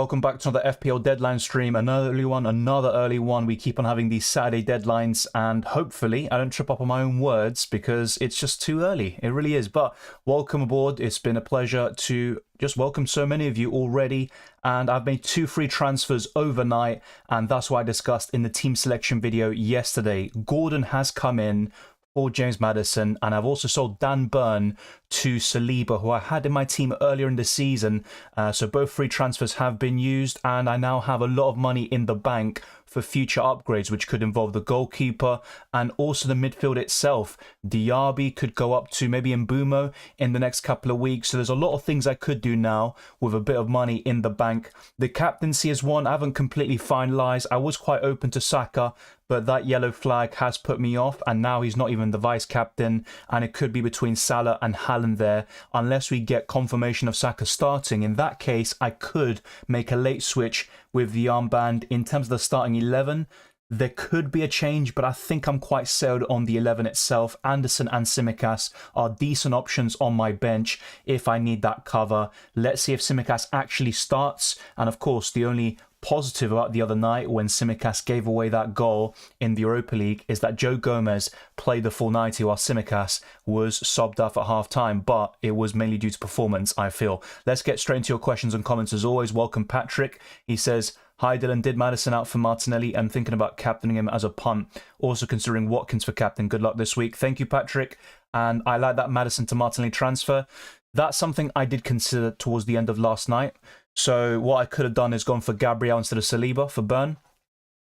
Welcome back to another FPL deadline stream, another early one. We keep on having these Saturday deadlines, and hopefully I don't trip up on my own words because it's just too early. It really is. But welcome aboard. It's been a pleasure to just welcome so many of you already, and I've made 2 free transfers overnight, and that's what I discussed in the team selection video yesterday. Gordon has come in for James Maddison, and I've also sold Dan Burn to Saliba, who I had in my team earlier in the season. So both free transfers have been used, and I now have a lot of money in the bank for future upgrades, which could involve the goalkeeper and also the midfield itself. Diaby could go up to maybe Mbumo in the next couple of weeks. So there's a lot of things I could do now with a bit of money in the bank. The captaincy is one I haven't completely finalised. I was quite open to Saka, but that yellow flag has put me off, and now he's not even the vice captain, and it could be between Salah and Haaland there, unless we get confirmation of Saka starting. In that case, I could make a late switch with the armband. In terms of the starting 11, there could be a change, but I think I'm quite settled on the 11 itself. Anderson and Tsimikas are decent options on my bench if I need that cover. Let's see if Tsimikas actually starts, and of course, the only positive about the other night when Tsimikas gave away that goal in the Europa League is that Joe Gomez played the full 90 while Tsimikas was subbed off at half-time, but it was mainly due to performance, I feel. Let's get straight into your questions and comments as always. Welcome Patrick. He says, "Hi Dylan, did Maddison out for Martinelli? I'm thinking about captaining him as a punt. Also considering Watkins for captain. Good luck this week." Thank you, Patrick. And I like that Maddison to Martinelli transfer. That's something I did consider towards the end of last night. So what I could have done is gone for Gabriel instead of Saliba for Burn.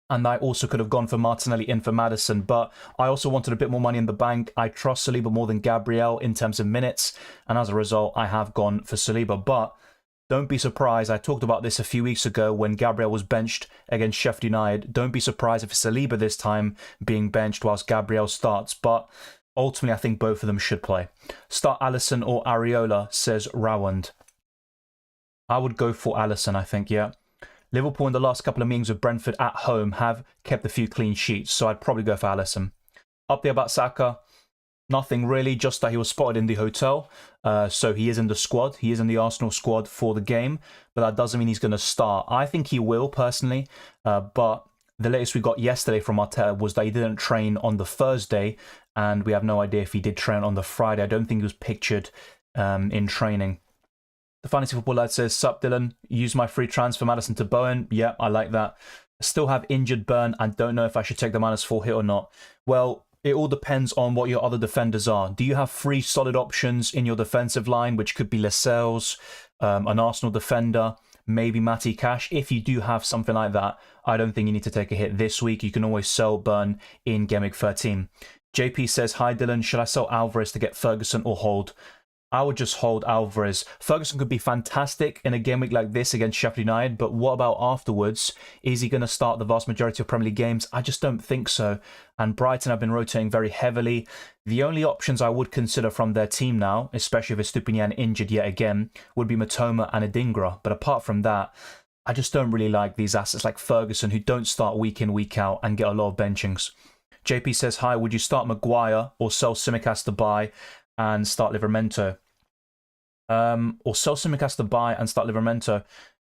And I also could have gone for Martinelli in for Maddison. But I also wanted a bit more money in the bank. I trust Saliba more than Gabriel in terms of minutes. And as a result, I have gone for Saliba. But don't be surprised. I talked about this a few weeks ago when Gabriel was benched against Sheffield United. Don't be surprised if it's Saliba this time being benched whilst Gabriel starts. But ultimately, I think both of them should play. Start Alisson or Areola, says Rawand. I would go for Alisson, I think, yeah. Liverpool in the last couple of meetings with Brentford at home have kept a few clean sheets, so I'd probably go for Alisson. Up there about Saka, nothing really, just that he was spotted in the hotel. So he is in the squad. He is in the Arsenal squad for the game, but that doesn't mean he's going to start. I think he will, personally, but the latest we got yesterday from Arteta was that he didn't train on the Thursday, and we have no idea if he did train on the Friday. I don't think he was pictured in training. The Fantasy Football Lad says, "Sup Dylan, use my free transfer Maddison to Bowen." Yeah, I like that. Still have injured Burn and don't know if I should take the -4 hit or not. Well, it all depends on what your other defenders are. Do you have 3 solid options in your defensive line, which could be Lascelles, an Arsenal defender, maybe Matty Cash? If you do have something like that, I don't think you need to take a hit this week. You can always sell Burn in Gameweek 13. JP says, "Hi Dylan, should I sell Alvarez to get Ferguson or hold?" I would just hold Alvarez. Ferguson could be fantastic in a game week like this against Sheffield United, but what about afterwards? Is he going to start the vast majority of Premier League games? I just don't think so. And Brighton have been rotating very heavily. The only options I would consider from their team now, especially if Estupiñán injured yet again, would be Matoma and Adingra. But apart from that, I just don't really like these assets like Ferguson who don't start week in, week out and get a lot of benchings. JP says, "Hi, would you start Maguire or sell Tsimikas to buy and start Livramento?" Or sell Tsimikas to buy and start Livramento.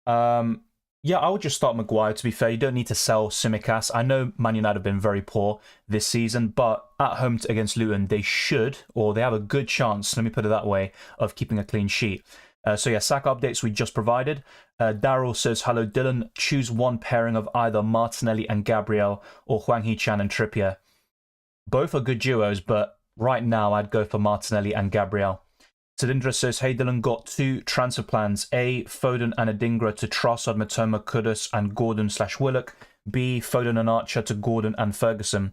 Yeah, I would just start Maguire, to be fair. You don't need to sell Tsimikas. I know Man United have been very poor this season, but at home against Luton, they should, or they have a good chance, let me put it that way, of keeping a clean sheet. So yeah, Saka updates we just provided. Daryl says, "Hello Dylan, choose one pairing of either Martinelli and Gabriel or Hwang Hee-chan and Trippier." Both are good duos, but right now I'd go for Martinelli and Gabriel. Cylindra says, "Hey Dylan, got 2 transfer plans. A, Foden and Adingra to Trossard, Matoma, Kudus and Gordon/Willock. B, Foden and Archer to Gordon and Ferguson."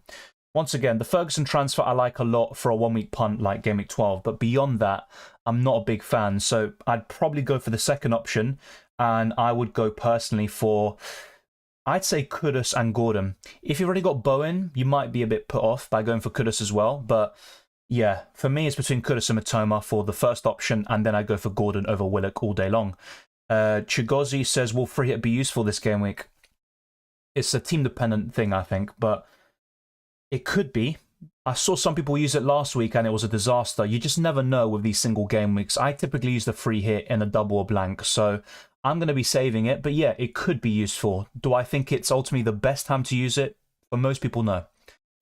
Once again, the Ferguson transfer I like a lot for a 1-week punt like Game Week 12, but beyond that, I'm not a big fan. So I'd probably go for the second option, and I would go personally for, I'd say, Kudus and Gordon. If you've already got Bowen, you might be a bit put off by going for Kudus as well, but yeah, for me, it's between Kudus and Matoma for the first option, and then I go for Gordon over Willock all day long. Chigozi says, "Will free hit be useful this game week?" It's a team-dependent thing, I think, but it could be. I saw some people use it last week and it was a disaster. You just never know with these single game weeks. I typically use the free hit in a double or blank, so I'm going to be saving it, but yeah, it could be useful. Do I think it's ultimately the best time to use it? For most people, no.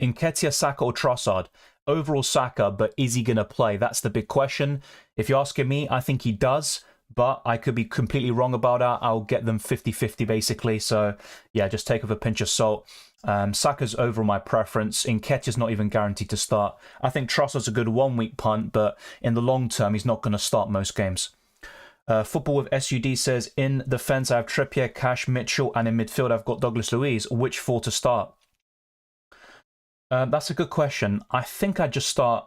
Nketiah, Saka, or Trossard? Overall, Saka, but is he going to play? That's the big question. If you're asking me, I think he does, but I could be completely wrong about that. I'll get them 50-50 basically. So yeah, just take it with a pinch of salt. Saka's overall my preference. Nketiah's not even guaranteed to start. I think Trossard's a good 1 week punt, but in the long term, he's not going to start most games. Football with SUD says, in defence, I have Trippier, Cash, Mitchell, and in midfield, I've got Douglas Luiz. Which 4 to start? That's a good question. I think I'd just start...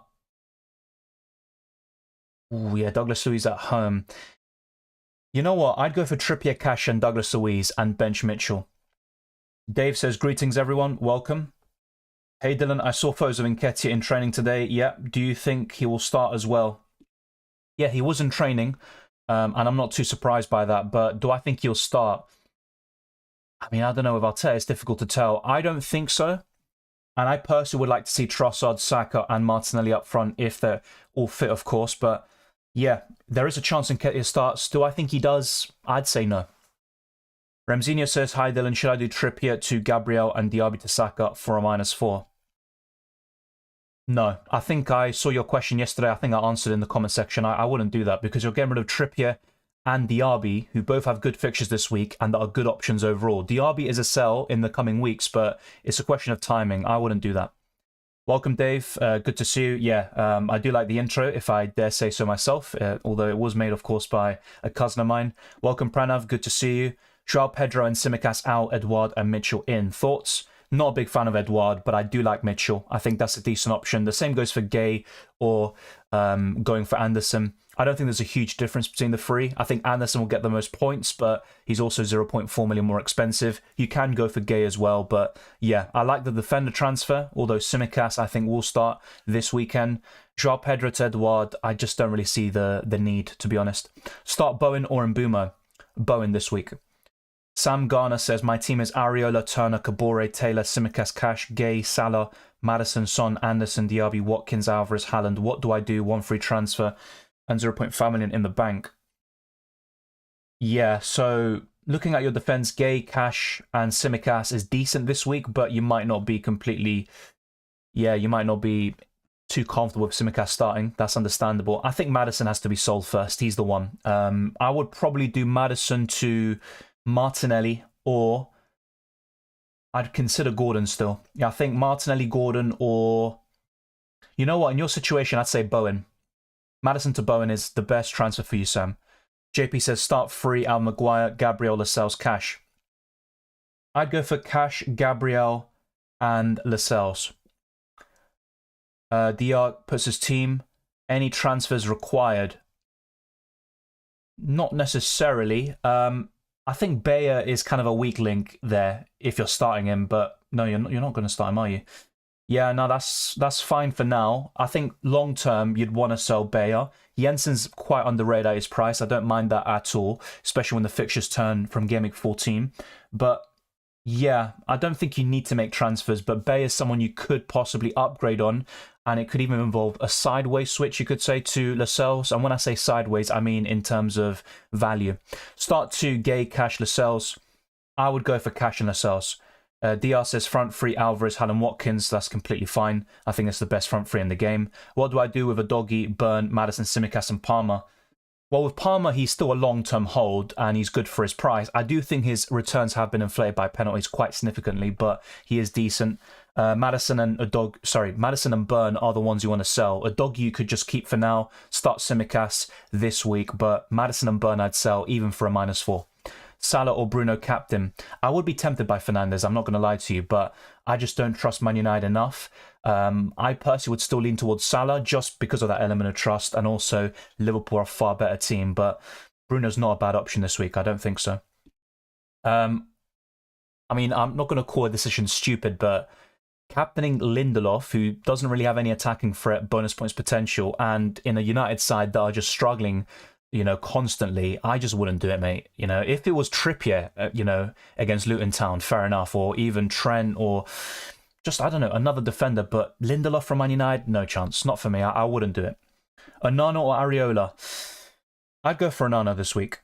Ooh, yeah, Douglas Luiz at home. You know what? I'd go for Trippier, Cash, and Douglas Luiz and bench Mitchell. Dave says, greetings, everyone. Welcome. Hey, Dylan, I saw photos of Nketiah in training today. Yeah, do you think he will start as well? Yeah, he was in training. And I'm not too surprised by that, but do I think he'll start? I mean, I don't know with Arteta, it's difficult to tell. I don't think so. And I personally would like to see Trossard, Saka, and Martinelli up front if they're all fit, of course. But yeah, there is a chance Nketiah starts. Do I think he does? I'd say no. Ramzinho says, hi Dylan, should I do Trippier to Gabriel and Diaby to Saka for a -4? No, I think I saw your question yesterday. I think I answered in the comment section. I wouldn't do that because you're getting rid of Trippier and Diaby, who both have good fixtures this week and are good options overall. Diaby is a sell in the coming weeks, but it's a question of timing. I wouldn't do that. Welcome, Dave. Good to see you. Yeah, I do like the intro, if I dare say so myself, although it was made, of course, by a cousin of mine. Welcome, Pranav. Good to see you. João Pedro and Tsimikas out, Edouard and Mitchell in. Thoughts? Not a big fan of Edouard, but I do like Mitchell. I think that's a decent option. The same goes for Gay or going for Anderson. I don't think there's a huge difference between the three. I think Anderson will get the most points, but he's also 0.4 million more expensive. You can go for Gay as well, but yeah, I like the defender transfer, although Tsimikas I think will start this weekend. João Pedro to Edouard, I just don't really see the need, to be honest. Start Bowen or Mbeumo. Bowen this week. Sam Garner says, my team is Areola, Turner, Kabore, Taylor, Tsimikas, Cash, Gay, Salah, Maddison, Son, Anderson, Diaby, Watkins, Alvarez, Haaland. What do I do? 1 free transfer and 0.5 million in the bank. Yeah, so looking at your defense, Gay, Cash, and Tsimikas is decent this week, but you might not be completely... Yeah, you might not be too comfortable with Tsimikas starting. That's understandable. I think Maddison has to be sold first. He's the one. I would probably do Maddison to Martinelli, or I'd consider Gordon still. Yeah, I think Martinelli, Gordon, or... You know what? In your situation, I'd say Bowen. Maddison to Bowen is the best transfer for you, Sam. JP says, start free, Al Maguire, Gabriel, Lascelles, Cash. I'd go for Cash, Gabriel, and Lascelles. DR puts his team. Any transfers required? Not necessarily. I think Bayer is kind of a weak link there if you're starting him, but no, you're not going to start him, are you? Yeah, no, that's fine for now. I think long term you'd want to sell Bayer. Jensen's quite underrated at his price. I don't mind that at all, especially when the fixtures turn from Gameweek 14. But yeah, I don't think you need to make transfers, but Bayer is someone you could possibly upgrade on, and it could even involve a sideways switch, you could say, to Lascelles. And when I say sideways, I mean in terms of value. Start to Gay, Cash, Lascelles. I would go for Cash and Lascelles. DR says front three, Alvarez, Haaland, Watkins. That's completely fine. I think it's the best front three in the game. What do I do with a Doggy, Burn, Maddison, Tsimikas, and Palmer? Well, with Palmer, he's still a long-term hold, and he's good for his price. I do think his returns have been inflated by penalties quite significantly, but he is decent. Maddison and Burn are the ones you want to sell. A dog you could just keep for now. Start Tsimikas this week, but Maddison and Burn I'd sell even for a -4. Salah or Bruno captain. I would be tempted by Fernandes, I'm not going to lie to you, but I just don't trust Man United enough. I personally would still lean towards Salah just because of that element of trust, and also Liverpool are a far better team, but Bruno's not a bad option this week. I don't think so. I mean, I'm not going to call a decision stupid, but captaining Lindelof, who doesn't really have any attacking threat, bonus points potential, and in a United side that are just struggling, you know, constantly, I just wouldn't do it, mate. You know, if it was Trippier, you know, against Luton Town, fair enough, or even Trent, or just, I don't know, another defender, but Lindelof from Man United, no chance. Not for me. I wouldn't do it. Onana or Areola? I'd go for Onana this week.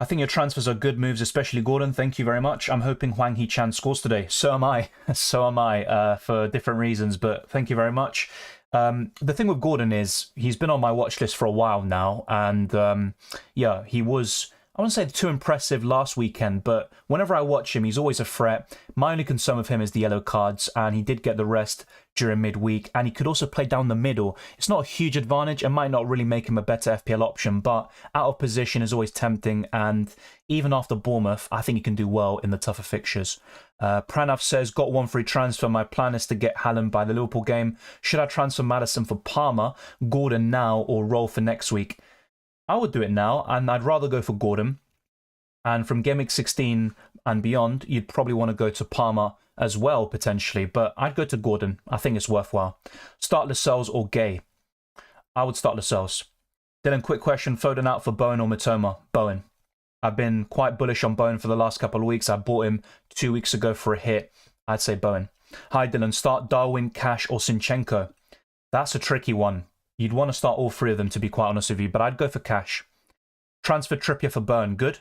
I think your transfers are good moves, especially Gordon. Thank you very much. I'm hoping Hwang Hee-chan scores today. So am I. So am I, for different reasons, but thank you very much. The thing with Gordon is he's been on my watch list for a while now, and yeah, he was, I wouldn't say too impressive last weekend, but whenever I watch him, he's always a threat. My only concern with him is the yellow cards, and he did get the rest during midweek, and he could also play down the middle. It's not a huge advantage and might not really make him a better FPL option, but out of position is always tempting, and even after Bournemouth, I think he can do well in the tougher fixtures. Pranav says, got one free transfer. My plan is to get Haaland by the Liverpool game. Should I transfer Maddison for Palmer, Gordon now, or roll for next week? I would do it now, and I'd rather go for Gordon. And from Gameweek 16 and beyond, you'd probably want to go to Palmer as well, potentially. But I'd go to Gordon. I think it's worthwhile. Start Lascelles or Gay? I would start Lascelles. Dylan, quick question. Foden out for Bowen or Mitoma? Bowen. I've been quite bullish on Bowen for the last couple of weeks. I bought him 2 weeks ago for a hit. I'd say Bowen. Hi, Dylan. Start Darwin, Cash, or Zinchenko? That's a tricky one. You'd want to start all three of them, to be quite honest with you, but I'd go for Cash. Transfer Trippier for Burn, good?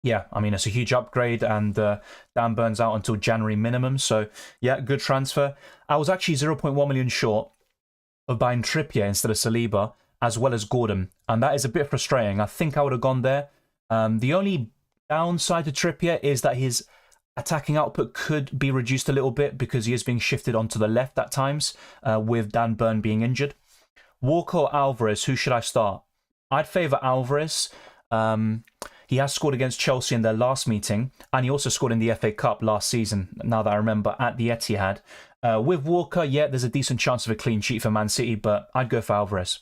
Yeah, I mean, it's a huge upgrade, and Dan Burn's out until January minimum, so yeah, good transfer. I was actually 0.1 million short of buying Trippier instead of Saliba, as well as Gordon, and that is a bit frustrating. I think I would have gone there. The only downside to Trippier is that his attacking output could be reduced a little bit because he is being shifted onto the left at times, with Dan Burn being injured. Walker or Alvarez, who should I start? I'd favour Alvarez. He has scored against Chelsea in their last meeting, and he also scored in the FA Cup last season, now that I remember, at the Etihad. With Walker, yeah, there's a decent chance of a clean sheet for Man City, but I'd go for Alvarez.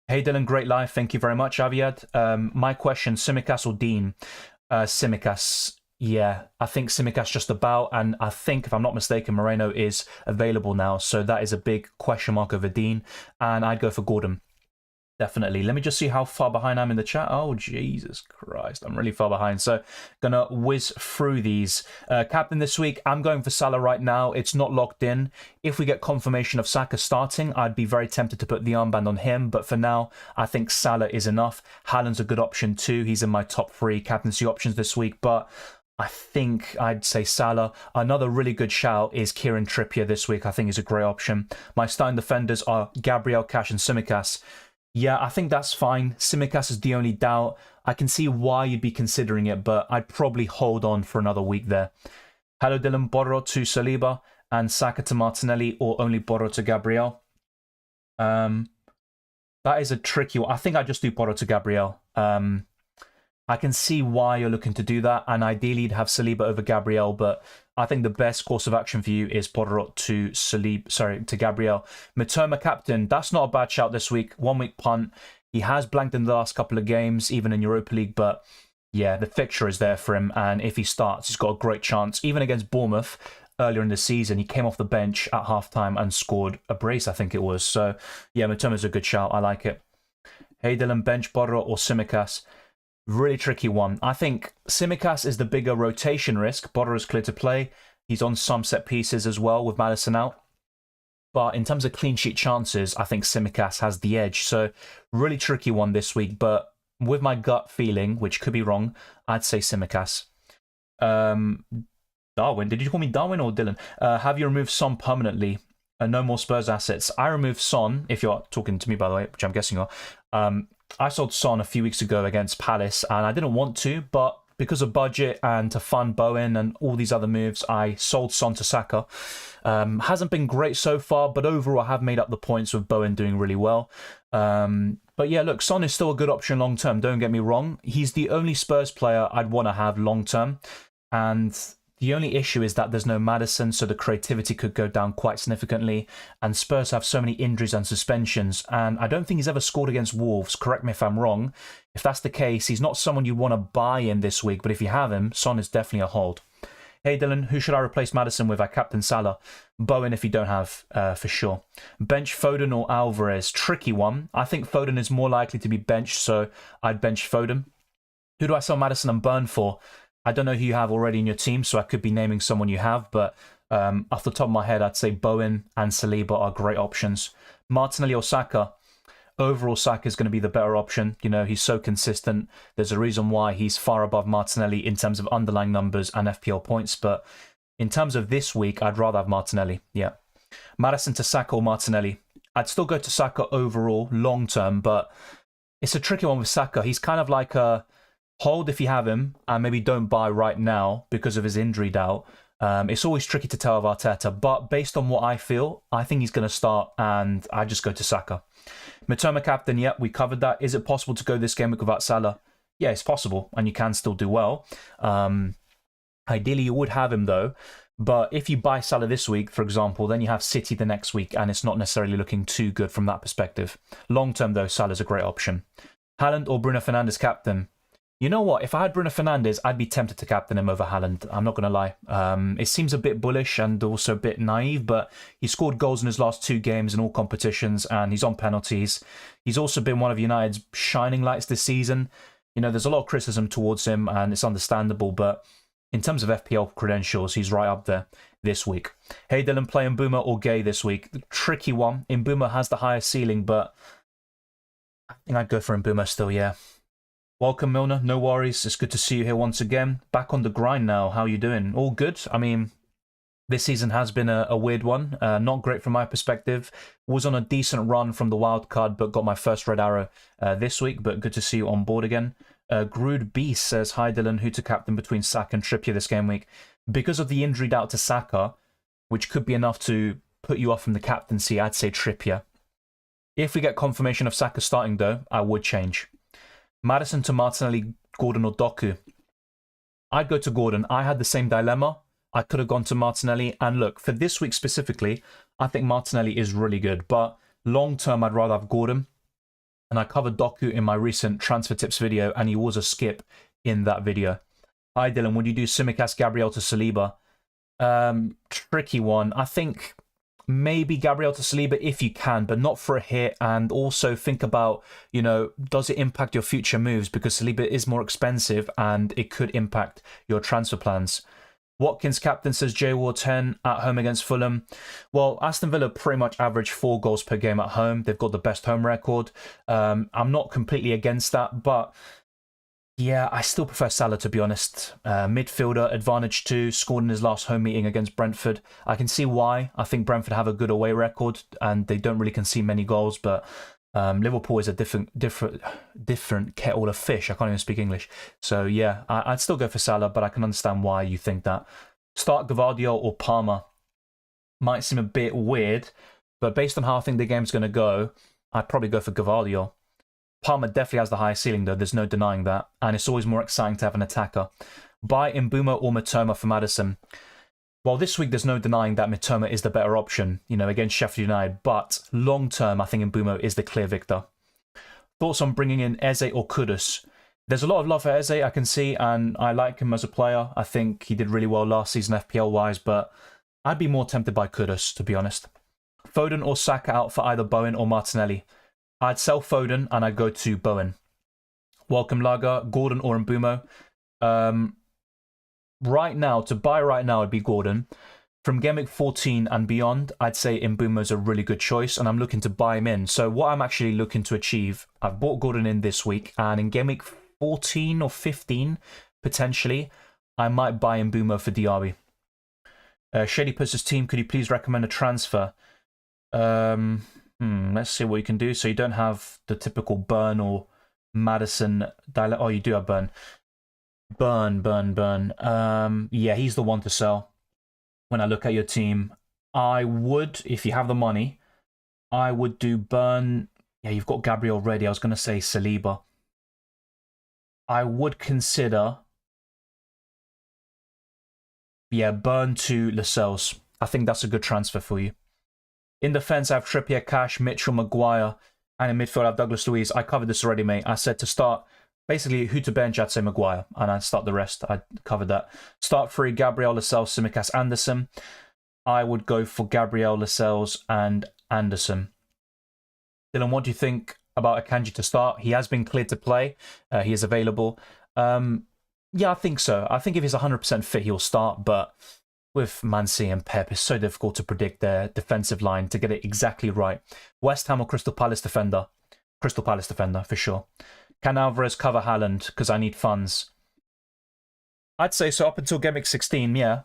Hey Dylan, great live. Thank you very much, Aviad. My question, Tsimikas or Dean? Tsimikas. Yeah, I think Tsimikas just about, and I think, if I'm not mistaken, Moreno is available now, so that is a big question mark over Dean, and I'd go for Gordon. Definitely. Let me just see how far behind I'm in the chat. Oh, Jesus Christ. I'm really far behind. So, gonna whiz through these. Captain this week, I'm going for Salah right now. It's not locked in. If we get confirmation of Saka starting, I'd be very tempted to put the armband on him. But for now, I think Salah is enough. Haaland's a good option too. He's in my top 3 captaincy options this week. But I think I'd say Salah. Another really good shout is Kieran Trippier this week. I think he's a great option. My starting defenders are Gabriel, Cash and Tsimikas. Yeah, I think that's fine. Tsimikas is the only doubt. I can see why you'd be considering it, but I'd probably hold on for another week there. Hello, Dylan. Borro to Saliba and Saka to Martinelli, or only Borro to Gabriel? That is a tricky one. I think I'd just do Borro to Gabriel. I can see why you're looking to do that, and ideally you'd have Saliba over Gabriel, but I think the best course of action for you is Borderot to Gabriel. Mitoma captain, that's not a bad shout this week. 1 week punt. He has blanked in the last couple of games, even in Europa League, but yeah, the fixture is there for him, and if he starts, he's got a great chance. Even against Bournemouth earlier in the season, he came off the bench at halftime and scored a brace, I think it was. So yeah, Mitoma's a good shout. I like it. Hey Dylan, bench Borderot or Tsimikas? Really tricky one. I think Tsimikas is the bigger rotation risk. Border is clear to play. He's on some set pieces as well with Maddison out. But in terms of clean sheet chances, I think Tsimikas has the edge. So really tricky one this week. But with my gut feeling, which could be wrong, I'd say Tsimikas. Darwin, did you call me Darwin or Dylan? Have you removed Son permanently? No more Spurs assets. I removed Son, if you're talking to me, by the way, which I'm guessing you are. I sold Son a few weeks ago against Palace, and I didn't want to, but because of budget and to fund Bowen and all these other moves, I sold Son to Saka. Hasn't been great so far, but overall I have made up the points with Bowen doing really well. But yeah, look, Son is still a good option long term, don't get me wrong. He's the only Spurs player I'd want to have long term, and the only issue is that there's no Maddison, so the creativity could go down quite significantly. And Spurs have so many injuries and suspensions, and I don't think he's ever scored against Wolves. Correct me if I'm wrong. If that's the case, he's not someone you want to buy in this week, but if you have him, Son is definitely a hold. Hey Dylan, who should I replace Maddison with? I captain Salah. Bowen if you don't have, for sure. Bench Foden or Alvarez? Tricky one. I think Foden is more likely to be benched, so I'd bench Foden. Who do I sell Maddison and Burn for? I don't know who you have already in your team, so I could be naming someone you have, but off the top of my head, I'd say Bowen and Saliba are great options. Martinelli or Saka? overall Saka is going to be the better option. You know, he's so consistent. There's a reason why he's far above Martinelli in terms of underlying numbers and FPL points. But in terms of this week, I'd rather have Martinelli. Yeah. Maddison to Saka or Martinelli. I'd still go to Saka overall, long term, but it's a tricky one with Saka. He's kind of like a hold if you have him and maybe don't buy right now because of his injury doubt. It's always tricky to tell of Arteta, but based on what I feel, I think he's going to start and I just go to Saka. Mitoma captain, yeah, we covered that. Is it possible to go this game without Salah? Yeah, it's possible and you can still do well. Ideally, you would have him though. But if you buy Salah this week, for example, then you have City the next week, and it's not necessarily looking too good from that perspective. Long term, though, Salah's a great option. Haaland or Bruno Fernandes captain? You know what? If I had Bruno Fernandes, I'd be tempted to captain him over Haaland. I'm not going to lie. It seems a bit bullish and also a bit naive, but he scored goals in his last 2 games in all competitions, and he's on penalties. He's also been one of United's shining lights this season. You know, there's a lot of criticism towards him, and it's understandable, but in terms of FPL credentials, he's right up there this week. Hey Dylan, play Mbeumo or Gay this week? Tricky one. Mbeumo has the highest ceiling, but I think I'd go for Mbeumo still, yeah. Welcome, Milner. No worries. It's good to see you here once again. Back on the grind now. How you doing? All good? I mean, this season has been a weird one. Not great from my perspective. Was on a decent run from the wild card, but got my first red arrow this week. But good to see you on board again. Grood Beast says, hi Dylan, who to captain between Saka and Trippier this game week? Because of the injury doubt to Saka, which could be enough to put you off from the captaincy, I'd say Trippier. If we get confirmation of Saka starting though, I would change. Maddison to Martinelli, Gordon or Doku? I'd go to Gordon. I had the same dilemma. I could have gone to Martinelli, and look, for this week specifically, I think Martinelli is really good, but long term I'd rather have Gordon. And I covered Doku in my recent transfer tips video, and he was a skip in that video. Hi Dylan, would you do Tsimikas, Gabriel to Saliba? Tricky one. I think maybe Gabriel to Saliba if you can, but not for a hit. And also think about, you know, does it impact your future moves? Because Saliba is more expensive and it could impact your transfer plans. Watkins captain says JWar 10 at home against Fulham. Well, Aston Villa pretty much average 4 goals per game at home. They've got the best home record. I'm not completely against that, but yeah, I still prefer Salah, to be honest. Midfielder, advantage 2, scored in his last home meeting against Brentford. I can see why. I think Brentford have a good away record and they don't really concede many goals, but Liverpool is a different kettle of fish. I can't even speak English. So yeah, I'd still go for Salah, but I can understand why you think that. Start Gvardiol or Palmer. Might seem a bit weird, but based on how I think the game's going to go, I'd probably go for Gvardiol. Palmer definitely has the highest ceiling though, there's no denying that, and it's always more exciting to have an attacker. Buy Mbeumo or Mitoma for Maddison. Well, this week there's no denying that Mitoma is the better option, you know, against Sheffield United, but long term I think Mbeumo is the clear victor. Thoughts on bringing in Eze or Kudus? There's a lot of love for Eze, I can see, and I like him as a player. I think he did really well last season FPL-wise, but I'd be more tempted by Kudus, to be honest. Foden or Saka out for either Bowen or Martinelli? I'd sell Foden and I'd go to Bowen. Welcome Lager, Gordon or Mbeumo? Right now, to buy right now, it'd be Gordon. From Gameweek 14 and beyond, I'd say Mbeumo's a really good choice, and I'm looking to buy him in. So what I'm actually looking to achieve, I've bought Gordon in this week, and in Gameweek 14 or 15, potentially, I might buy Mbeumo for Diaby. Shady Puss's team, could you please recommend a transfer? Let's see what you can do. So you don't have the typical Burn or Maddison. Oh, you do have Burn. Burn. Yeah, he's the one to sell. When I look at your team, I would, if you have the money, I would do Burn. Yeah, you've got Gabriel already. I was going to say Saliba. I would consider, yeah, Burn to Lascelles. I think that's a good transfer for you. In defense, I have Trippier, Cash, Mitchell, Maguire, and in midfield, I have Douglas Luiz. I covered this already, mate. I said to start, basically, who to bench, I'd say Maguire, and I'd start the rest. I covered that. Start 3, Gabriel, Lascelles, Tsimikas, Anderson. I would go for Gabriel, Lascelles, and Anderson. Dylan, what do you think about Akanji to start? He has been cleared to play. He is available. Yeah, I think so. I think if he's 100% fit, he'll start, but with Man City and Pep, it's so difficult to predict their defensive line to get it exactly right. West Ham or Crystal Palace defender? Crystal Palace defender, for sure. Can Alvarez cover Haaland? Because I need funds. I'd say so up until Game Week 16, yeah.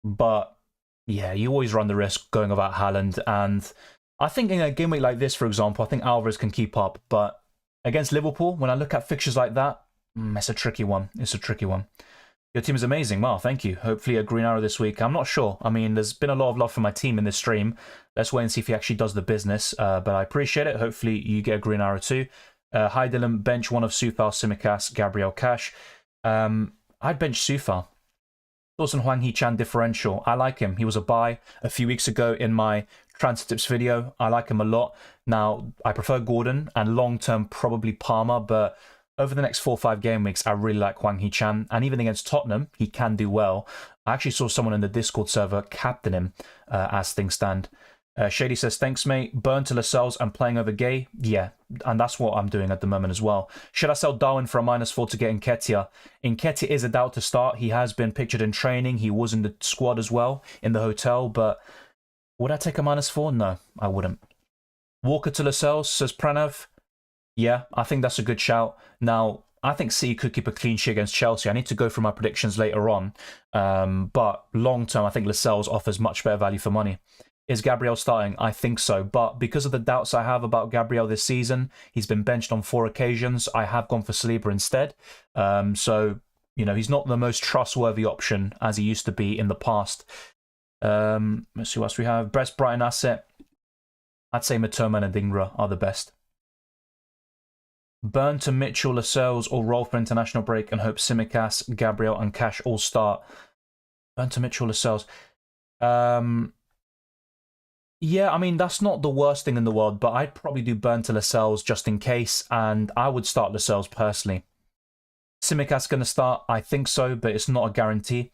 But, yeah, you always run the risk going about Haaland. And I think in a game week like this, for example, I think Alvarez can keep up. But against Liverpool, when I look at fixtures like that, it's a tricky one. It's a tricky one. Your team is amazing. Wow, thank you. Hopefully a green arrow this week. I'm not sure. I mean, there's been a lot of love for my team in this stream. Let's wait and see if he actually does the business. But I appreciate it. Hopefully you get a green arrow too. Hi Dylan, bench one of Sufal, Simicast, Gabriel Cash. I'd bench Sufal. Dawson Hwang Hee-chan differential. I like him. He was a buy a few weeks ago in my transfer tips video. I like him a lot. Now, I prefer Gordon and long-term probably Palmer, but over the next 4 or 5 game weeks, I really like Hwang Hee-chan. And even against Tottenham, he can do well. I actually saw someone in the Discord server captain him as things stand. Shady says, thanks, mate. Burn to Lascelles and playing over Gay. Yeah, and that's what I'm doing at the moment as well. Should I sell Darwin for a -4 to get Nketiah? Nketiah is a doubt to start. He has been pictured in training. He was in the squad as well, in the hotel. But would I take a -4? No, I wouldn't. Walker to Lascelles, says Pranav. Yeah, I think that's a good shout. Now, I think City could keep a clean sheet against Chelsea. I need to go through my predictions later on. But long term, I think Lascelles offers much better value for money. Is Gabriel starting? I think so. But because of the doubts I have about Gabriel this season, he's been benched on 4 occasions. I have gone for Saliba instead. So, you know, he's not the most trustworthy option as he used to be in the past. Let's see what else we have. Best Brighton asset. I'd say Matoma and Adingra are the best. Burn to Mitchell, Lascelles, or roll for international break and hope Simicast, Gabriel, and Cash all start. Burn to Mitchell, Lascelles. Yeah, I mean, that's not the worst thing in the world, but I'd probably do Burn to Lascelles just in case, and I would start Lascelles personally. Simicast going to start? I think so, but it's not a guarantee.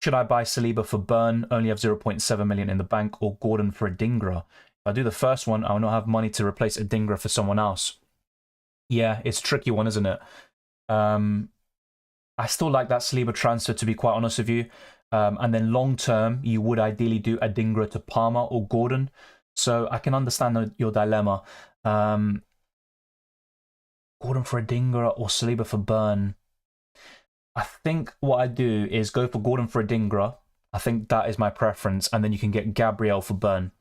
Should I buy Saliba for Burn? Only have 0.7 million in the bank, or Gordon for Adingra? If I do the first one, I will not have money to replace Adingra for someone else. Yeah, it's a tricky one, isn't it? I still like that Saliba transfer, to be quite honest with you. And then long term, you would ideally do Adingra to Palmer or Gordon. So I can understand your dilemma. Gordon for Adingra or Saliba for Burn. I think what I do is go for Gordon for Adingra. I think that is my preference. And then you can get Gabriel for Burn.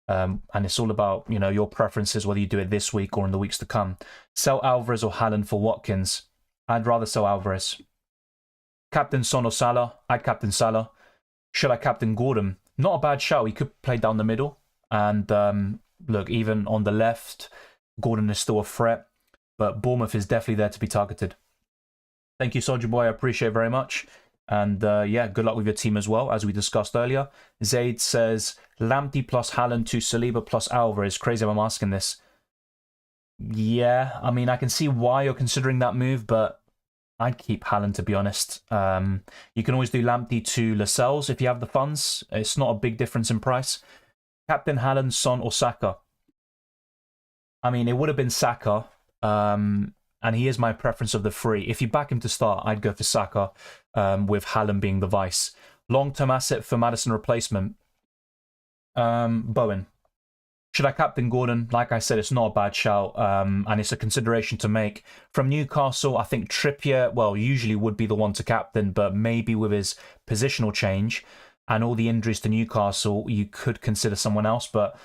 And it's all about, you know, your preferences, whether you do it this week or in the weeks to come. Sell Alvarez or Haaland for Watkins. I'd rather sell Alvarez. Captain Son or Salah? I'd captain Salah. Should I captain Gordon? Not a bad shout. He could play down the middle. And look, even on the left, Gordon is still a threat. But Bournemouth is definitely there to be targeted. Thank you, Soldier Boy. I appreciate it very much. And yeah, good luck with your team as well, as we discussed earlier. Zaid says, Lamptey plus Haaland to Saliba plus Alvarez. Crazy I'm asking this. Yeah, I mean, I can see why you're considering that move, but I'd keep Haaland, to be honest. You can always do Lamptey to Lascelles if you have the funds. It's not a big difference in price. Captain Haaland, Son or Saka? I mean, it would have been Saka. And he is my preference of the 3. If you back him to start, I'd go for Saka, with Haaland being the vice. Long-term asset for Maddison replacement. Bowen. Should I captain Gordon? Like I said, it's not a bad shout, and it's a consideration to make. From Newcastle, I think Trippier, well, usually would be the one to captain, but maybe with his positional change and all the injuries to Newcastle, you could consider someone else, but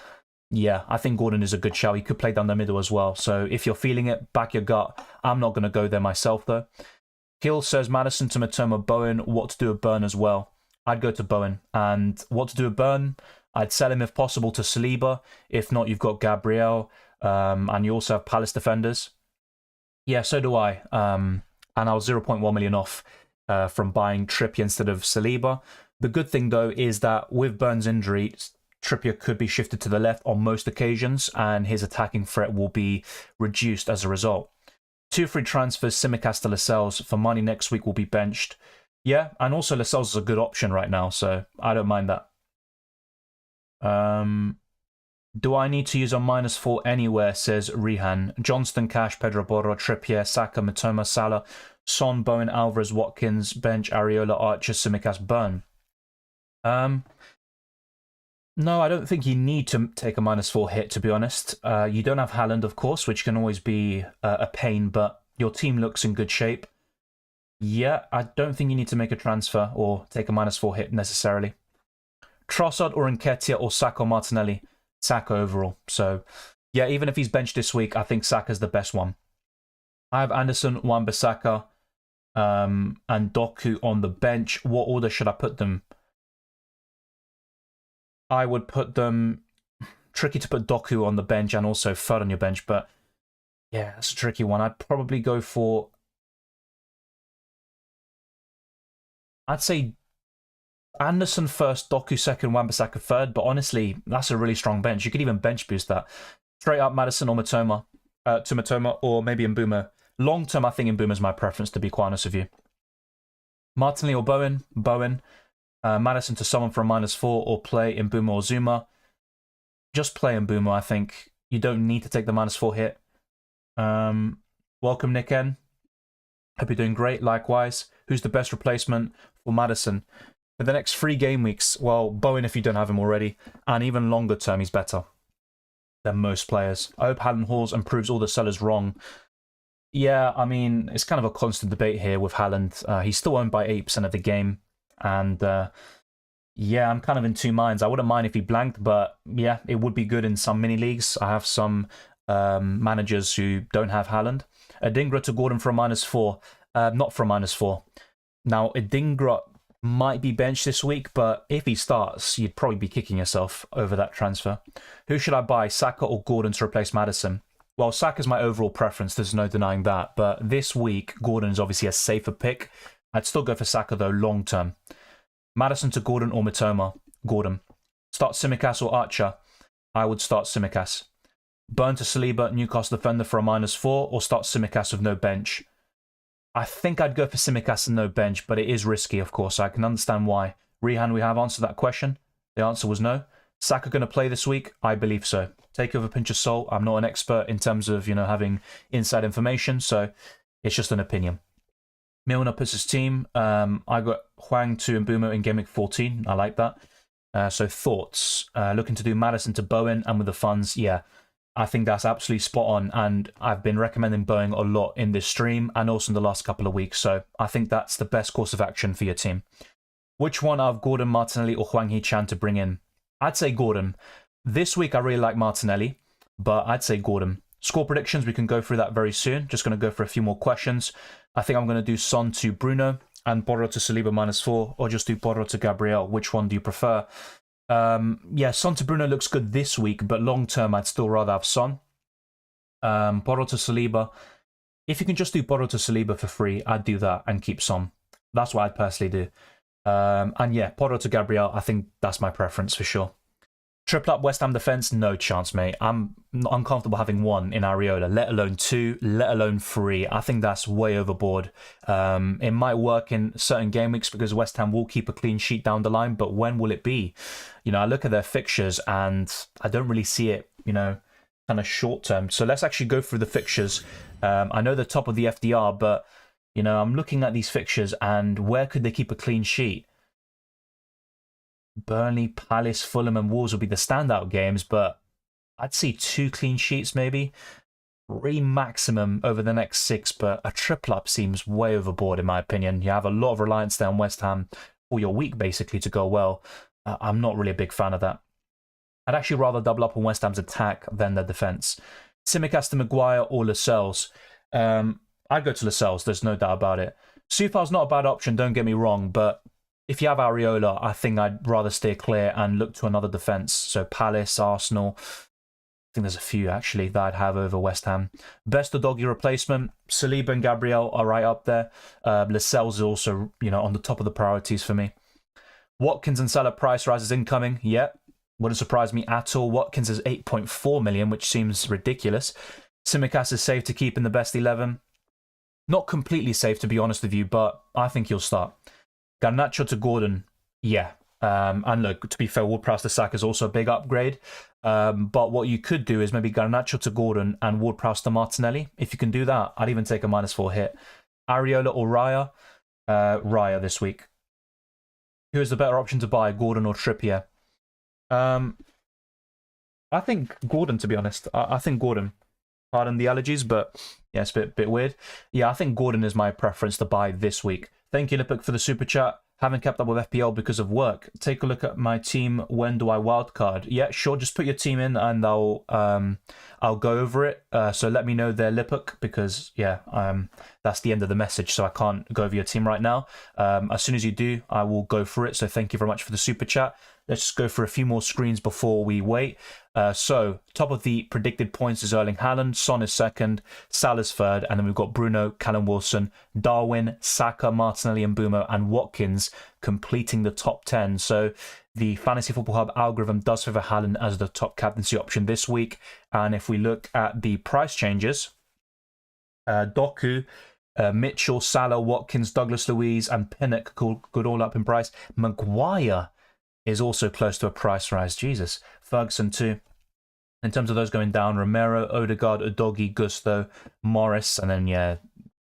yeah, I think Gordon is a good shout. He could play down the middle as well. So if you're feeling it, back your gut. I'm not going to go there myself, though. Hill says Maddison to Matoma, Bowen. What to do with Burn as well? I'd go to Bowen. And what to do with Burn? I'd sell him if possible to Saliba. If not, you've got Gabriel. And you also have Palace defenders. Yeah, so do I. And I was 0.1 million off from buying Trippier instead of Saliba. The good thing, though, is that with Burn's injury, Trippier could be shifted to the left on most occasions, and his attacking threat will be reduced as a result. 2 free transfers, Simicast to Lascelles for money next week will be benched. Yeah, and also Lascelles is a good option right now, so I don't mind that. Do I need to use a -4 anywhere, says Rehan. Johnston, Cash, Pedro Porro, Trippier, Saka, Matoma, Salah, Son, Bowen, Alvarez, Watkins, bench, Areola, Archer, Simicast, Burn. No, I don't think you need to take a -4 hit, to be honest. You don't have Haaland, of course, which can always be a pain, but your team looks in good shape. Yeah, I don't think you need to make a transfer or take a -4 hit necessarily. Trossard or Nketiah or Saka or Martinelli? Saka overall. So, yeah, even if he's benched this week, I think Saka's the best one. I have Anderson, Wan-Bissaka, and Doku on the bench. What order should I put them? I would put them... Tricky to put Doku on the bench and also Fud on your bench, but yeah, that's a tricky one. I'd probably go for... I'd say Anderson first, Doku second, Wan-Bissaka third, but honestly, that's a really strong bench. You could even bench boost that. Straight up Maddison or Mitoma, or maybe Mbeumo. Long term, I think Mbeumo is my preference, to be quite honest with you. Martinelli or Bowen. Maddison to someone for a -4, or play Mbeumo or Zuma. Just play Mbeumo, I think. You don't need to take the -4 hit. Welcome, Nick N. Hope you're doing great, likewise. Who's the best replacement for Maddison? For the next 3 game weeks, well, Bowen if you don't have him already, and even longer term, he's better than most players. I hope Haaland hauls and proves all the sellers wrong. Yeah, I mean, it's kind of a constant debate here with Haaland. He's still owned by 8% of the game, and yeah, I'm kind of in two minds. I wouldn't mind if he blanked, but yeah, it would be good in some mini leagues. I have some managers who don't have Haaland. Adingra to Gordon for a -4. Not for a -4. Now, Adingra might be benched this week, but if he starts, you'd probably be kicking yourself over that transfer. Who should I buy, Saka or Gordon to replace Maddison? Well, Saka's my overall preference, there's no denying that, but this week, Gordon is obviously a safer pick. I'd still go for Saka, though, long term. Maddison to Gordon or Mitoma? Gordon. Start Tsimikas or Archer? I would start Tsimikas. Burn to Saliba, Newcastle defender for a -4, or start Tsimikas with no bench? I think I'd go for Tsimikas and no bench, but it is risky, of course. I can understand why. Rehan, we have answered that question. The answer was no. Saka going to play this week? I believe so. Take it with a pinch of salt. I'm not an expert in terms of, having inside information, so it's just an opinion. Milner puts his team. I got Hwang to Mbeumo in Gameweek 14. I like that. So thoughts. Looking to do Maddison to Bowen, and with the funds, yeah. I think that's absolutely spot on, and I've been recommending Bowen a lot in this stream and also in the last couple of weeks, so I think that's the best course of action for your team. Which one out of Gordon, Martinelli or Hwang Hee-chan to bring in? I'd say Gordon. This week I really like Martinelli, but I'd say Gordon. Score predictions, we can go through that very soon. Just going to go for a few more questions. I think I'm going to do Son to Bruno and Borro to Saliba -4, or just do Borro to Gabriel. Which one do you prefer? Yeah, Son to Bruno looks good this week, but long term, I'd still rather have Son. Borro to Saliba. If you can just do Borro to Saliba for free, I'd do that and keep Son. That's what I'd personally do. And yeah, Borro to Gabriel, I think that's my preference for sure. Triple up West Ham defense, no chance, mate. I'm uncomfortable having 1 in Areola, let alone 2, let alone 3. I think that's way overboard. It might work in certain game weeks because West Ham will keep a clean sheet down the line, but when will it be? I look at their fixtures and I don't really see it, kind of short term. So let's actually go through the fixtures. I know the top of the FDR, but, I'm looking at these fixtures and where could they keep a clean sheet? Burnley, Palace, Fulham and Wolves will be the standout games, but I'd see 2 clean sheets maybe. 3 maximum over the next 6, but a triple up seems way overboard in my opinion. You have a lot of reliance there on West Ham for your week basically to go well. I'm not really a big fan of that. I'd actually rather double up on West Ham's attack than their defence. Tsimikas to Maguire or Lascelles? I'd go to Lascelles, there's no doubt about it. Sufal's not a bad option, don't get me wrong, but if you have Areola, I think I'd rather steer clear and look to another defence. So Palace, Arsenal. I think there's a few actually that I'd have over West Ham. Best of doggy replacement, Saliba and Gabriel are right up there. Lascelles is also, on the top of the priorities for me. Watkins and Salah price rises incoming. Yep, wouldn't surprise me at all. Watkins is 8.4 million, which seems ridiculous. Tsimikas is safe to keep in the best 11. Not completely safe, to be honest with you, but I think he'll start. Garnacho to Gordon, yeah. And look, to be fair, Ward-Prowse to Saka is also a big upgrade. But what you could do is maybe Garnacho to Gordon and Ward-Prowse to Martinelli. If you can do that, I'd even take a -4 hit. Areola or Raya? Raya this week. Who is the better option to buy, Gordon or Trippier? Um, I think Gordon, to be honest. I think Gordon. Pardon the allergies, but yeah, it's a bit weird. Yeah, I think Gordon is my preference to buy this week. Thank you, Lipik, for the super chat. Haven't kept up with FPL because of work. Take a look at my team. When do I wildcard? Yeah, sure. Just put your team in, and I'll go over it. So let me know there, Lipik, because yeah, that's the end of the message. So I can't go over your team right now. As soon as you do, I will go for it. So thank you very much for the super chat. Let's just go for a few more screens before we wait. So, top of the predicted points is Erling Haaland, Son is second, Salah's third, and then we've got Bruno, Callum Wilson, Darwin, Saka, Martinelli, and Mbumo, and Watkins completing the top 10. So, the Fantasy Football Hub algorithm does favour Haaland as the top captaincy option this week. And if we look at the price changes, Doku, Mitchell, Salah, Watkins, Douglas Luiz, and Pinnock could all up in price. Maguire is also close to a price rise. Jesus. Ferguson too. In terms of those going down, Romero, Odegaard, Udogie, Gusto, Morris, and then, yeah,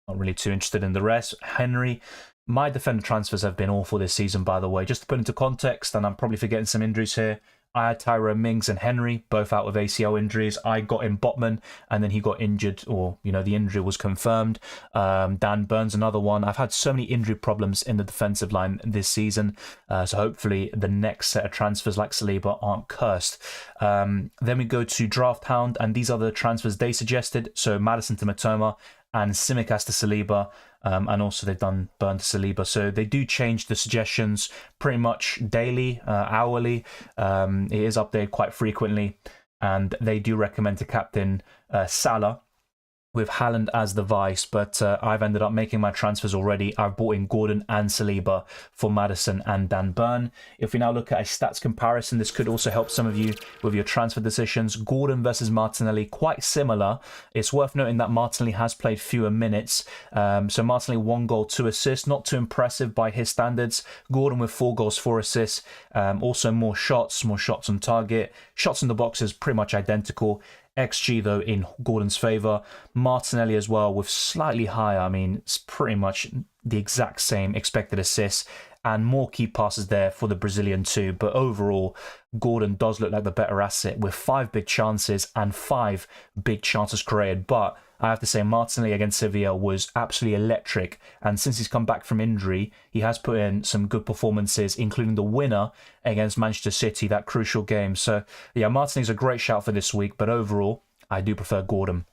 not really too interested in the rest. Henry. My defender transfers have been awful this season, by the way. Just to put into context, and I'm probably forgetting some injuries here, I had Tyrone Mings and Henry, both out with ACL injuries. I got in Botman, and then he got injured, or, the injury was confirmed. Dan Burns, another one. I've had so many injury problems in the defensive line this season, so hopefully the next set of transfers like Saliba aren't cursed. Then we go to Drafthound, and these are the transfers they suggested. So Maddison to Matoma and Tsimikas to Saliba. And also they've done Burn to Saliba. So they do change the suggestions pretty much daily, hourly. It is updated quite frequently. And they do recommend to captain Salah with Haaland as the vice, but I've ended up making my transfers already. I've bought in Gordon and Saliba for Maddison and Dan Burn. If we now look at a stats comparison, this could also help some of you with your transfer decisions. Gordon versus Martinelli, quite similar. It's worth noting that Martinelli has played fewer minutes. So Martinelli 1 goal, 2 assists, not too impressive by his standards. Gordon with 4 goals, 4 assists. Also more shots on target. Shots in the box is pretty much identical. XG, though, in Gordon's favour. Martinelli as well with slightly higher. I mean, it's pretty much the exact same expected assists and more key passes there for the Brazilian too. But overall, Gordon does look like the better asset with 5 big chances and 5 big chances created. But I have to say, Martinelli against Sevilla was absolutely electric. And since he's come back from injury, he has put in some good performances, including the winner against Manchester City, that crucial game. So, yeah, Martinelli's a great shout for this week. But overall, I do prefer Gordon.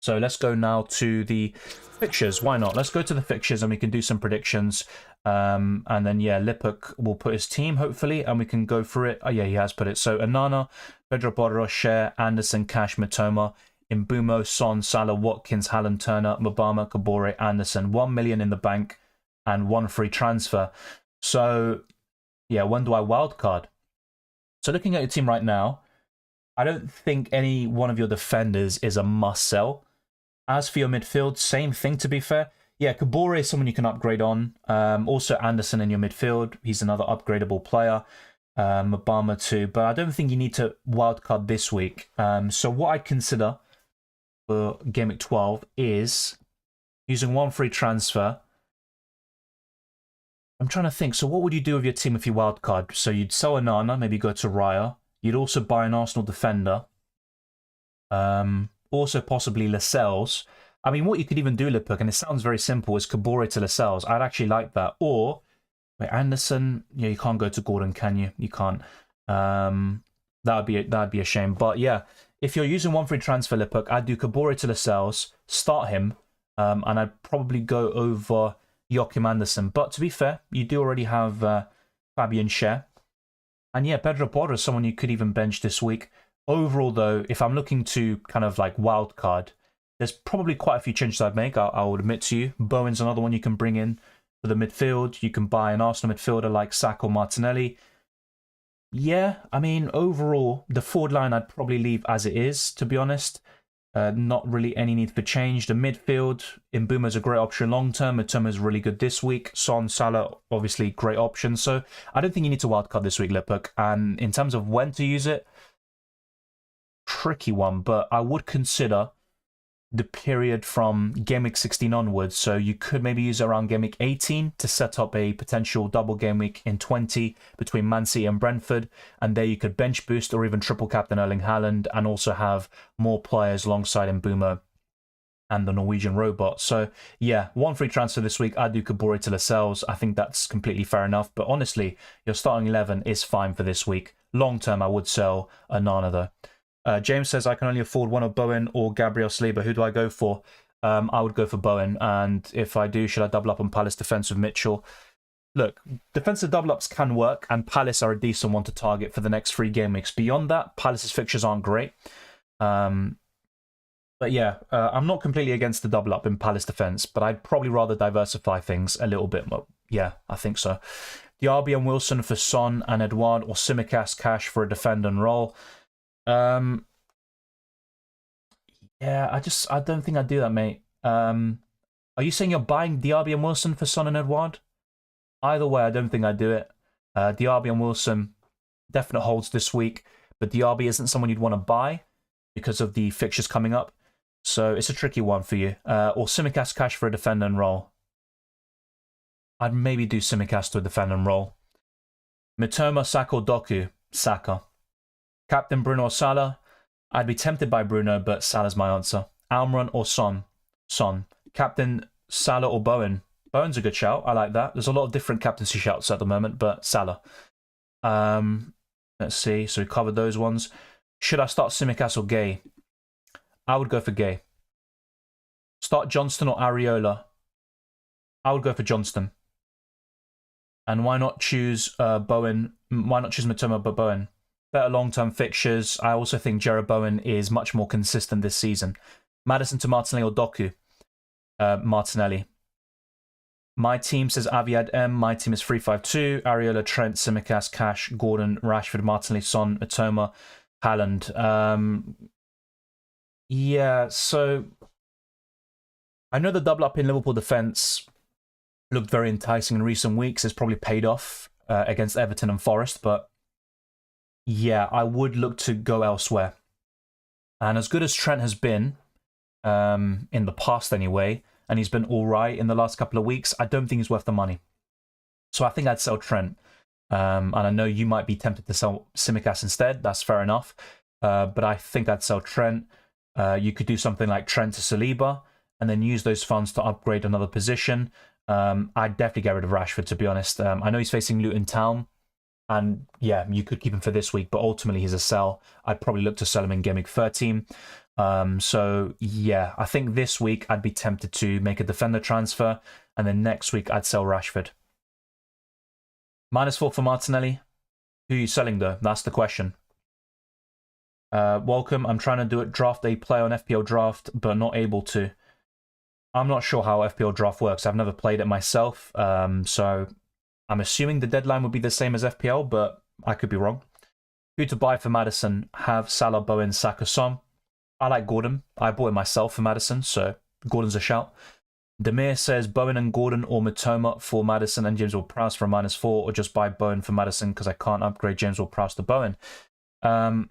So let's go now to the fixtures. Why not? Let's go to the fixtures and we can do some predictions. And then, yeah, Lipuk will put his team, hopefully, and we can go through it. Oh, yeah, he has put it. So, Anana, Pedro Porro, Cher, Anderson, Cash, Matoma, Mbumo, Son, Salah, Watkins, Haaland, Turner, Mabama, Kabore, Anderson. 1 million in the bank and 1 free transfer. So, yeah, when do I wildcard? So, looking at your team right now, I don't think any one of your defenders is a must-sell. As for your midfield, same thing, to be fair. Yeah, Kabore is someone you can upgrade on. Also, Anderson in your midfield. He's another upgradable player. Mabama too. But I don't think you need to wildcard this week. So what I consider for Gameweek 12 is using 1 free transfer. I'm trying to think. So what would you do with your team if you wildcard? So you'd sell Anana, maybe go to Raya. You'd also buy an Arsenal defender. Also possibly Lascelles. I mean, what you could even do, Lipuk, and it sounds very simple, is Kabore to Lascelles. I'd actually like that. Or, wait, Anderson, yeah, you can't go to Gordon, can you? You can't. That'd be a shame. But yeah, if you're using 1 free transfer, Lipuk, I'd do Kabore to Lascelles, start him, and I'd probably go over Joachim Anderson. But to be fair, you do already have Fabian Schär. And yeah, Pedro Porro is someone you could even bench this week. Overall, though, if I'm looking to kind of like wildcard, there's probably quite a few changes I'd make, I would admit to you. Bowen's another one you can bring in for the midfield. You can buy an Arsenal midfielder like Saka or Martinelli. Yeah, I mean, overall, the forward line I'd probably leave as it is, to be honest. Not really any need for change. The midfield, Mbumo's a great option long term. Matuma's really good this week. Son, Salah, obviously great options. So I don't think you need to wildcard this week, Lipuk. And in terms of when to use it, tricky one, but I would consider the period from Game Week 16 onwards. So you could maybe use around Game Week 18 to set up a potential double Game Week in 20 between Man City and Brentford. And there you could bench boost or even triple captain Erling Haaland and also have more players alongside Mbeumo and the Norwegian robot. So yeah, one free transfer this week, Adu Kabore to Lascelles. I think that's completely fair enough. But honestly, your starting 11 is fine for this week. Long term, I would sell Onana though. James says, I can only afford one of Bowen or Gabriel Saliba. Who do I go for? I would go for Bowen. And if I do, should I double up on Palace defense with Mitchell? Look, defensive double-ups can work, and Palace are a decent one to target for the next 3 game weeks. Beyond that, Palace's fixtures aren't great. But yeah, I'm not completely against the double up in Palace defense, but I'd probably rather diversify things a little bit more. Yeah, I think so. Diaby and Wilson for Son and Edouard, or Tsimikas Cash for a defend and roll. Yeah, I don't think I'd do that, mate. Are you saying you're buying Diaby and Wilson for Son and Edouard? Either way, I don't think I'd do it. Diaby and Wilson, definite holds this week, but Diaby isn't someone you'd want to buy because of the fixtures coming up. So it's a tricky one for you. Or Tsimikas Cash for a defend and roll. I'd maybe do Tsimikas to a defend and roll. Mitoma, Saka, or Doku? Saka. Captain Bruno or Salah? I'd be tempted by Bruno, but Salah's my answer. Almiron or Son? Son. Captain Salah or Bowen? Bowen's a good shout. I like that. There's a lot of different captaincy shouts at the moment, but Salah. Let's see. So we covered those ones. Should I start Tsimikas or Gay? I would go for Gay. Start Johnston or Areola? I would go for Johnston. And why not choose Bowen? Why not choose Mitoma but Bowen? Better long-term fixtures. I also think Jarrod Bowen is much more consistent this season. Maddison to Martinelli or Doku? Martinelli. My team says Aviad M. My team is 352. Areola, Trent, Tsimikas, Cash, Gordon, Rashford, Martinelli, Son, Mitoma, Haaland. Yeah, so I know the double up in Liverpool defence looked very enticing in recent weeks. It's probably paid off against Everton and Forest, but yeah, I would look to go elsewhere. And as good as Trent has been, in the past anyway, and he's been all right in the last couple of weeks, I don't think he's worth the money. So I think I'd sell Trent. And I know you might be tempted to sell Tsimikas instead. That's fair enough. But I think I'd sell Trent. You could do something like Trent to Saliba and then use those funds to upgrade another position. I'd definitely get rid of Rashford, to be honest. I know he's facing Luton Town. And yeah, you could keep him for this week, but ultimately he's a sell. I'd probably look to sell him in Game Week 13. So yeah, I think this week I'd be tempted to make a defender transfer. And then next week I'd sell Rashford. -4 for Martinelli. Who are you selling though? That's the question. Welcome. I'm trying to do it. Draft a player on FPL Draft, but not able to. I'm not sure how FPL Draft works. I've never played it myself. So I'm assuming the deadline would be the same as FPL, but I could be wrong. Who to buy for Maddison? Have Salah, Bowen, Saka, Son. I like Gordon. I bought it myself for Maddison, so Gordon's a shout. Demir says Bowen and Gordon or Mitoma for Maddison and James Ward-Prowse for a -4, or just buy Bowen for Maddison because I can't upgrade James Ward-Prowse to Bowen. Bowen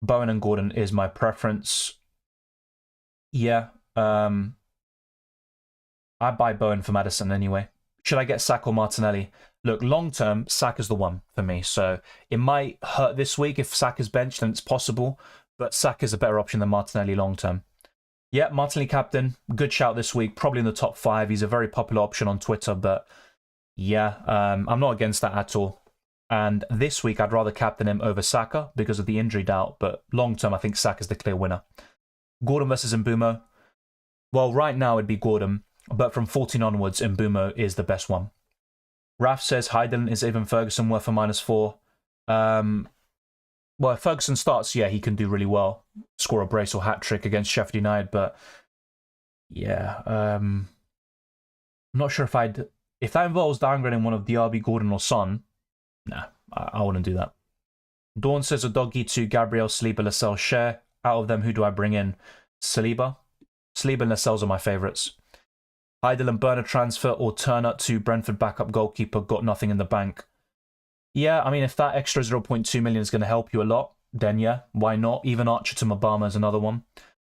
and Gordon is my preference. Yeah. I buy Bowen for Maddison anyway. Should I get Saka or Martinelli? Look, long-term, Saka's the one for me. So it might hurt this week if Saka's benched, and it's possible. But Saka's a better option than Martinelli long-term. Yeah, Martinelli captain. Good shout this week. Probably in the top 5. He's a very popular option on Twitter. But yeah, I'm not against that at all. And this week, I'd rather captain him over Saka because of the injury doubt. But long-term, I think Saka's the clear winner. Gordon versus Mbeumo. Well, right now it'd be Gordon. But from 14 onwards, Mbeumo is the best one. Raf says, Hayden, is Evan Ferguson worth a -4? Well, if Ferguson starts, yeah, he can do really well. Score a brace or hat-trick against Sheffield United. But yeah, I'm not sure if if that involves downgrading one of Diaby, Gordon or Son, nah, I wouldn't do that. Dawn says a doggy to Gabriel, Saliba, Lascelles, share. Out of them, who do I bring in? Saliba. Saliba and Lascelles are my favourites. Heidel and Burner transfer or Turner to Brentford backup goalkeeper, got nothing in the bank. Yeah, I mean, if that extra 0.2 million is going to help you a lot, then yeah, why not? Even Archer to Mabama is another one.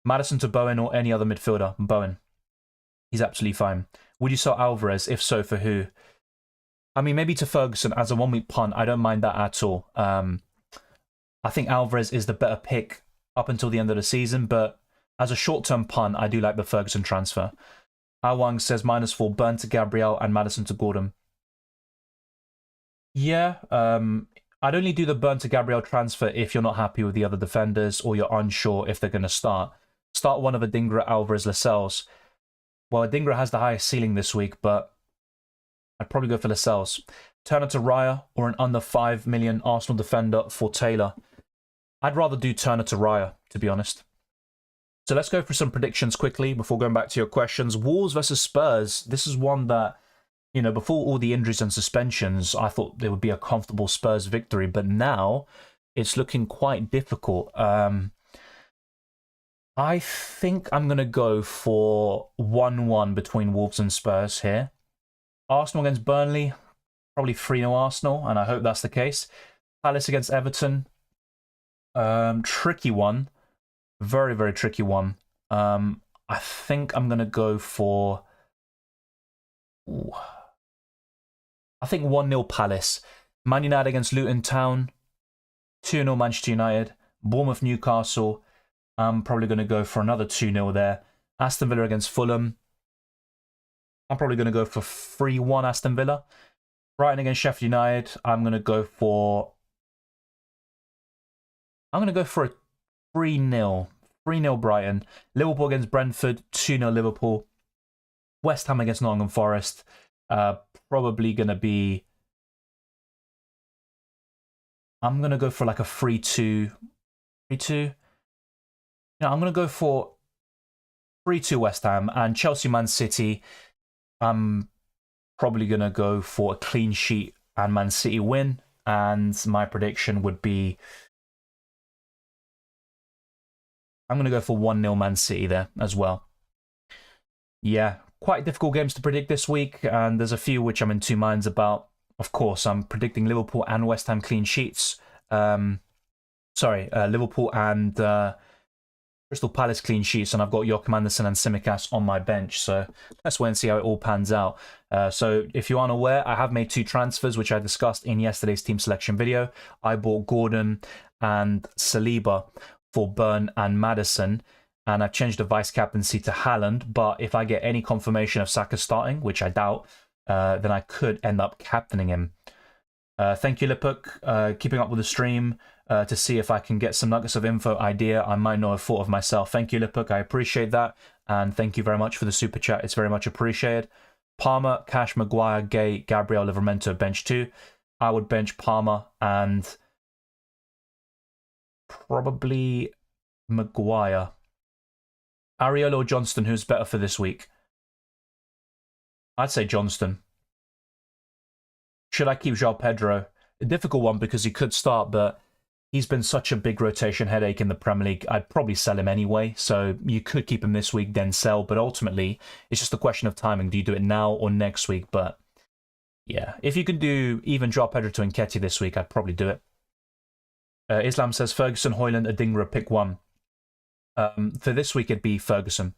Maddison to Bowen or any other midfielder? Bowen. He's absolutely fine. Would you sell Alvarez? If so, for who? I mean, maybe to Ferguson as a 1 week punt. I don't mind that at all. I think Alvarez is the better pick up until the end of the season, but as a short-term punt, I do like the Ferguson transfer. Awang says -4, Burn to Gabriel and Maddison to Gordon. Yeah, I'd only do the Burn to Gabriel transfer if you're not happy with the other defenders or you're unsure if they're going to start. Start one of Adingra, Alvarez, Lascelles. Well, Adingra has the highest ceiling this week, but I'd probably go for Lascelles. Turner to Raya or an under 5 million Arsenal defender for Taylor. I'd rather do Turner to Raya, to be honest. So let's go for some predictions quickly before going back to your questions. Wolves versus Spurs. This is one that, you know, before all the injuries and suspensions, I thought there would be a comfortable Spurs victory, but now it's looking quite difficult. I think I'm going to go for 1-1 between Wolves and Spurs here. Arsenal against Burnley, probably 3-0 Arsenal, and I hope that's the case. Palace against Everton, tricky one. Very, very tricky one. I think I'm going to go for... I think 1-0 Palace. Man United against Luton Town, 2-0 Manchester United. Bournemouth Newcastle, I'm probably going to go for another 2-0 there. Aston Villa against Fulham, I'm probably going to go for 3-1 Aston Villa. Brighton against Sheffield United, I'm going to go for a 3-0. 3-0 Brighton. Liverpool against Brentford, 2-0 Liverpool. West Ham against Nottingham Forest, probably going to be... I'm going to go for like a 3-2. 3-2? No, I'm going to go for 3-2 West Ham. And Chelsea Man City, I'm probably going to go for a clean sheet and Man City win. And my prediction would be... I'm going to go for 1-0 Man City there as well. Yeah, quite difficult games to predict this week, and there's a few which I'm in two minds about. Of course, I'm predicting Liverpool and West Ham clean sheets. Liverpool and Crystal Palace clean sheets, and I've got Joachim Andersen and Tsimikas on my bench. So let's wait and see how it all pans out. So if you aren't aware, I have made two transfers, which I discussed in yesterday's team selection video. I bought Gordon and Saliba for Burn and Maddison, and I've changed the vice captaincy to Haaland. But if I get any confirmation of Saka starting, which I doubt, then I could end up captaining him. Thank you, Lipuk, keeping up with the stream to see if I can get some nuggets of info idea I might not have thought of myself. Thank you, Lipuk, I appreciate that, and thank you very much for the super chat. It's very much appreciated. Palmer, Cash, Maguire, Gay, Gabriel, Livramento, bench 2. I would bench Palmer and probably Maguire. Areola or Johnston, who's better for this week? I'd say Johnston. Should I keep João Pedro? A difficult one because he could start, but he's been such a big rotation headache in the Premier League. I'd probably sell him anyway, so you could keep him this week, then sell, but ultimately, it's just a question of timing. Do you do it now or next week? But yeah, if you can do even João Pedro to Nketiah this week, I'd probably do it. Islam says Ferguson, Højlund, Adingra, pick one. For this week, it'd be Ferguson.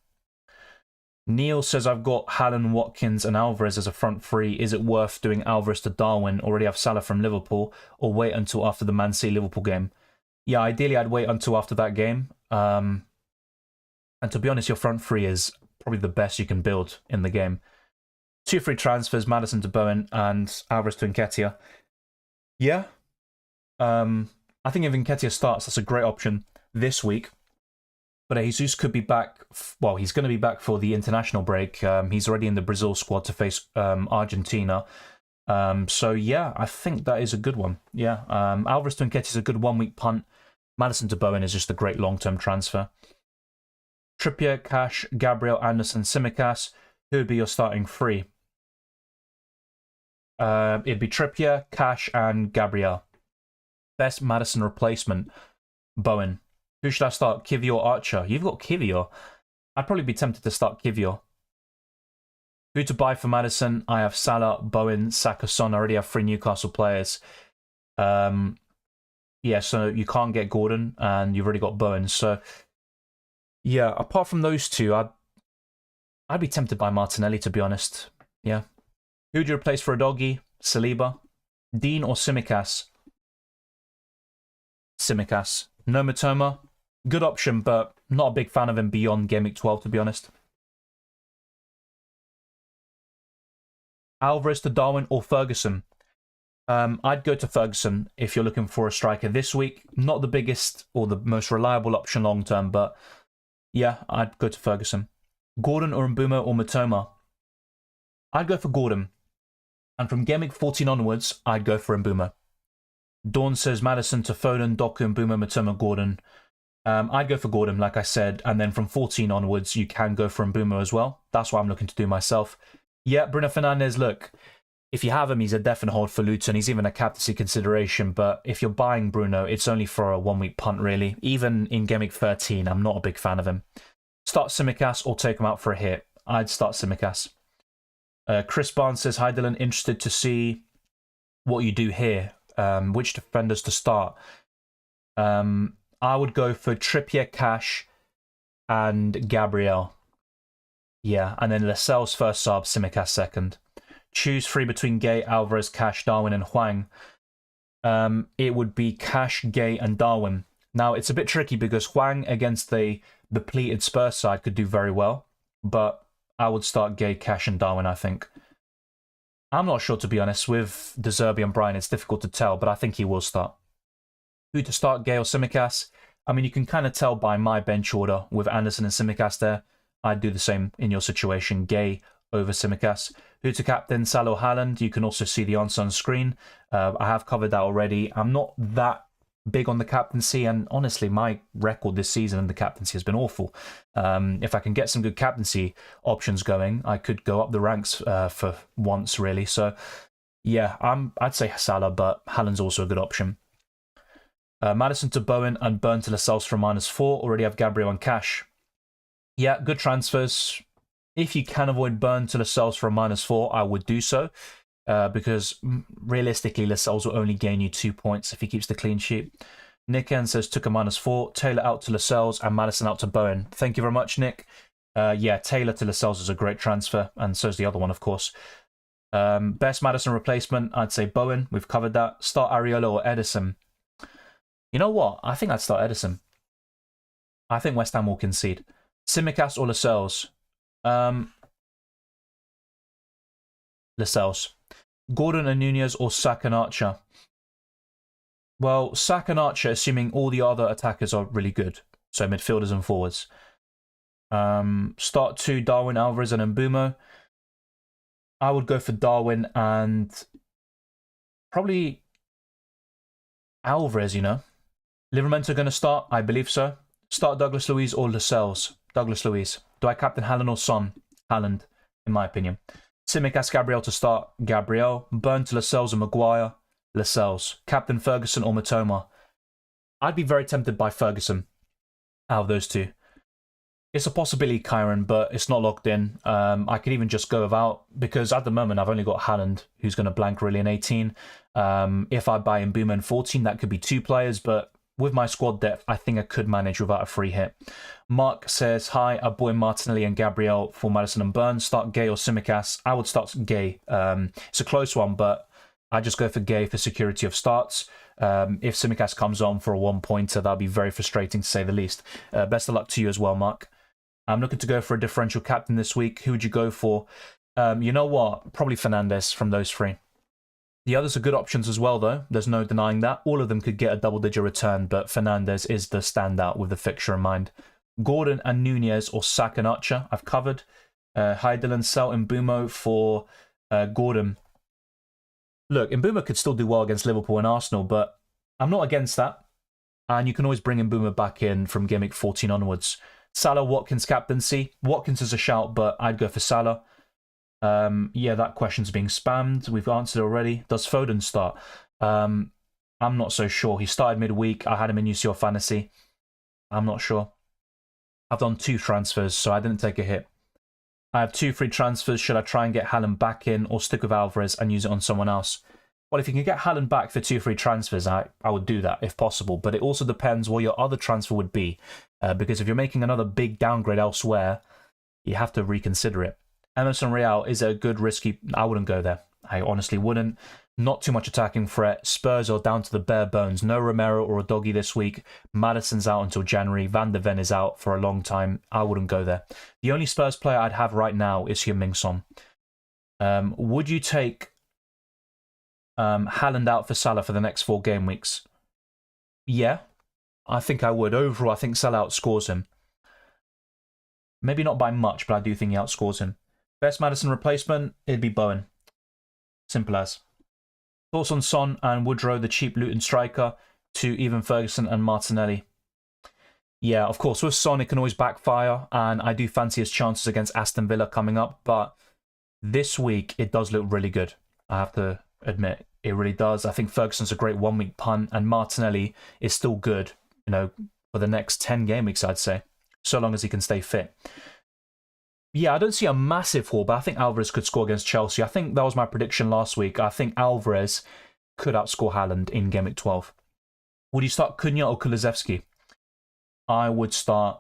Neil says, I've got Haaland, Watkins and Alvarez as a front three. Is it worth doing Alvarez to Darwin? Already have Salah from Liverpool, or wait until after the Man City Liverpool game? Yeah, ideally I'd wait until after that game. And to be honest, your front three is probably the best you can build in the game. 2 free transfers, Maddison to Bowen and Alvarez to Nketiah. Yeah. I think if Nketiah starts, that's a great option this week. But Jesus could be back. Well, he's going to be back for the international break. He's already in the Brazil squad to face Argentina. So yeah, I think that is a good one. Yeah, Alvarez to Nketiah is a good 1 week punt. Maddison to Bowen is just a great long-term transfer. Trippier, Cash, Gabriel, Anderson, Tsimikas. Who would be your starting three? It'd be Trippier, Cash, and Gabriel. Best Maddison replacement, Bowen. Who should I start, Kivior or Archer? You've got Kivior. I'd probably be tempted to start Kivior. Who to buy for Maddison? I have Salah, Bowen, Saka, Son. I already have 3 Newcastle players. Yeah, so you can't get Gordon, and you've already got Bowen. So Yeah, apart from those two, I'd be tempted by Martinelli, to be honest. Yeah. Who'd you replace for a doggy? Saliba? Dean or Simicas? Simicas. No Matoma? Good option, but not a big fan of him beyond Game Week 12, to be honest. Alvarez to Darwin or Ferguson? I'd go to Ferguson if you're looking for a striker this week. Not the biggest or the most reliable option long term, but yeah, I'd go to Ferguson. Gordon or Mbeumo or Matoma? I'd go for Gordon. And from Game Week 14 onwards, I'd go for Mbeumo. Dawn says Maddison to Foden, Doku, Mbeumo, Matoma, Gordon. I'd go for Gordon, like I said, and then from 14 onwards, you can go for Mbeumo as well. That's what I'm looking to do myself. Yeah, Bruno Fernandes, look, if you have him, he's a definite hold for Luton. He's even a captaincy consideration, but if you're buying Bruno, it's only for a one-week punt, really. Even in Game Week 13, I'm not a big fan of him. Start Simicas or take him out for a hit. I'd start Simicas. Chris Barnes says, hi Dylan, interested to see what you do here. Which defenders to start? I would go for Trippier, Cash, and Gabriel. Yeah, and then Lascelles first sub, Simicas second. Choose three between Gay, Alvarez, Cash, Darwin, and Hwang. It would be Cash, Gay, and Darwin. Now, it's a bit tricky because Hwang against the depleted Spurs side could do very well, but I would start Gay, Cash, and Darwin, I think. I'm not sure, to be honest. With De Zerbi and Brian, it's difficult to tell, but I think he will start. Who to start, Gay or Simicas? I mean, you can kind of tell by my bench order with Anderson and Simicas there. I'd do the same in your situation, Gay over Simicas. Who to captain, Salah or Haaland? You can also see the answer on screen. I have covered that already. I'm not that big on the captaincy, and honestly, my record this season in the captaincy has been awful. If I can get some good captaincy options going, I could go up the ranks for once, really. So, yeah, I'd say Salah, but Haaland's also a good option. Maddison to Bowen and Burn to Lascelles for -4. Already have Gabriel and Cash. Yeah, good transfers. If you can avoid Burn to Lascelles for a -4, I would do so. Because realistically, Lascelles will only gain you 2 points if he keeps the clean sheet. Nick N says took a -4. Taylor out to Lascelles and Maddison out to Bowen. Thank you very much, Nick. Yeah, Taylor to Lascelles is a great transfer, and so is the other one, of course. Best Maddison replacement, I'd say Bowen. We've covered that. Start Areola or Edison. You know what? I think I'd start Edison. I think West Ham will concede. Simicas or Lascelles? Lascelles. Gordon and Nunez or Saka and Archer? Well, Saka and Archer, assuming all the other attackers are really good. So midfielders and forwards. Start 2, Darwin, Alvarez and Mbeumo. I would go for Darwin and probably Alvarez, you know. Livramento going to start? I believe so. Start Douglas Luiz or Lascelles? Douglas Luiz. Do I captain Haaland or Son? Haaland, in my opinion. Simicas Gabriel to start. Gabriel. Burn to Lascelles and Maguire. Lascelles. Captain Ferguson or Matoma? I'd be very tempted by Ferguson out of those two. It's a possibility, Kyron, but it's not locked in. I could even just go without, because at the moment I've only got Haaland, who's going to blank really in 18. If I buy Mbeumo in 14, that could be 2 players, but with my squad depth, I think I could manage without a free hit. Mark says, hi, I bought in Martinelli and Gabriel for Maddison and Burn. Start Gay or Simicas? I would start Gay. It's a close one, but I just go for Gay for security of starts. If Simicas comes on for a 1-pointer, that'll be very frustrating to say the least. Best of luck to you as well, Mark. I'm looking to go for a differential captain this week. Who would you go for? You know what? Probably Fernandes from those 3. The others are good options as well, though. There's no denying that. All of them could get a double-digit return, but Fernandes is the standout with the fixture in mind. Gordon and Nunez or Saka and Archer, I've covered. Hi Dylan, sell Mbeumo for Gordon. Look, Mbeumo could still do well against Liverpool and Arsenal, but I'm not against that. And you can always bring Mbeumo back in from Game Week 14 onwards. Salah, Watkins captaincy. Watkins is a shout, but I'd go for Salah. Yeah, that question's being spammed. We've answered already. Does Foden start? I'm not so sure. He started midweek. I had him in UCL Fantasy. I'm not sure. I've done 2 transfers, so I didn't take a hit. I have 2 free transfers. Should I try and get Haaland back in or stick with Alvarez and use it on someone else? Well, if you can get Haaland back for 2 free transfers, I would do that if possible. But it also depends what your other transfer would be. Because if you're making another big downgrade elsewhere, you have to reconsider it. Emerson Real is a good risky... I wouldn't go there. I honestly wouldn't. Not too much attacking threat. Spurs are down to the bare bones. No Romero or Udogie this week. Maddison's out until January. Van der Ven is out for a long time. I wouldn't go there. The only Spurs player I'd have right now is Heung-min Son. Would you take Haaland out for Salah for the next 4 game weeks? Yeah, I think I would. Overall, I think Salah outscores him. Maybe not by much, but I do think he outscores him. Best Maddison replacement, it'd be Bowen. Simple as. Thoughts on Son and Woodrow, the cheap Luton striker, to even Ferguson and Martinelli? Yeah, of course, with Son, it can always backfire, and I do fancy his chances against Aston Villa coming up, but this week, it does look really good. I have to admit, it really does. I think Ferguson's a great 1-week punt, and Martinelli is still good, you know, for the next 10 game weeks, I'd say, so long as he can stay fit. Yeah, I don't see a massive haul, but I think Alvarez could score against Chelsea. I think that was my prediction last week. I think Alvarez could outscore Haaland in Game Week 12. Would you start Cunha or Kulusevski? I would start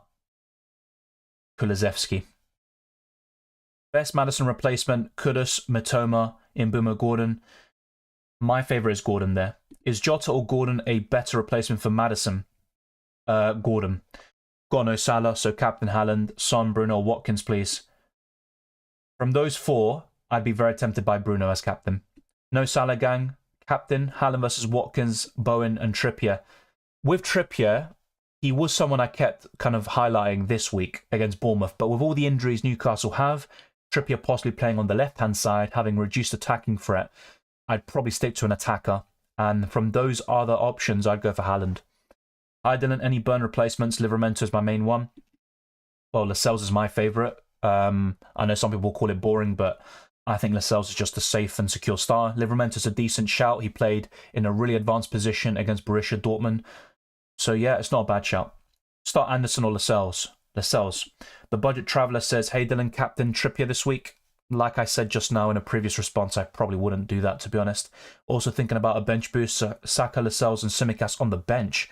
Kulusevski. Best Maddison replacement, Kudus, Matoma, Mbeumo, Gordon. My favourite is Gordon there. Is Jota or Gordon a better replacement for Maddison? Gordon. Got no Salah, so Captain Haaland, Son, Bruno, Watkins, please. From those 4, I'd be very tempted by Bruno as captain. No Salah, gang. Captain, Haaland versus Watkins, Bowen, and Trippier. With Trippier, he was someone I kept kind of highlighting this week against Bournemouth, but with all the injuries Newcastle have, Trippier possibly playing on the left-hand side, having reduced attacking threat, I'd probably stick to an attacker. And from those other options, I'd go for Haaland. Hi Dylan, any Burn replacements? Livramento is my main one. Well, Lascelles is my favourite. I know some people call it boring, but I think Lascelles is just a safe and secure star. Livramento is a decent shout. He played in a really advanced position against Borussia Dortmund. So yeah, it's not a bad shout. Start Anderson or Lascelles. Lascelles. The Budget Traveller says, hey Dylan, captain Trippier this week. Like I said just now in a previous response, I probably wouldn't do that, to be honest. Also thinking about a bench boost, Saka, Lascelles and Tsimikas on the bench.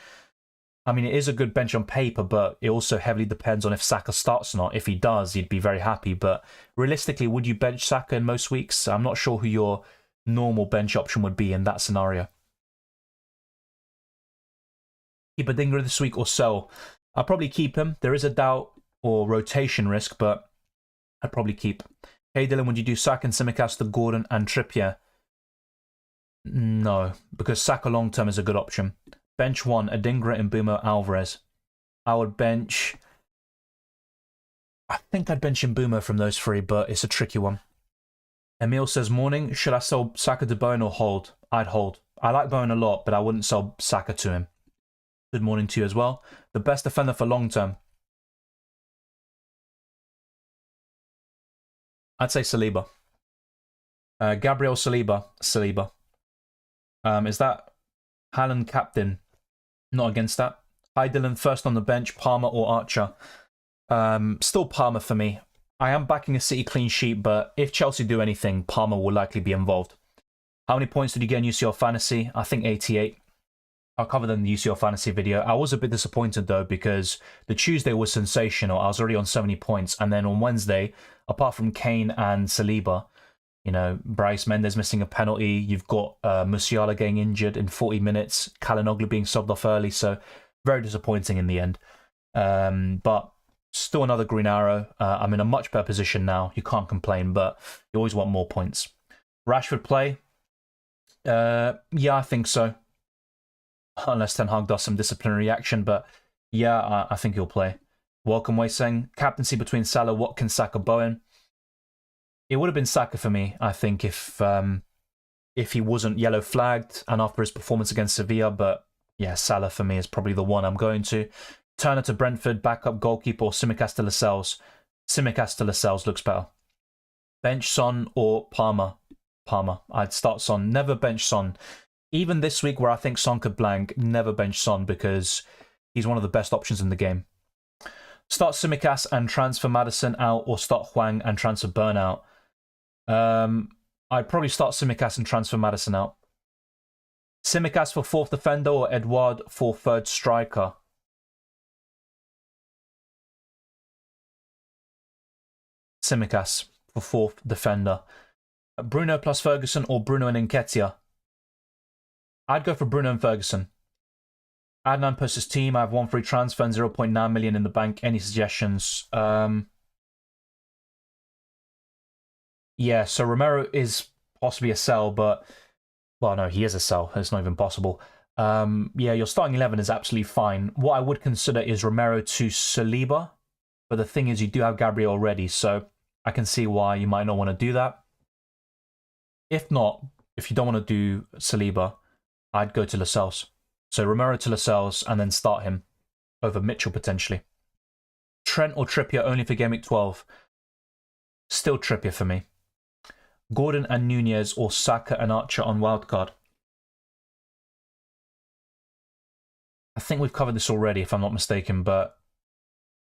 I mean, it is a good bench on paper, but it also heavily depends on if Saka starts or not. If he does, you'd be very happy. But realistically, would you bench Saka in most weeks? I'm not sure who your normal bench option would be in that scenario. Keep Adingra this week or sell? I'll probably keep him. There is a doubt or rotation risk, but I'd probably keep. Hey Dylan, would you do Saka and Tsimikas to Gordon and Trippier? No, because Saka long term is a good option. Bench 1, Adingra, Mbeumo, Alvarez. I would bench... I think I'd bench Mbeumo from those 3, but it's a tricky one. Emil says, morning, should I sell Saka to Bowen or hold? I'd hold. I like Bowen a lot, but I wouldn't sell Saka to him. Good morning to you as well. The best defender for long term. I'd say Saliba. Gabriel Saliba. Saliba. Is that Haaland captain? Not against that. Hi Dylan, first on the bench, Palmer or Archer? Still Palmer for me. I am backing a City clean sheet, but if Chelsea do anything, Palmer will likely be involved. How many points did you get in UCL Fantasy? I think 88. I'll cover them in the UCL Fantasy video. I was a bit disappointed though, because the Tuesday was sensational. I was already on 70 points. And then on Wednesday, apart from Kane and Saliba, you know, Bryce Mendes missing a penalty. You've got Musiala getting injured in 40 minutes. Kalinoglu being subbed off early. So very disappointing in the end. But still another green arrow. I'm in a much better position now. You can't complain, but you always want more points. Rashford play? Yeah, I think so. Unless Ten Hag does some disciplinary action. But yeah, I think he'll play. Welcome, Wei Seng. Captaincy between Salah, Watkins, Saka, Bowen. It would have been Saka for me, I think, if he wasn't yellow flagged and after his performance against Sevilla. But yeah, Salah for me is probably the one I'm going to. Turner to Brentford, backup goalkeeper, or Tsimikas to Lascelles. Tsimikas to Lascelles looks better. Bench Son or Palmer? Palmer. I'd start Son. Never bench Son. Even this week where I think Son could blank, never bench Son because he's one of the best options in the game. Start Tsimikas and transfer Maddison out, or start Hwang and transfer Burn out. I'd probably start Tsimikas and transfer Maddison out. Tsimikas for 4th defender or Edouard for 3rd striker? Tsimikas for 4th defender. Bruno plus Ferguson or Bruno and Nketiah? I'd go for Bruno and Ferguson. Adnan posts his team. I have 1 free transfer and 0.9 million in the bank. Any suggestions? Yeah, so Romero is possibly a sell, but... Well, no, he is a sell. It's not even possible. Yeah, your starting 11 is absolutely fine. What I would consider is Romero to Saliba. But the thing is, you do have Gabriel already, so I can see why you might not want to do that. If not, if you don't want to do Saliba, I'd go to Lascelles. So Romero to Lascelles and then start him over Mitchell potentially. Trent or Trippier only for Game Week 12? Still Trippier for me. Gordon and Nunez or Saka and Archer on wildcard? I think we've covered this already if I'm not mistaken, but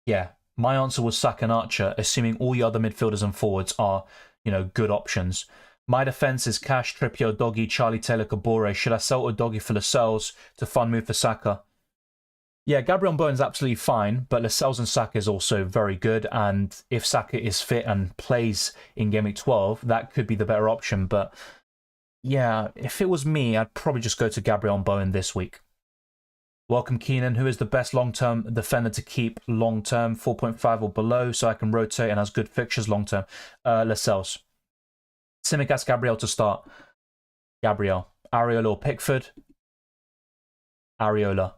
yeah, my answer was Saka and Archer, assuming all the other midfielders and forwards are, you know, good options. My defence is Cash, Trippier, Doggy, Charlie Taylor, Kabore. Should I sell Doggy for Lascelles to fund move for Saka? Yeah, Gabriel Bowen's absolutely fine, but Lascelles and Saka is also very good. And if Saka is fit and plays in Game Week 12, that could be the better option. But yeah, if it was me, I'd probably just go to Gabriel Bowen this week. Welcome, Keenan. Who is the best long-term defender to keep long-term? 4.5 or below, so I can rotate and has good fixtures long-term. Lascelles. Tsimikas, Gabriel to start. Gabriel. Areola or Pickford? Areola.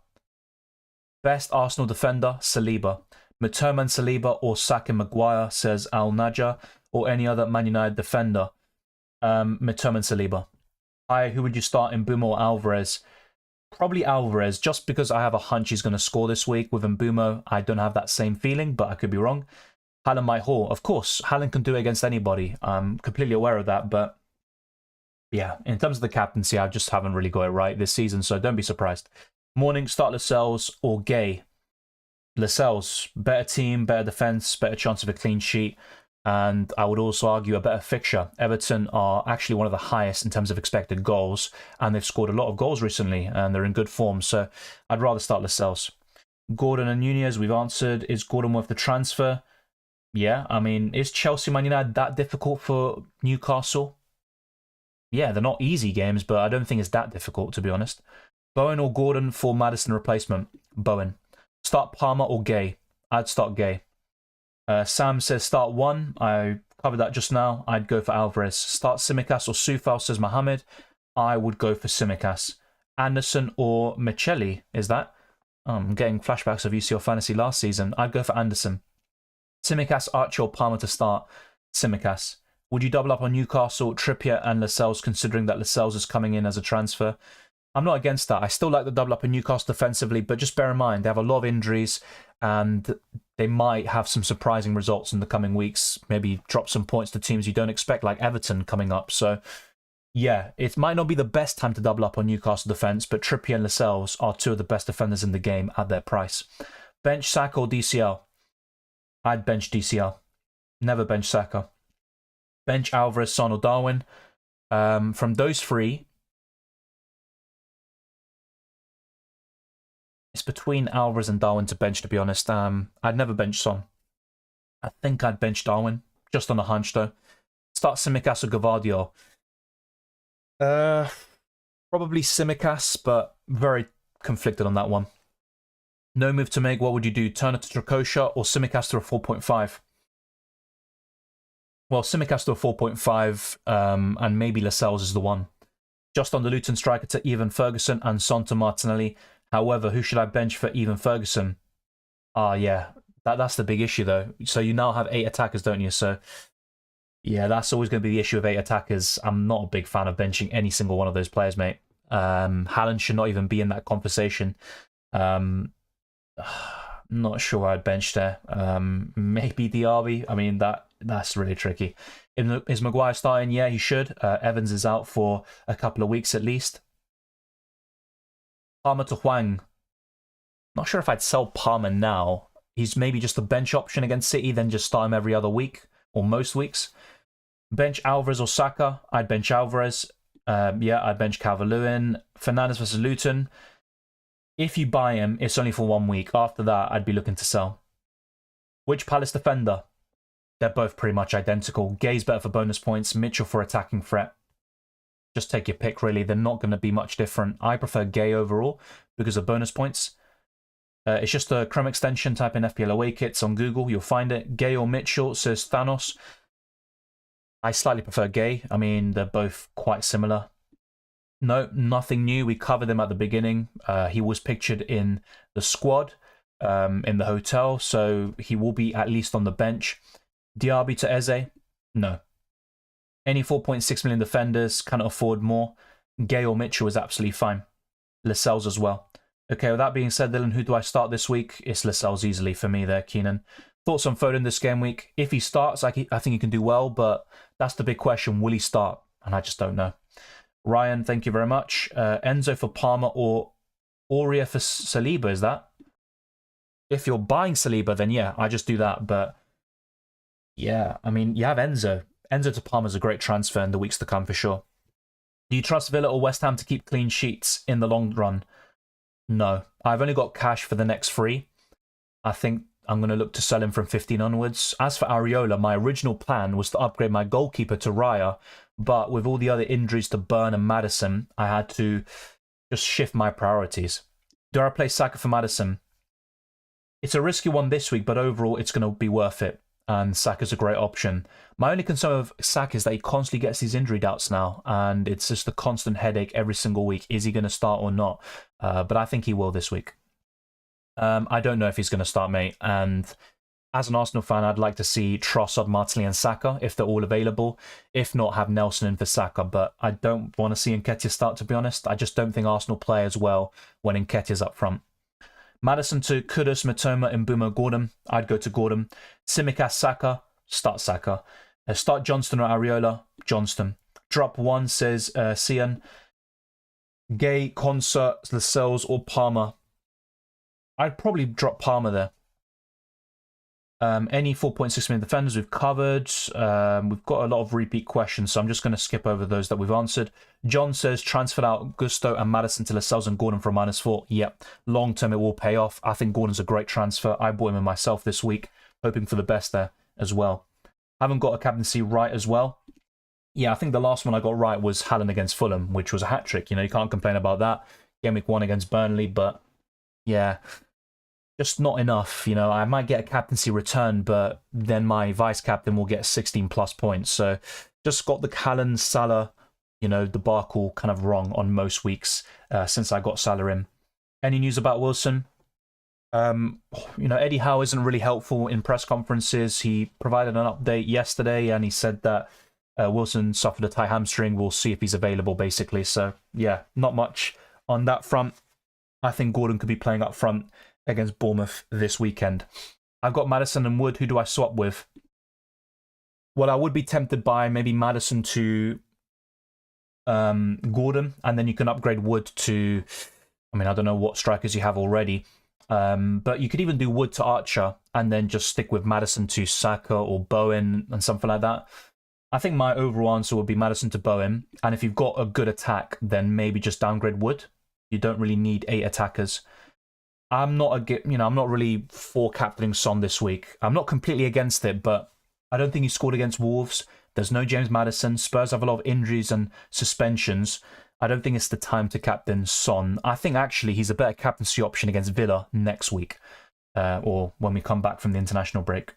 Best Arsenal defender? Saliba. Mitoma and Saliba or Saka Maguire, says Al Naja, or any other Man United defender? Mitoma and Saliba. Hi, who would you start in Mbeumo or Alvarez? Probably Alvarez, just because I have a hunch he's going to score this week. With Mbeumo, I don't have that same feeling, but I could be wrong. Haaland might haul. Of course, Haaland can do it against anybody. I'm completely aware of that, but yeah, in terms of the captaincy, I just haven't really got it right this season, so don't be surprised. Morning, start Lascelles or Gay? Lascelles, better team, better defence, better chance of a clean sheet, and I would also argue a better fixture. Everton are actually one of the highest in terms of expected goals, and they've scored a lot of goals recently, and they're in good form, so I'd rather start Lascelles. Gordon and Nunez, we've answered. Is Gordon worth the transfer? Yeah, I mean, is Chelsea Man United that difficult for Newcastle? Yeah, they're not easy games, but I don't think it's that difficult, to be honest. Bowen or Gordon for Maddison replacement? Bowen. Start Palmer or Gay? I'd start Gay. Sam says start one. I covered that just now. I'd go for Alvarez. Start Tsimikas or Soufal, says Mohammed. I would go for Tsimikas. Anderson or Michelli, is that? I'm getting flashbacks of UCL Fantasy last season. I'd go for Anderson. Tsimikas, Archer or Palmer to start? Tsimikas. Would you double up on Newcastle, Trippier and Lascelles, considering that Lascelles is coming in as a transfer? I'm not against that. I still like the double up in Newcastle defensively, but just bear in mind, they have a lot of injuries and they might have some surprising results in the coming weeks. Maybe drop some points to teams you don't expect, like Everton coming up. So, yeah, it might not be the best time to double up on Newcastle defence, but Trippier and Lascelles are two of the best defenders in the game at their price. Bench Saka or DCL? I'd bench DCL. Never bench Saka. Bench Alvarez, Son or Darwin. From those three, it's between Alvarez and Darwin to bench, to be honest. I'd never bench Son. I think I'd bench Darwin, just on a hunch, though. Start Tsimikas or Gvardiol. Probably Tsimikas, but very conflicted on that one. No move to make. What would you do? Turner to Trakosha or Tsimikas to a 4.5? Well, Tsimikas to a 4.5, and maybe Lascelles is the one. Just on the Luton striker to Evan Ferguson and Son to Martinelli. However, who should I bench for Evan Ferguson? Yeah, that's the big issue, though. So you now have 8 attackers, don't you? So, yeah, that's always going to be the issue of 8 attackers. I'm not a big fan of benching any single one of those players, mate. Haaland should not even be in that conversation. Not sure I'd bench there. Maybe Diaby. I mean, that's really tricky. Is Maguire starting? Yeah, he should. Evans is out for a couple of weeks at least. Palmer to Hwang. Not sure if I'd sell Palmer now. He's maybe just a bench option against City, then just start him every other week or most weeks. Bench Alvarez or Saka. I'd bench Alvarez. Yeah, I'd bench Calvert-Lewin. Fernandes versus Luton. If you buy him, it's only for 1 week. After that, I'd be looking to sell. Which Palace defender? They're both pretty much identical. Gay's better for bonus points. Mitchell for attacking threat. Just take your pick, really. They're not going to be much different. I prefer Gay overall because of bonus points. It's just a Chrome extension. Type in FPL away kits on Google. You'll find it. Gay or Mitchell, says Thanos. I slightly prefer Gay. I mean, they're both quite similar. No, nothing new. We covered them at the beginning. He was pictured in the squad in the hotel, so he will be at least on the bench. Diaby to Eze? No. Any 4.6 million defenders, cannot afford more. Gay or Mitchell is absolutely fine. Lascelles as well. Okay, with that being said, Dylan, who do I start this week? It's Lascelles easily for me there, Keenan. Thoughts on Foden this game week? If he starts, I think he can do well, but that's the big question. Will he start? And I just don't know. Ryan, thank you very much. Enzo for Palmer or Aurier for Saliba, is that? If you're buying Saliba, then yeah, I just do that. But yeah, I mean, you have Enzo. Enzo to Palmer is a great transfer in the weeks to come for sure. Do you trust Villa or West Ham to keep clean sheets in the long run? No. I've only got cash for the next 3. I think I'm going to look to sell him from 15 onwards. As for Areola, my original plan was to upgrade my goalkeeper to Raya, but with all the other injuries to Burn and Maddison, I had to just shift my priorities. Do I play Saka for Maddison? It's a risky one this week, but overall it's going to be worth it, and Saka's a great option. My only concern with Saka is that he constantly gets these injury doubts now, and it's just a constant headache every single week. Is he going to start or not? But I think he will this week. I don't know if he's going to start, mate. And as an Arsenal fan, I'd like to see Trossard, Martinelli and Saka if they're all available. If not, have Nelson in for Saka. But I don't want to see Nketiah start, to be honest. I just don't think Arsenal play as well when Nketiah's up front. Maddison to Kudus, Matoma, Mbeumo, Gordon. I'd go to Gordon. Tsimikas, Saka. Start Saka. Start Johnston or Areola. Johnston. Drop 1, says Cian. Gay, Concert, Lascelles or Palmer. I'd probably drop Palmer there. Any 4.6 million defenders we've covered. We've got a lot of repeat questions, so I'm just going to skip over those that we've answered. John says, transferred out Gusto and Maddison to Lascelles and Gordon for -4. Yep, long term it will pay off. I think Gordon's a great transfer. I bought him in myself this week, hoping for the best there as well. Haven't got a captaincy right as well. Yeah, I think the last one I got right was Haaland against Fulham, which was a hat-trick. You know, you can't complain about that. Gameweek 1 against Burnley, but yeah, just not enough. You know, I might get a captaincy return, but then my vice-captain will get 16+ points. So just got the Haaland, Salah, you know, debacle kind of wrong on most weeks since I got Salah in. Any news about Wilson? You know, Eddie Howe isn't really helpful in press conferences. He provided an update yesterday and he said that Wilson suffered a tight hamstring. We'll see if he's available, basically. So, yeah, not much on that front. I think Gordon could be playing up front against Bournemouth this weekend. I've got Maddison and Wood. Who do I swap with? Well, I would be tempted by maybe Maddison to Gordon, and then you can upgrade Wood to, I mean, I don't know what strikers you have already, but you could even do Wood to Archer, and then just stick with Maddison to Saka or Bowen and something like that. I think my overall answer would be Maddison to Bowen, and if you've got a good attack, then maybe just downgrade Wood. You don't really need 8 attackers. I'm not really for captaining Son this week. I'm not completely against it, but I don't think he scored against Wolves. There's no James Maddison. Spurs have a lot of injuries and suspensions. I don't think it's the time to captain Son. I think actually he's a better captaincy option against Villa next week, or when we come back from the international break.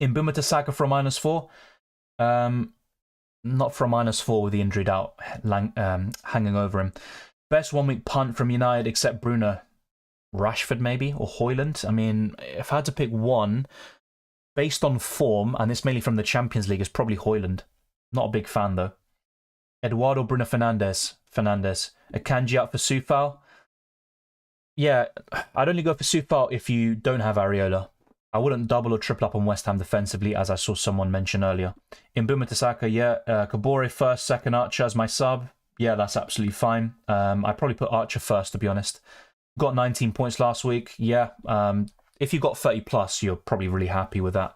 Mbeumo to Saka for a -4. Not for a -4 with the injury doubt hanging over him. Best 1 week punt from United except Bruno. Rashford maybe, or Højlund. I mean, if I had to pick one, based on form, and it's mainly from the Champions League, it's probably Højlund. Not a big fan though. Eduardo Bruno Fernandes. Akanji out for Soufal. Yeah, I'd only go for Soufal if you don't have Areola. I wouldn't double or triple up on West Ham defensively, as I saw someone mention earlier. Mbeumo to Saka, yeah. Kabore first, second Archer as my sub. Yeah, that's absolutely fine. I'd probably put Archer first, to be honest. Got 19 points last week. Yeah, if you got 30+, you're probably really happy with that.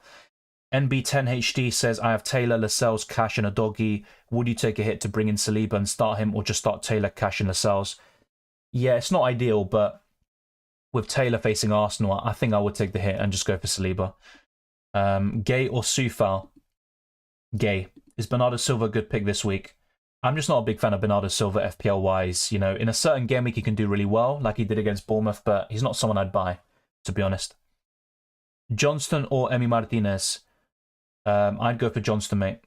NB10HD says, I have Taylor, Lascelles, Cash, and a doggy. Would you take a hit to bring in Saliba and start him, or just start Taylor, Cash, and Lascelles? Yeah, it's not ideal, but with Taylor facing Arsenal, I think I would take the hit and just go for Saliba. Gay or Soufal? Gay. Is Bernardo Silva a good pick this week? I'm just not a big fan of Bernardo Silva FPL-wise. You know, in a certain game week, he can do really well, like he did against Bournemouth, but he's not someone I'd buy, to be honest. Johnston or Emi Martinez? I'd go for Johnston, mate.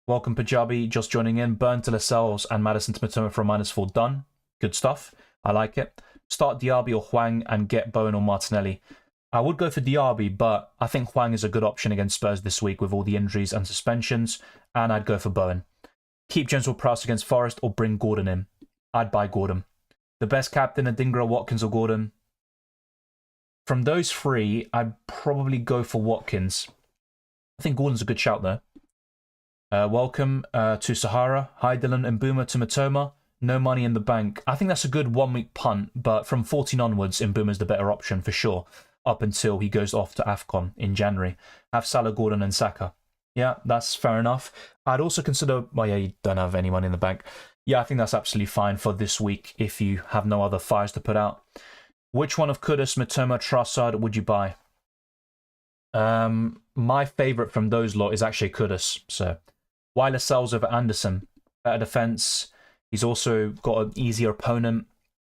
Welcome, Punjabi, just joining in. Burn to Lascelles and Maddison to Matoma for a -4. Done. Good stuff. I like it. Start Diaby or Hwang and get Bowen or Martinelli. I would go for Diaby, but I think Hwang is a good option against Spurs this week with all the injuries and suspensions, and I'd go for Bowen. Keep James Ward-Prowse against Forest or bring Gordon in. I'd buy Gordon. The best captain, Adingra, Watkins or Gordon? From those three, I'd probably go for Watkins. I think Gordon's a good shout though. Welcome to Sahara. Hi Dylan and Mbuma to Matoma. No money in the bank. I think that's a good 1 week punt, but from 14 onwards, Mbuma's the better option for sure, up until he goes off to AFCON in January. Have Salah, Gordon and Saka. Yeah, that's fair enough. I'd also consider, well, yeah, you don't have any money in the bank. Yeah, I think that's absolutely fine for this week if you have no other fires to put out. Which one of Kudus, Matoma, Trossard would you buy? My favourite from those lot is actually Kudus. So, why Lascelles over Anderson? Better defence. He's also got an easier opponent.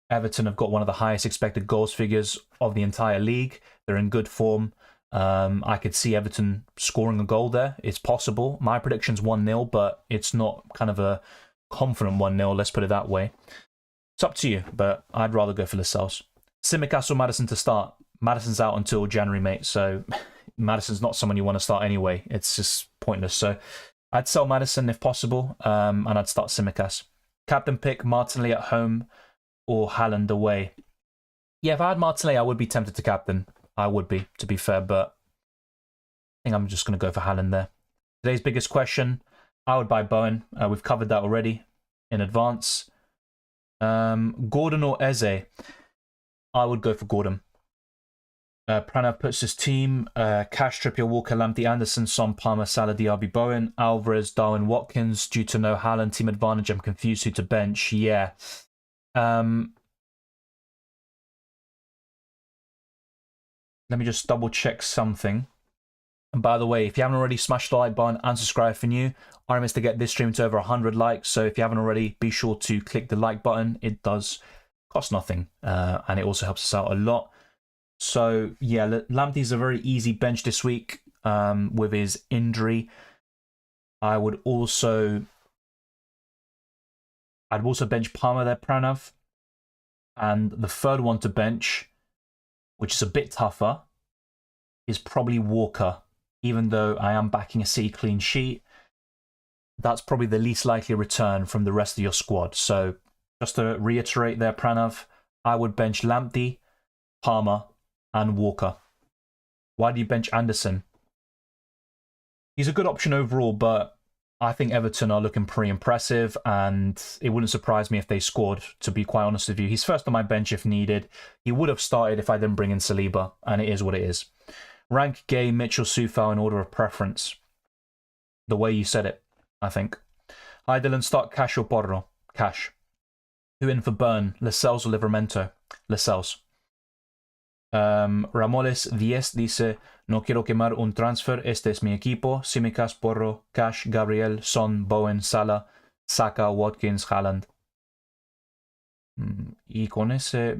Everton have got one of the highest expected goals figures of the entire league. They're in good form. I could see Everton scoring a goal there. It's possible. My prediction's 1-0, but it's not kind of a confident 1-0, let's put it that way. It's up to you, but I'd rather go for Lascelles. Tsimikas or Maddison to start? Maddison's out until January, mate, so Maddison's not someone you want to start anyway. It's just pointless. So I'd sell Maddison if possible, and I'd start Tsimikas. Captain pick, Martinelli at home or Haaland away? Yeah, if I had Martinelli, I would be tempted to captain. I would be, to be fair, but I think I'm just going to go for Haaland there. Today's biggest question, I would buy Bowen. We've covered that already in advance. Gordon or Eze? I would go for Gordon. Pranav puts his team, Cash, Trippier, Walker, Lamptey, Anderson, Son, Palmer, Salah, Diaby, Bowen, Alvarez, Darwin, Watkins. Due to no Haaland team advantage, I'm confused who to bench. Yeah. Let me just double check something. And by the way, if you haven't already, smash the like button and subscribe for new. Our aim is to get this stream to over 100 likes. So if you haven't already, be sure to click the like button. It does cost nothing, and it also helps us out a lot. So yeah, Lamptey's a very easy bench this week with his injury. I'd also bench Palmer there, Pranav. And the third one to bench, which is a bit tougher, is probably Walker. Even though I am backing a City clean sheet, that's probably the least likely return from the rest of your squad. So just to reiterate there, Pranav, I would bench Lamptey, Palmer, and Walker. Why do you bench Anderson? He's a good option overall, but I think Everton are looking pretty impressive, and it wouldn't surprise me if they scored, to be quite honest with you. He's first on my bench if needed. He would have started if I didn't bring in Saliba, and it is what it is. Rank Gay, Mitchell, Soufal in order of preference. The way you said it, I think. Hi Dylan, start Cash or Porro? Cash. Who in for Burn? Lascelles or Livramento? Lascelles. Ramoles 10 dice, no quiero quemar un transfer, este es mi equipo, Tsimikas, Porro, Cash, Gabriel, Son, Bowen, Salah, Saka, Watkins, Haaland. Y con esa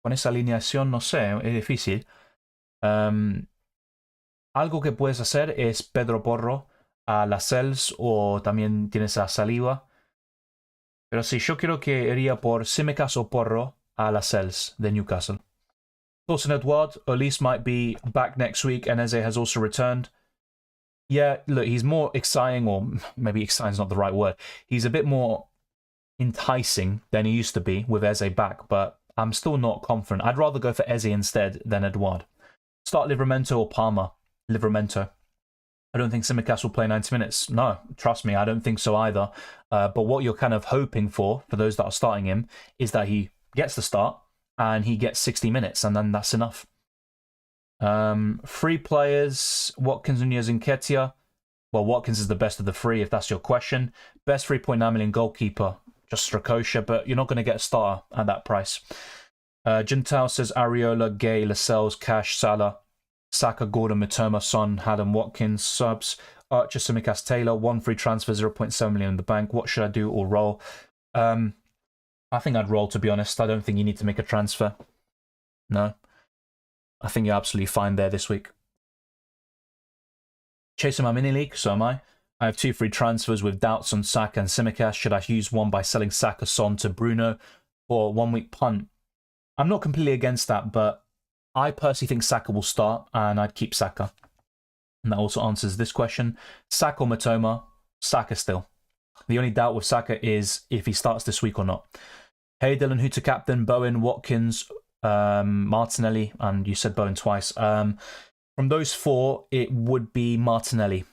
alineación, no sé, es difícil. Algo que puedes hacer es Pedro Porro a Lascelles o también tienes a Saliba. Pero sí, yo creo que iría por Tsimikas o Porro a Lascelles de Newcastle. Thoughts on Edouard? Elise might be back next week, and Eze has also returned. Yeah, look, he's more exciting, or maybe exciting is not the right word. He's a bit more enticing than he used to be with Eze back, but I'm still not confident. I'd rather go for Eze instead than Edouard. Start Livramento or Palmer? Livramento. I don't think Tsimikas will play 90 minutes. No, trust me, I don't think so either. But what you're kind of hoping for those that are starting him, is that he gets the start, and he gets 60 minutes, and then that's enough. Free players, Watkins, Nunez, and Nketiah. Well, Watkins is the best of the three, if that's your question. Best 3.9 million goalkeeper, just Strakosha, but you're not going to get a starter at that price. Jintao says Areola, Gay, Lascelles, Cash, Salah, Saka, Gordon, Mitoma, Son, Haddon, Watkins, subs, Archer, Tsimikas, Taylor, 1 free transfer, 0.7 million in the bank. What should I do or roll? I think I'd roll, to be honest. I don't think you need to make a transfer. No. I think you're absolutely fine there this week. Chasing my mini league, so am I. I have 2 free transfers with doubts on Saka and Tsimikas. Should I use one by selling Saka, Son to Bruno for 1 week punt? I'm not completely against that, but I personally think Saka will start, and I'd keep Saka. And that also answers this question. Saka or Mitoma? Saka still. The only doubt with Saka is if he starts this week or not. Hey Dylan, who to captain? Bowen, Watkins, Martinelli, and you said Bowen twice. From those 4, it would be Martinelli.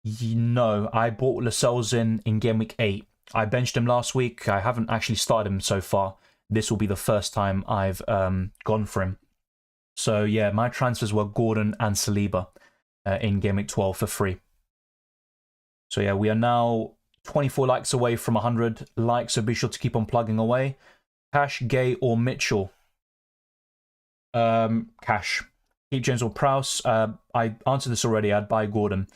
No, I bought Lascelles in game week 8. I benched him last week. I haven't actually started him so far. This will be the first time I've gone for him. So yeah, my transfers were Gordon and Saliba in game week 12 for free. So yeah, we are now 24 likes away from 100 likes, so be sure to keep on plugging away. Cash, Gay, or Mitchell? Cash. Keep James or Prowse. I answered this already. I'd buy Gordon.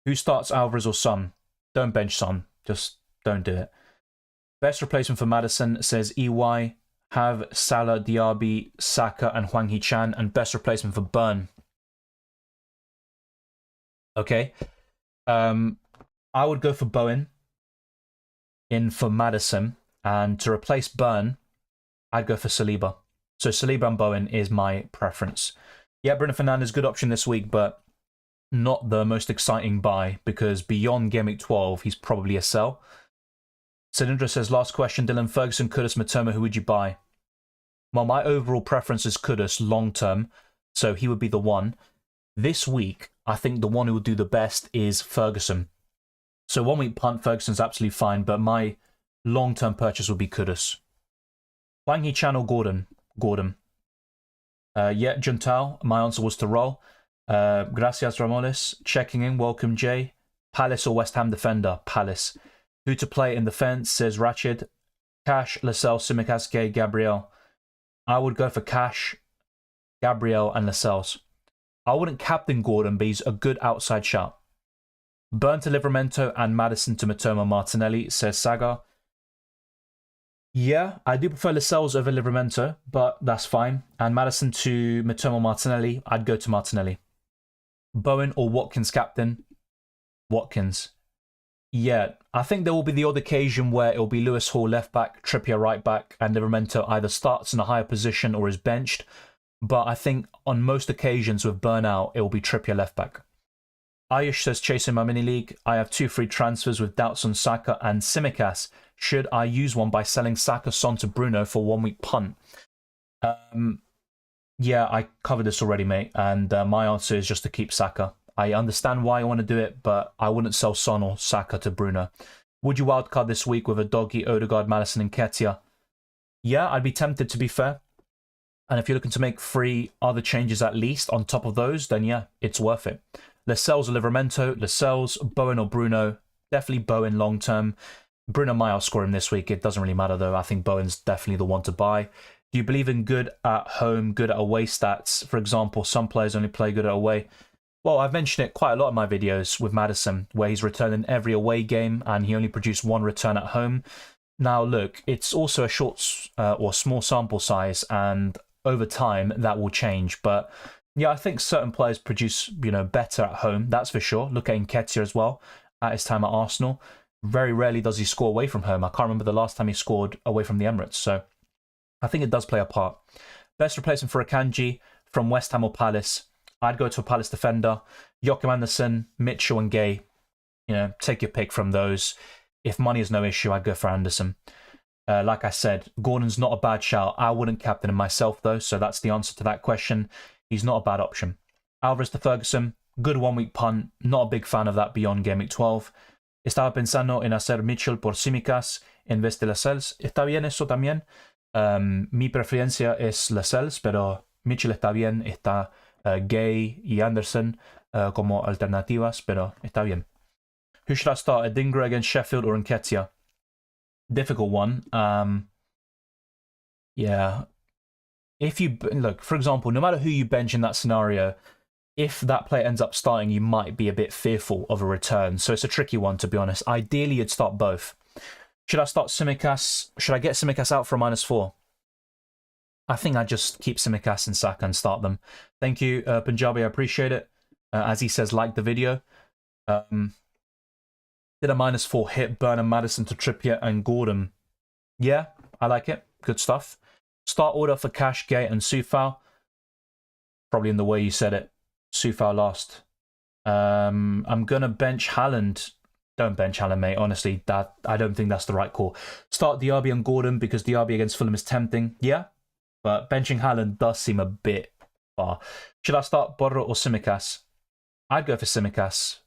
Who starts, Alvarez or Son? Don't bench Son. Just don't do it. Best replacement for Maddison says EY. Have Salah, Diaby, Saka, and Hwang Hee-chan. And best replacement for Burn. Okay. I would go for Bowen in for Maddison. And to replace Burn, I'd go for Saliba. So Saliba and Bowen is my preference. Yeah, Bruno Fernandes, good option this week, but not the most exciting buy because beyond game week 12, he's probably a sell. Cylindra says, last question, Dylan, Ferguson, Kudus, Mitoma, who would you buy? Well, my overall preference is Kudus long term, so he would be the one. This week, I think the one who will do the best is Ferguson. So 1 week punt, Ferguson's absolutely fine, but my long-term purchase would be Kudus. Hwang Hee-chan or Gordon? Gordon. Yeah, Juntao, my answer was to roll. Gracias Ramones, checking in, welcome Jay. Palace or West Ham defender? Palace. Who to play in defence, says Ratched. Cash, Lascelles, Tsimikas, Gay, Gabriel. I would go for Cash, Gabriel, and Lascelles. I wouldn't captain Gordon, but he's a good outside shout. Burn to Livramento and Maddison to Mitoma Martinelli, says Saga. Yeah, I do prefer Lascelles over Livramento, but that's fine. And Maddison to Mitoma Martinelli, I'd go to Martinelli. Bowen or Watkins captain? Watkins. Yeah, I think there will be the odd occasion where it will be Lewis Hall left back, Trippier right back, and Livramento either starts in a higher position or is benched. But I think on most occasions with burnout, it will be Trippier left back. Ayush says, chasing my mini league. I have 2 free transfers with doubts on Saka and Tsimikas. Should I use one by selling Saka, Son to Bruno for 1 week punt? Yeah, I covered this already, mate. And my answer is just to keep Saka. I understand why you want to do it, but I wouldn't sell Son or Saka to Bruno. Would you wildcard this week with a Doggy, Odegaard, Maddison, and Nketiah? Yeah, I'd be tempted, to be fair. And if you're looking to make 3 other changes at least on top of those, then yeah, it's worth it. Lascelles or Livramento, Lascelles, Bowen or Bruno. Definitely Bowen long term. Bruno might outscore him this week. It doesn't really matter though. I think Bowen's definitely the one to buy. Do you believe in good at home, good at away stats? For example, some players only play good at away. Well, I've mentioned it quite a lot in my videos with Maddison, where he's returned in every away game and he only produced 1 return at home. Now look, it's also a short or small sample size, and over time that will change. But yeah, I think certain players produce, better at home. That's for sure. Look at Nketiah as well at his time at Arsenal. Very rarely does he score away from home. I can't remember the last time he scored away from the Emirates. So I think it does play a part. Best replacement for Akanji from West Ham or Palace. I'd go to a Palace defender. Joachim Anderson, Mitchell and Gay. Take your pick from those. If money is no issue, I'd go for Anderson. Like I said, Gordon's not a bad shout. I wouldn't captain him myself though. So that's the answer to that question. He's not a bad option. Alvarez to Ferguson. Good 1 week punt. Not a big fan of that beyond game week 12. Estaba pensando en hacer Mitchell por Tsimikas en vez de Lascelles. Está bien eso también. Mi preferencia es Lascelles, pero Mitchell está bien. Está Gay y Anderson como alternativas, pero está bien. Who should I start? Adingra against Sheffield or Nketiah? Difficult one. Yeah. If you look, for example, no matter who you bench in that scenario, if that player ends up starting, you might be a bit fearful of a return. So it's a tricky one, to be honest. Ideally, you'd start both. Should I start Tsimikas? Should I get Tsimikas out for a -4? I think I'd just keep Tsimikas and Saka and start them. Thank you, Punjabi. I appreciate it. As he says, like the video. Did a -4 hit Burn and Maddison to Trippier and Gordon? Yeah, I like it. Good stuff. Start order for Cash, Gay, and Sufal. Probably in the way you said it. Sufal last. I'm going to bench Haaland. Don't bench Haaland, mate. Honestly, I don't think that's the right call. Start Diaby and Gordon because Diaby against Fulham is tempting. Yeah, but benching Haaland does seem a bit far. Should I start Borro or Tsimikas? I'd go for Tsimikas.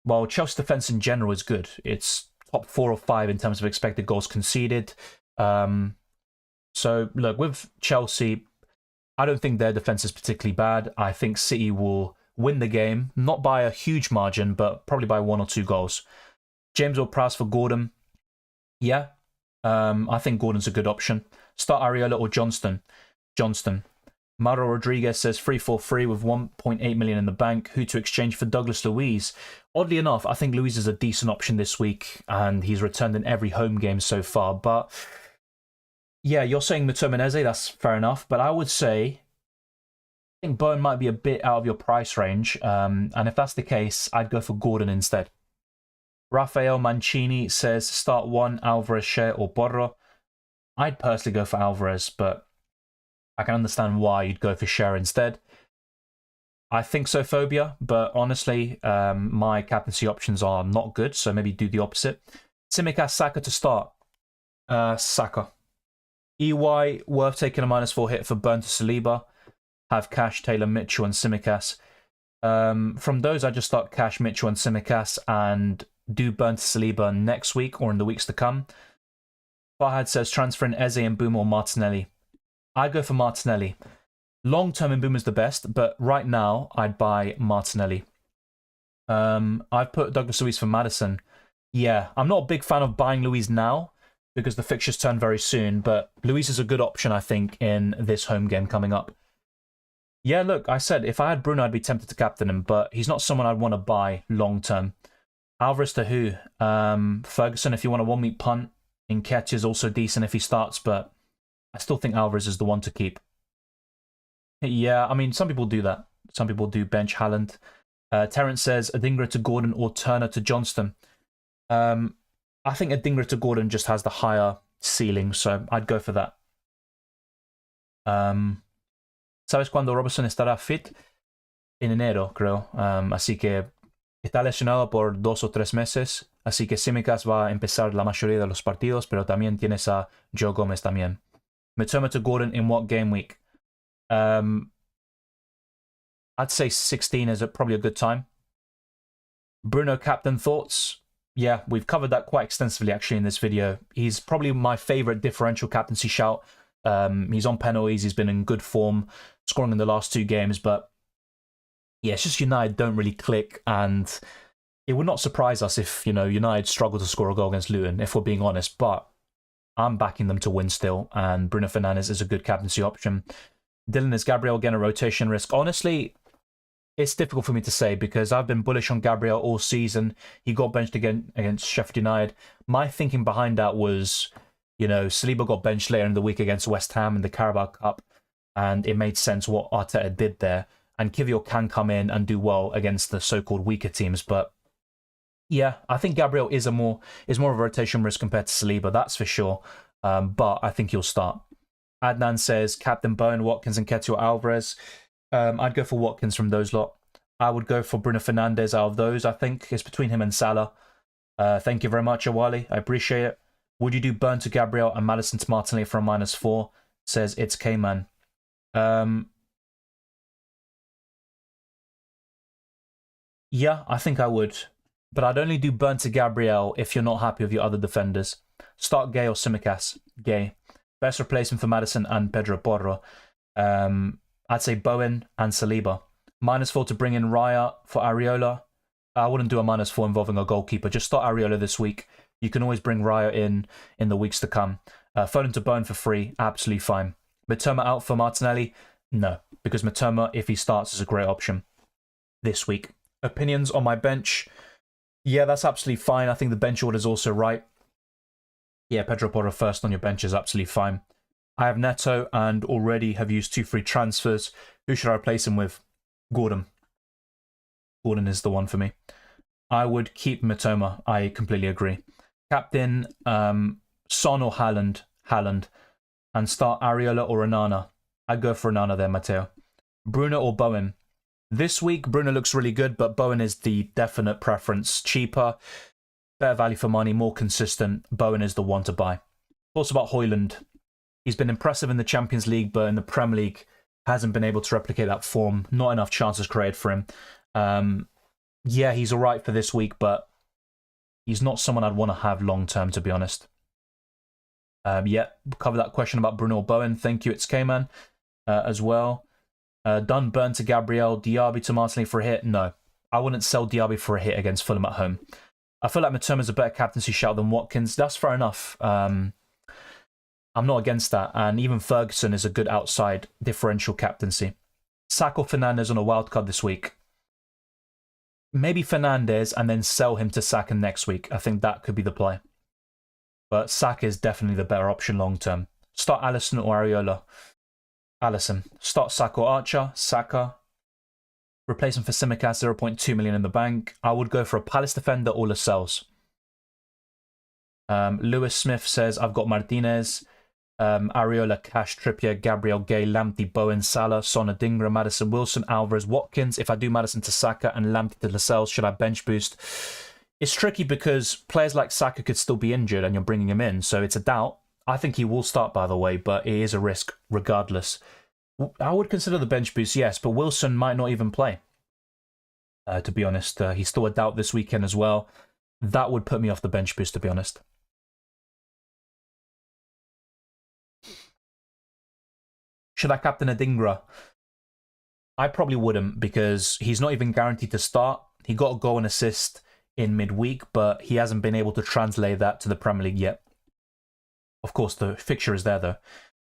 Well, Chelsea defense in general is good. It's top 4 or 5 in terms of expected goals conceded. So, look, with Chelsea, I don't think their defense is particularly bad. I think City will win the game, not by a huge margin, but probably by 1 or 2 goals. James or Prowse for Gordon? Yeah, I think Gordon's a good option. Start Areola or Johnston? Johnston. Mauro Rodriguez says 3-4-3 with 1.8 million in the bank. Who to exchange for Douglas Luiz? Oddly enough, I think Luiz is a decent option this week, and he's returned in every home game so far. But yeah, you're saying Mitomeneze, that's fair enough. But I would say, I think Burn might be a bit out of your price range. And if that's the case, I'd go for Gordon instead. Rafael Mancini says start 1, Alvarez, Shea, or Borro. I'd personally go for Alvarez, but I can understand why you'd go for Shea instead. I think so, Phobia, but honestly, my captaincy options are not good, so maybe do the opposite. Tsimikas, Saka to start. Saka. EY, worth taking a -4 hit for Burn to Saliba. Have Cash, Taylor, Mitchell, and Tsimikas. From those, I just start Cash, Mitchell, and Tsimikas, and do Burn to Saliba next week or in the weeks to come. Farhad says transfer in Eze and Boom or Martinelli. I'd go for Martinelli. Long-term Mbeumo is the best, but right now, I'd buy Martinelli. I've put Douglas Luiz for Maddison. Yeah, I'm not a big fan of buying Luiz now because the fixtures turn very soon, but Luiz is a good option, I think, in this home game coming up. Yeah, look, I said if I had Bruno, I'd be tempted to captain him, but he's not someone I'd want to buy long-term. Alvarez to who? Ferguson, if you want a one-week punt. Nketiah is also decent if he starts, but I still think Alvarez is the one to keep. Yeah, I mean, some people do that. Some people do bench Haaland. Terence says Adingra to Gordon or Turner to Johnston. I think Adingra to Gordon just has the higher ceiling, so I'd go for that. ¿Sabes cuándo Robertson estará fit? En enero, creo. Así que está lesionado por 2 o 3 meses. Así que Tsimikas va a empezar la mayoría de los partidos, pero también tienes a Joe Gomez también. Mitoma to Gordon in what game week? I'd say 16 is probably a good time. Bruno captain thoughts? Yeah, we've covered that quite extensively actually in this video. He's probably my favorite differential captaincy shout. He's on penalties, he's been in good form, scoring in the last 2 games, but yeah, it's just United don't really click, and it would not surprise us if, you know, United struggle to score a goal against Luton, if we're being honest, but I'm backing them to win still, and Bruno Fernandes is a good captaincy option. Dylan, is Gabriel again a rotation risk? Honestly, it's difficult for me to say because I've been bullish on Gabriel all season. He got benched again against Sheffield United. My thinking behind that was, you know, Saliba got benched later in the week against West Ham in the Carabao Cup, and it made sense what Arteta did there. And Kivior can come in and do well against the so-called weaker teams, but yeah, I think Gabriel is more of a rotation risk compared to Saliba, that's for sure. But I think he'll start. Adnan says Captain Burn, Watkins, and Nketiah Alvarez. I'd go for Watkins from those lot. I would go for Bruno Fernandes out of those. I think it's between him and Salah. Thank you very much, Awali. I appreciate it. Would you do Burn to Gabriel and Maddison to Martinelli for a -4? Says it's K-Man. Yeah, I think I would. But I'd only do Burn to Gabriel if you're not happy with your other defenders. Start Gay or Tsimikas. Gay. Best replacement for Maddison and Pedro Porro. I'd say Bowen and Saliba. -4 to bring in Raya for Areola. I wouldn't do a -4 involving a goalkeeper. Just start Areola this week. You can always bring Raya in the weeks to come. Foden to Burn for free, absolutely fine. Mitoma out for Martinelli? No, because Mitoma, if he starts, is a great option this week. Opinions on my bench? Yeah, that's absolutely fine. I think the bench order is also right. Yeah, Pedro Porro first on your bench is absolutely fine. I have Neto and already have used 2 free transfers. Who should I replace him with? Gordon. Gordon is the one for me. I would keep Mitoma. I completely agree. Captain, Son or Haaland. Haaland. And start Areola or Onana. I'd go for Onana there, Matteo. Bruno or Bowen. This week, Bruno looks really good, but Bowen is the definite preference. Cheaper, better value for money, more consistent. Bowen is the one to buy. Thoughts about Højlund. He's been impressive in the Champions League, but in the Premier League, hasn't been able to replicate that form. Not enough chances created for him. Yeah, he's all right for this week, but he's not someone I'd want to have long-term, to be honest. Yeah, cover that question about Bruno or Bowen. Thank you, it's K-Man as well. Done Burn to Gabriel, Diaby to Martinelli for a hit? No, I wouldn't sell Diaby for a hit against Fulham at home. I feel like Mitoma's a better captaincy shout than Watkins. That's fair enough. I'm not against that. And even Ferguson is a good outside differential captaincy. Saka or Fernandes on a wildcard this week. Maybe Fernandes and then sell him to Saka next week. I think that could be the play. But Saka is definitely the better option long term. Start Alisson or Areola. Alisson. Start Saka or Archer. Saka. Replace him for Tsimikas, 0.2 million in the bank. I would go for a Palace defender or Lascelles. Lewis Smith says, I've got Martinez, Areola, Cash, Trippier, Gabriel, Gay, Lamptey, Bowen, Salah, Son, Adingra, Maddison, Wilson, Alvarez, Watkins. If I do Maddison to Saka and Lamptey to Lascelles, should I bench boost? It's tricky because players like Saka could still be injured and you're bringing him in, so it's a doubt. I think he will start, by the way, but it is a risk regardless. I would consider the bench boost, yes, but Wilson might not even play. To be honest, he's still a doubt this weekend as well. That would put me off the bench boost, to be honest. Should I captain Adingra? I probably wouldn't because he's not even guaranteed to start. He got a goal and assist in midweek, but he hasn't been able to translate that to the Premier League yet. Of course, the fixture is there, though.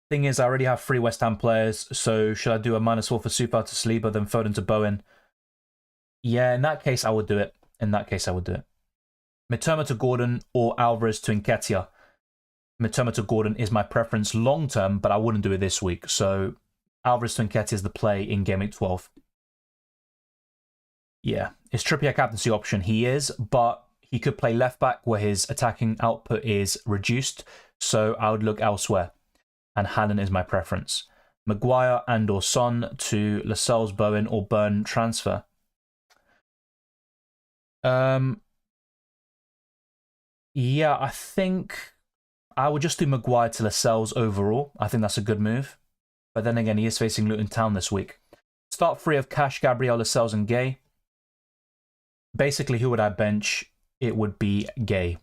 Thing is, I already have 3 West Ham players, so should I do a -4 for Supa to Saliba, then Foden to Bowen? Yeah, in that case, I would do it. Mitoma to Gordon or Alvarez to Nketiah. Mitoma to Gordon is my preference long-term, but I wouldn't do it this week. So Alvarez to Nketiah is the play in Game Week 12. Yeah, is Trippier a captaincy option? He is, but he could play left-back where his attacking output is reduced. So I would look elsewhere. And Haaland is my preference. Maguire and or Son to Lascelles, Bowen or Burn transfer. Yeah, I think I would just do Maguire to Lascelles overall. I think that's a good move. But then again, he is facing Luton Town this week. Start 3 of Cash, Gabriel, Lascelles and Gay. Basically, who would I bench? It would be Gay.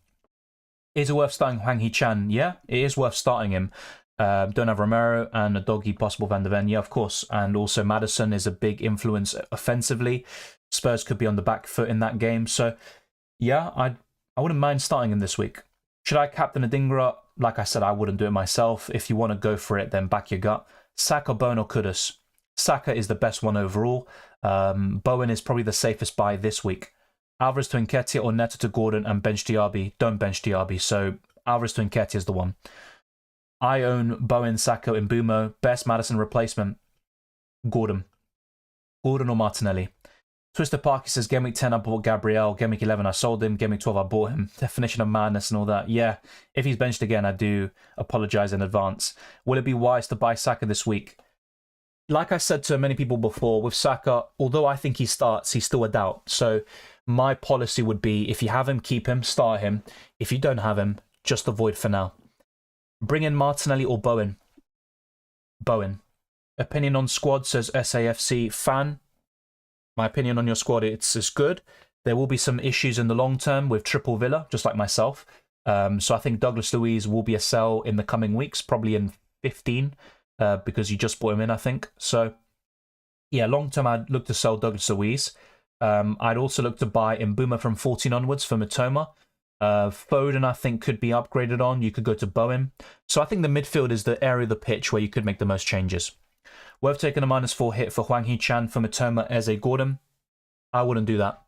Is it worth starting Hwang Hee-chan? Yeah, it is worth starting him. Don't have Romero and a doggy possible Van de Ven. Yeah, of course. And also Maddison is a big influence offensively. Spurs could be on the back foot in that game. So, yeah, I wouldn't mind starting him this week. Should I captain Adingra? Like I said, I wouldn't do it myself. If you want to go for it, then back your gut. Saka, Bowen or Kudus? Saka is the best one overall. Bowen is probably the safest buy this week. Alvarez to Nketiah or Neto to Gordon and bench Diaby. Don't bench Diaby. So Alvarez to Nketiah is the one. I own Bowen, Saka, and Mbumo. Best Maddison replacement. Gordon. Gordon or Martinelli. Twister Parky says, Game Week 10 I bought Gabriel. Game Week 11 I sold him. Game Week 12 I bought him. Definition of madness and all that. Yeah, if he's benched again, I do apologise in advance. Will it be wise to buy Saka this week? Like I said to many people before, with Saka, although I think he starts, he's still a doubt. So my policy would be, if you have him, keep him, start him. If you don't have him, just avoid for now. Bring in Martinelli or Bowen. Bowen. Opinion on squad says SAFC fan. My opinion on your squad, it's good. There will be some issues in the long term with Triple Villa, just like myself. So I think Douglas Luiz will be a sell in the coming weeks, probably in 15, because you just brought him in, I think. So Yeah, long term, I'd look to sell Douglas Luiz. I'd also look to buy Mbuma from 14 onwards for Matoma. Foden, I think, could be upgraded on. You could go to Bowen. So I think the midfield is the area of the pitch where you could make the most changes. Worth taking a -4 hit for Hwang Hee-chan for Matoma, Eze, Gordon. I wouldn't do that.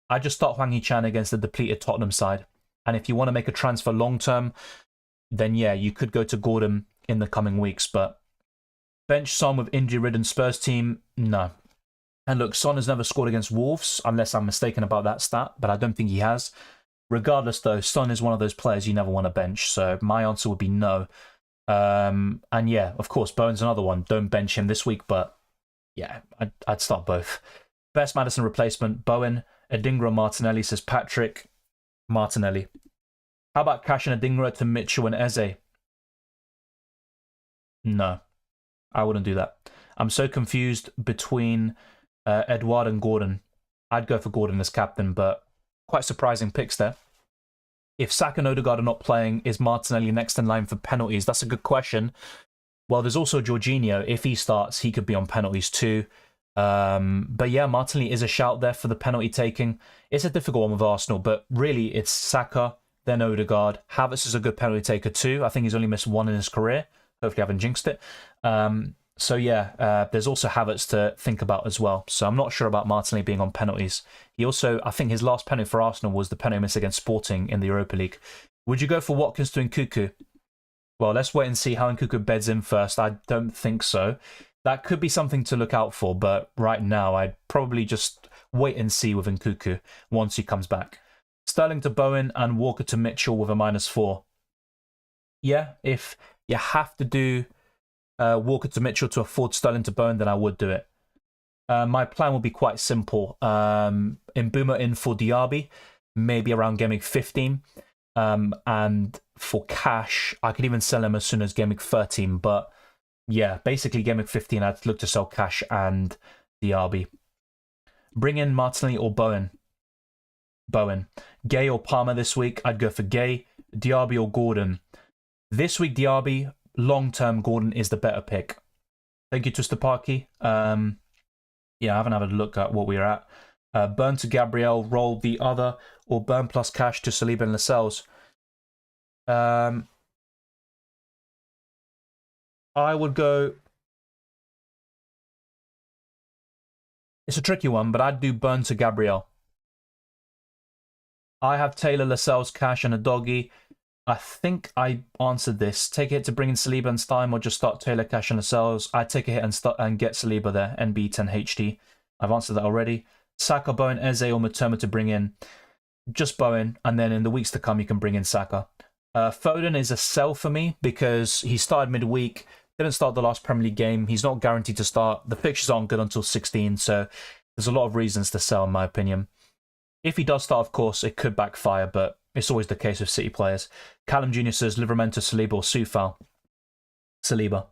I'd just start Hwang Hee-chan against the depleted Tottenham side. And if you want to make a transfer long term, then yeah, you could go to Gordon in the coming weeks. But bench Son with injury-ridden Spurs team, no. And look, Son has never scored against Wolves, unless I'm mistaken about that stat, but I don't think he has. Regardless, though, Son is one of those players you never want to bench, so my answer would be no. And yeah, of course, Bowen's another one. Don't bench him this week, but yeah, I'd start both. Best Maddison replacement, Bowen. Adingra, Martinelli, says Patrick. Martinelli. How about Cash and Adingra to Mitchell and Eze? No, I wouldn't do that. I'm so confused between Edouard and Gordon. I'd go for Gordon as captain, but quite surprising picks there. If Saka and Odegaard are not playing, is Martinelli next in line for penalties? That's a good question. Well, there's also Jorginho. If he starts, he could be on penalties too. But yeah, Martinelli is a shout there for the penalty taking. It's a difficult one with Arsenal, but really it's Saka, then Odegaard. Havertz is a good penalty taker too. I think he's only missed one in his career. Hopefully I haven't jinxed it. So yeah, there's also Havertz to think about as well. So I'm not sure about Martinelli being on penalties. He also, I think his last penalty for Arsenal was the penalty miss against Sporting in the Europa League. Would you go for Watkins to Nkunku? Well, let's wait and see how Nkunku beds in first. I don't think so. That could be something to look out for, but right now I'd probably just wait and see with Nkunku once he comes back. Sterling to Bowen and Walker to Mitchell with a -4. Yeah, if you have to do Walker to Mitchell to afford Sterling to Bowen, then I would do it. My plan will be quite simple. Mbuma in for Diaby, maybe around Game Week 15. And for cash, I could even sell him as soon as Game Week 13. But yeah, basically Game Week 15, I'd look to sell cash and Diaby. Bring in Martinelli or Bowen. Bowen. Gay or Palmer this week, I'd go for Gay. Diaby or Gordon. This week, Diaby. Long-term, Gordon is the better pick. Thank you, Twister Parky. Yeah, I haven't had a look at what we're at. Burn to Gabriel, roll the other, or Burn plus cash to Saliba and Lascelles. I would go... It's a tricky one, but I'd do Burn to Gabriel. I have Taylor, Lascelles, cash, and a doggy. I think I answered this. Take a hit to bring in Saliba and Stein, or just start Taylor, Cash, and Lascelles. I'd take a hit and get Saliba there. NB10HD. I've answered that already. Saka, Bowen, Eze, or Matoma to bring in. Just Bowen, and then in the weeks to come, you can bring in Saka. Foden is a sell for me because he started midweek, didn't start the last Premier League game. He's not guaranteed to start. The fixtures aren't good until 16, so there's a lot of reasons to sell, in my opinion. If he does start, of course, it could backfire, but it's always the case with City players. Callum Jr. says Livramento, Saliba, or Soufal. Saliba.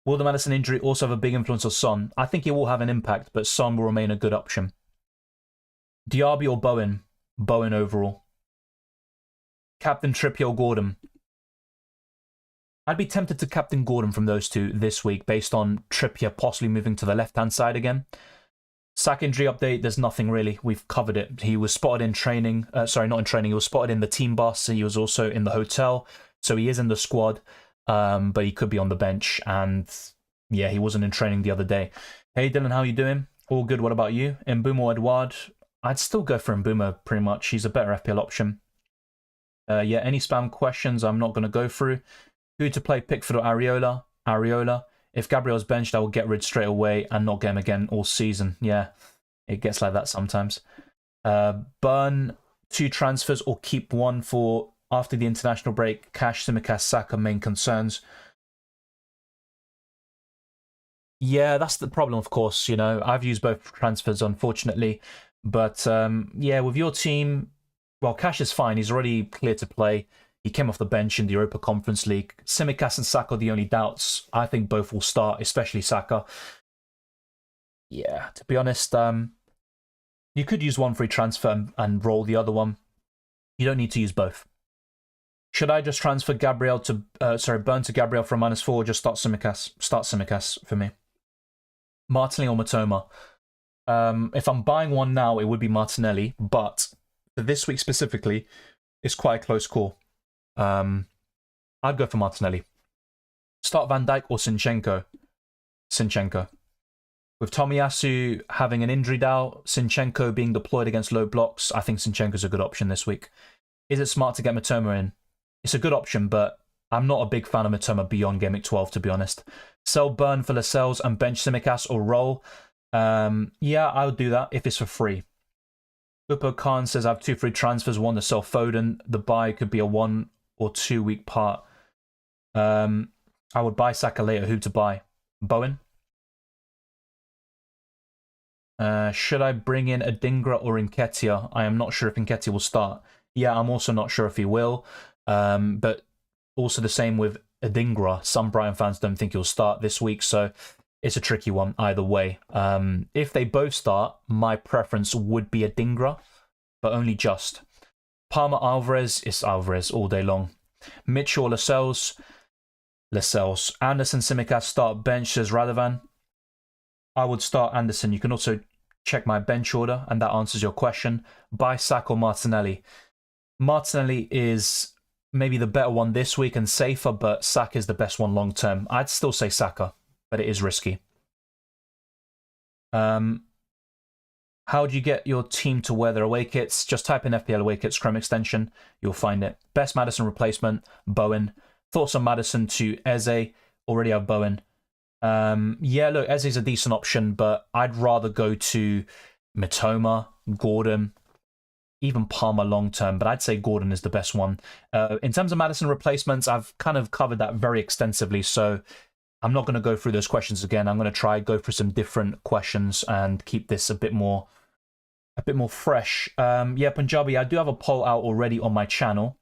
Will the Maddison injury also have a big influence on Son? I think it will have an impact, but Son will remain a good option. Diaby or Bowen? Bowen overall. Captain Trippier or Gordon? I'd be tempted to captain Gordon from those two this week based on Trippier possibly moving to the left-hand side again. Saka injury update, there's nothing really. We've covered it. He was spotted in training. Sorry, not in training. He was spotted in the team bus. He was also in the hotel. So he is in the squad, but he could be on the bench. And yeah, he wasn't in training the other day. Hey, Dylan, how you doing? All good. What about you? Mbuma or Edouard? I'd still go for Mbuma pretty much. He's a better FPL option. Yeah, any spam questions I'm not going to go through. Who to play, Pickford or Areola? Areola. If Gabriel's benched, I will get rid straight away and not get him again all season. Yeah, it gets like that sometimes. Burn 2 transfers or keep 1 for after the international break. Cash, Tsimikas, Saka, main concerns. Yeah, that's the problem, of course. You know, I've used both transfers, unfortunately. But yeah, with your team, well, Cash is fine. He's already clear to play. He came off the bench in the Europa Conference League. Tsimikas and Saka are the only doubts. I think both will start, especially Saka. Yeah, to be honest, you could use one free transfer and roll the other one. You don't need to use both. Should I just transfer Gabriel to Burn to Gabriel for a -4 or just start Tsimikas? Start Tsimikas for me. Martinelli or Matoma. If I'm buying one now, it would be Martinelli, but for this week specifically, it's quite a close call. I'd go for Martinelli. Start Van Dijk or Zinchenko? Zinchenko. With Tomiyasu having an injury now, Zinchenko being deployed against low blocks, I think Zinchenko's a good option this week. Is it smart to get Matoma in? It's a good option, but I'm not a big fan of Matoma beyond Game Week 12, to be honest. Sell Burn for Lascelles and bench Tsimikas or roll. Yeah, I would do that if it's for free. Upo Khan says I have 2 free transfers, one to sell Foden. The buy could be a 1 or 2 week part. I would buy Saka later. Who to buy? Bowen? Should I bring in Adingra or Nketiah? I am not sure if Nketiah will start. Yeah, I'm also not sure if he will. But also the same with Adingra. Some Brighton fans don't think he'll start this week, so it's a tricky one either way. If they both start, my preference would be Adingra, but only just. Palmer Alvarez is Alvarez all day long. Mitchell Lascelles. Anderson Tsimikas start bench, says Radovan. I would start Anderson. You can also check my bench order, and that answers your question. Buy Saka or Martinelli. Martinelli is maybe the better one this week and safer, but Saka is the best one long term. I'd still say Saka, but it is risky. How do you get your team to wear their away kits? Just type in FPL away kits Chrome extension. You'll find it. Best Maddison replacement, Bowen. Thoughts on Maddison to Eze? Already have Bowen. Yeah, look, Eze's a decent option, but I'd rather go to Matoma, Gordon, even Palmer long term, but I'd say Gordon is the best one. In terms of Maddison replacements, I've kind of covered that very extensively, so I'm not going to go through those questions again. I'm going to try go through some different questions and keep this a bit more fresh. Yeah, Punjabi, I do have a poll out already on my channel,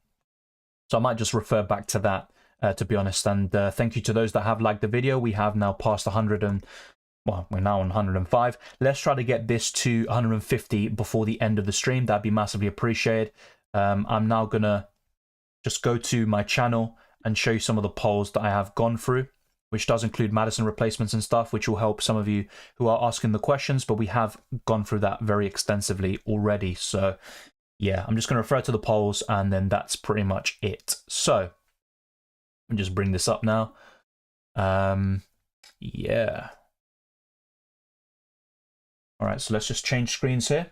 so I might just refer back to that, to be honest. And thank you to those that have liked the video. We have now passed 100 and, well, we're now on 105. Let's try to get this to 150 before the end of the stream. That'd be massively appreciated. I'm now going to just go to my channel and show you some of the polls that I have gone through, which does include Maddison replacements and stuff, which will help some of you who are asking the questions, but we have gone through that very extensively already. So yeah, I'm just going to refer to the polls, and then that's pretty much it. So let me just bring this up now. Yeah. All right, so let's just change screens here.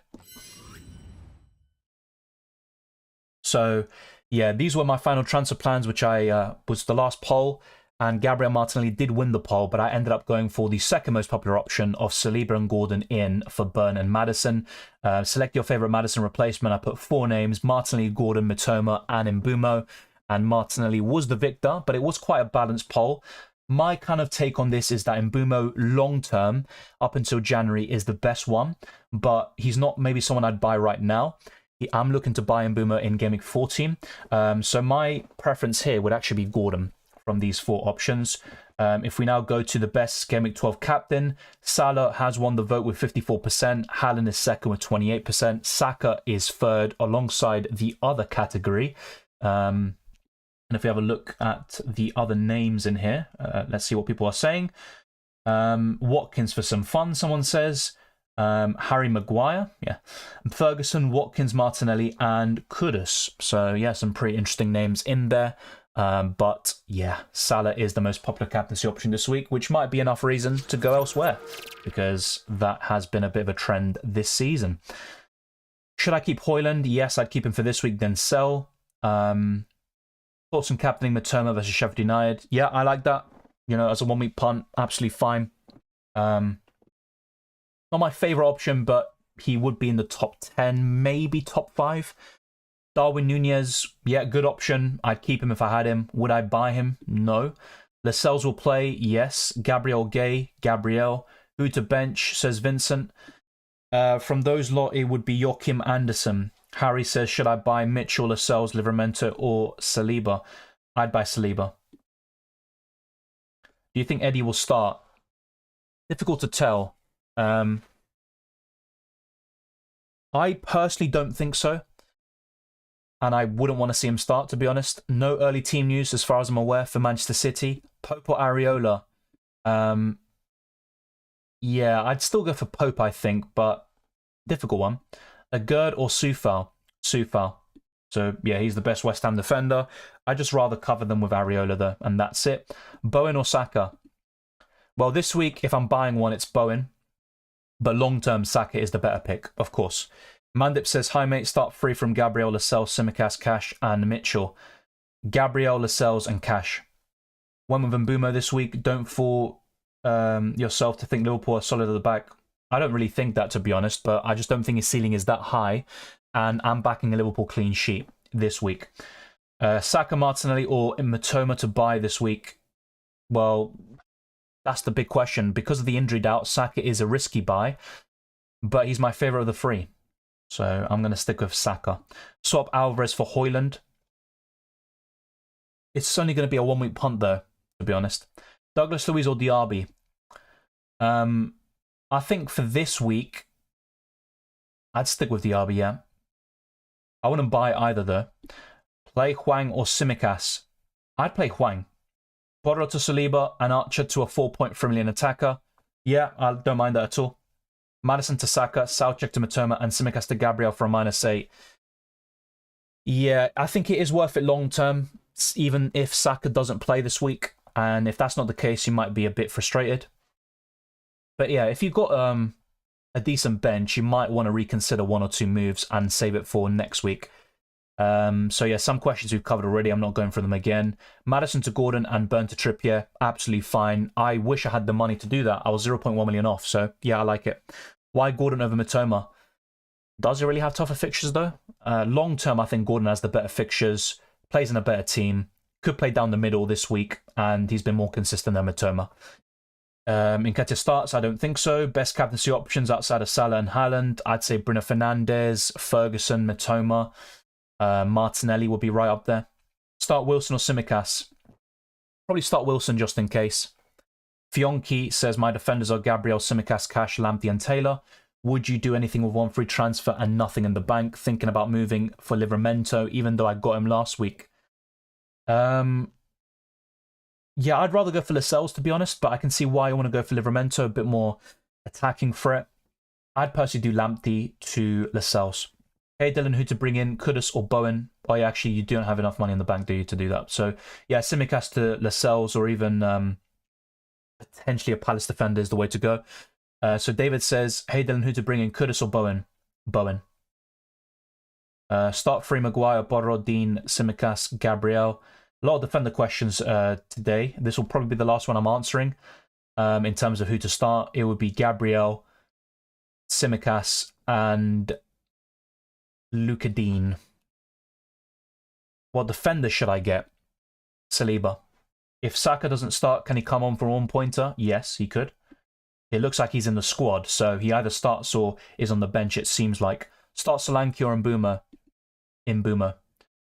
So yeah, these were my final transfer plans, which I was the last poll. And Gabriel Martinelli did win the poll, but I ended up going for the second most popular option of Saliba and Gordon in for Burn and Maddison. Select your favourite Maddison replacement. I put 4 names: Martinelli, Gordon, Matoma, and Mbeumo. And Martinelli was the victor, but it was quite a balanced poll. My kind of take on this is that Mbeumo long-term, up until January, is the best one, but he's not maybe someone I'd buy right now. I'm looking to buy Mbeumo in Game Week 14. So my preference here would actually be Gordon from these 4 options. If we now go to the best Game Week 12 captain, Salah has won the vote with 54%. Haaland is second with 28%. Saka is third alongside the other category. And if we have a look at the other names in here, let's see what people are saying. Watkins for some fun, someone says. Harry Maguire, yeah. Ferguson, Watkins, Martinelli, and Kudus. So yeah, some pretty interesting names in there. But yeah, Salah is the most popular captaincy option this week, which might be enough reason to go elsewhere, because that has been a bit of a trend this season. Should I keep Højlund? Yes, I'd keep him for this week, then sell. Thoughts on captaining Matoma versus Sheffield United? Yeah, I like that. You know, as a 1-week punt, absolutely fine. Not my favourite option, but he would be in the top 10, maybe top 5. Darwin Nunez, yeah, good option. I'd keep him if I had him. Would I buy him? No. Lascelles will play, yes. Gabriel Gay, Gabriel. Who to bench, says Vincent. From those lot, it would be Joachim Anderson. Harry says, should I buy Mitchell, Lascelles, Livramento, or Saliba? I'd buy Saliba. Do you think Eddie will start? Difficult to tell. I personally don't think so. And I wouldn't want to see him start, to be honest. No early team news, as far as I'm aware, for Manchester City. Pope or Areola? Yeah, I'd still go for Pope, I think, but difficult one. A Gerd or Soufal? Soufal. So, yeah, he's the best West Ham defender. I'd just rather cover them with Areola, though, and that's it. Bowen or Saka? Well, this week, if I'm buying one, it's Bowen. But long-term, Saka is the better pick, of course. Mandip says, hi, mate. Start free from Gabriel, Lascelles, Simicast, Cash, and Mitchell. Gabriel, Lascelles, and Cash. One with Mbumo this week. Don't fool yourself to think Liverpool are solid at the back. I don't really think that, to be honest, but I just don't think his ceiling is that high. And I'm backing a Liverpool clean sheet this week. Saka, Martinelli, or Matoma to buy this week? Well, that's the big question. Because of the injury doubt, Saka is a risky buy, but he's my favourite of the three. So I'm going to stick with Saka. Swap Alvarez for Højlund. It's only going to be a 1 week punt, though, to be honest. Douglas Luiz or Diaby? I think for this week, I'd stick with Diaby, yeah. I wouldn't buy either, though. Play Hwang or Simicas? I'd play Hwang. Borro to Saliba and Archer to a 4.3 million attacker. Yeah, I don't mind that at all. Maddison to Saka, Soucek to Matoma, and Simicas to Gabriel for a -8. Yeah, I think it is worth it long term, even if Saka doesn't play this week. And if that's not the case, you might be a bit frustrated. But yeah, if you've got a decent bench, you might want to reconsider 1 or 2 moves and save it for next week. So yeah, some questions we've covered already. I'm not going for them again. Maddison to Gordon and Burn to Trippier, absolutely fine. I wish I had the money to do that. I was 0.1 million off, so yeah, I like it. Why Gordon over Matoma? Does he really have tougher fixtures though? Long term, I think Gordon has the better fixtures, plays in a better team, could play down the middle this week, and he's been more consistent than Matoma. Nketiah starts, I don't think so. Best captaincy options outside of Salah and Haaland, I'd say Bruno Fernandes, Ferguson, Matoma, Martinelli will be right up there. Start Wilson or Simicas? Probably start Wilson just in case. Fionki says, my defenders are Gabriel, Simicas, Cash, Lamptey and Taylor. Would you do anything with 1 free transfer and nothing in the bank? Thinking about moving for Livramento, even though I got him last week. Yeah, I'd rather go for Lascelles, to be honest, but I can see why I want to go for Livramento, a bit more attacking threat. I'd personally do Lamptey to Lascelles. Hey, Dylan, who to bring in, Kudus or Bowen? Oh, yeah, actually, you don't have enough money in the bank, do you, to do that? So, yeah, Simicas to Lascelles or even potentially a Palace defender is the way to go. So David says, hey, Dylan, who to bring in, Kudus or Bowen? Bowen. Start free Maguire, Borodin, Simicas, Gabriel. A lot of defender questions today. This will probably be the last one I'm answering. In terms of who to start, it would be Gabriel, Simicas, and Luca Dean. What defender should I get? Saliba. If Saka doesn't start, can he come on for 1-pointer? Yes, he could. It looks like he's in the squad, so he either starts or is on the bench, it seems like. Start Solanke or Mbeumo.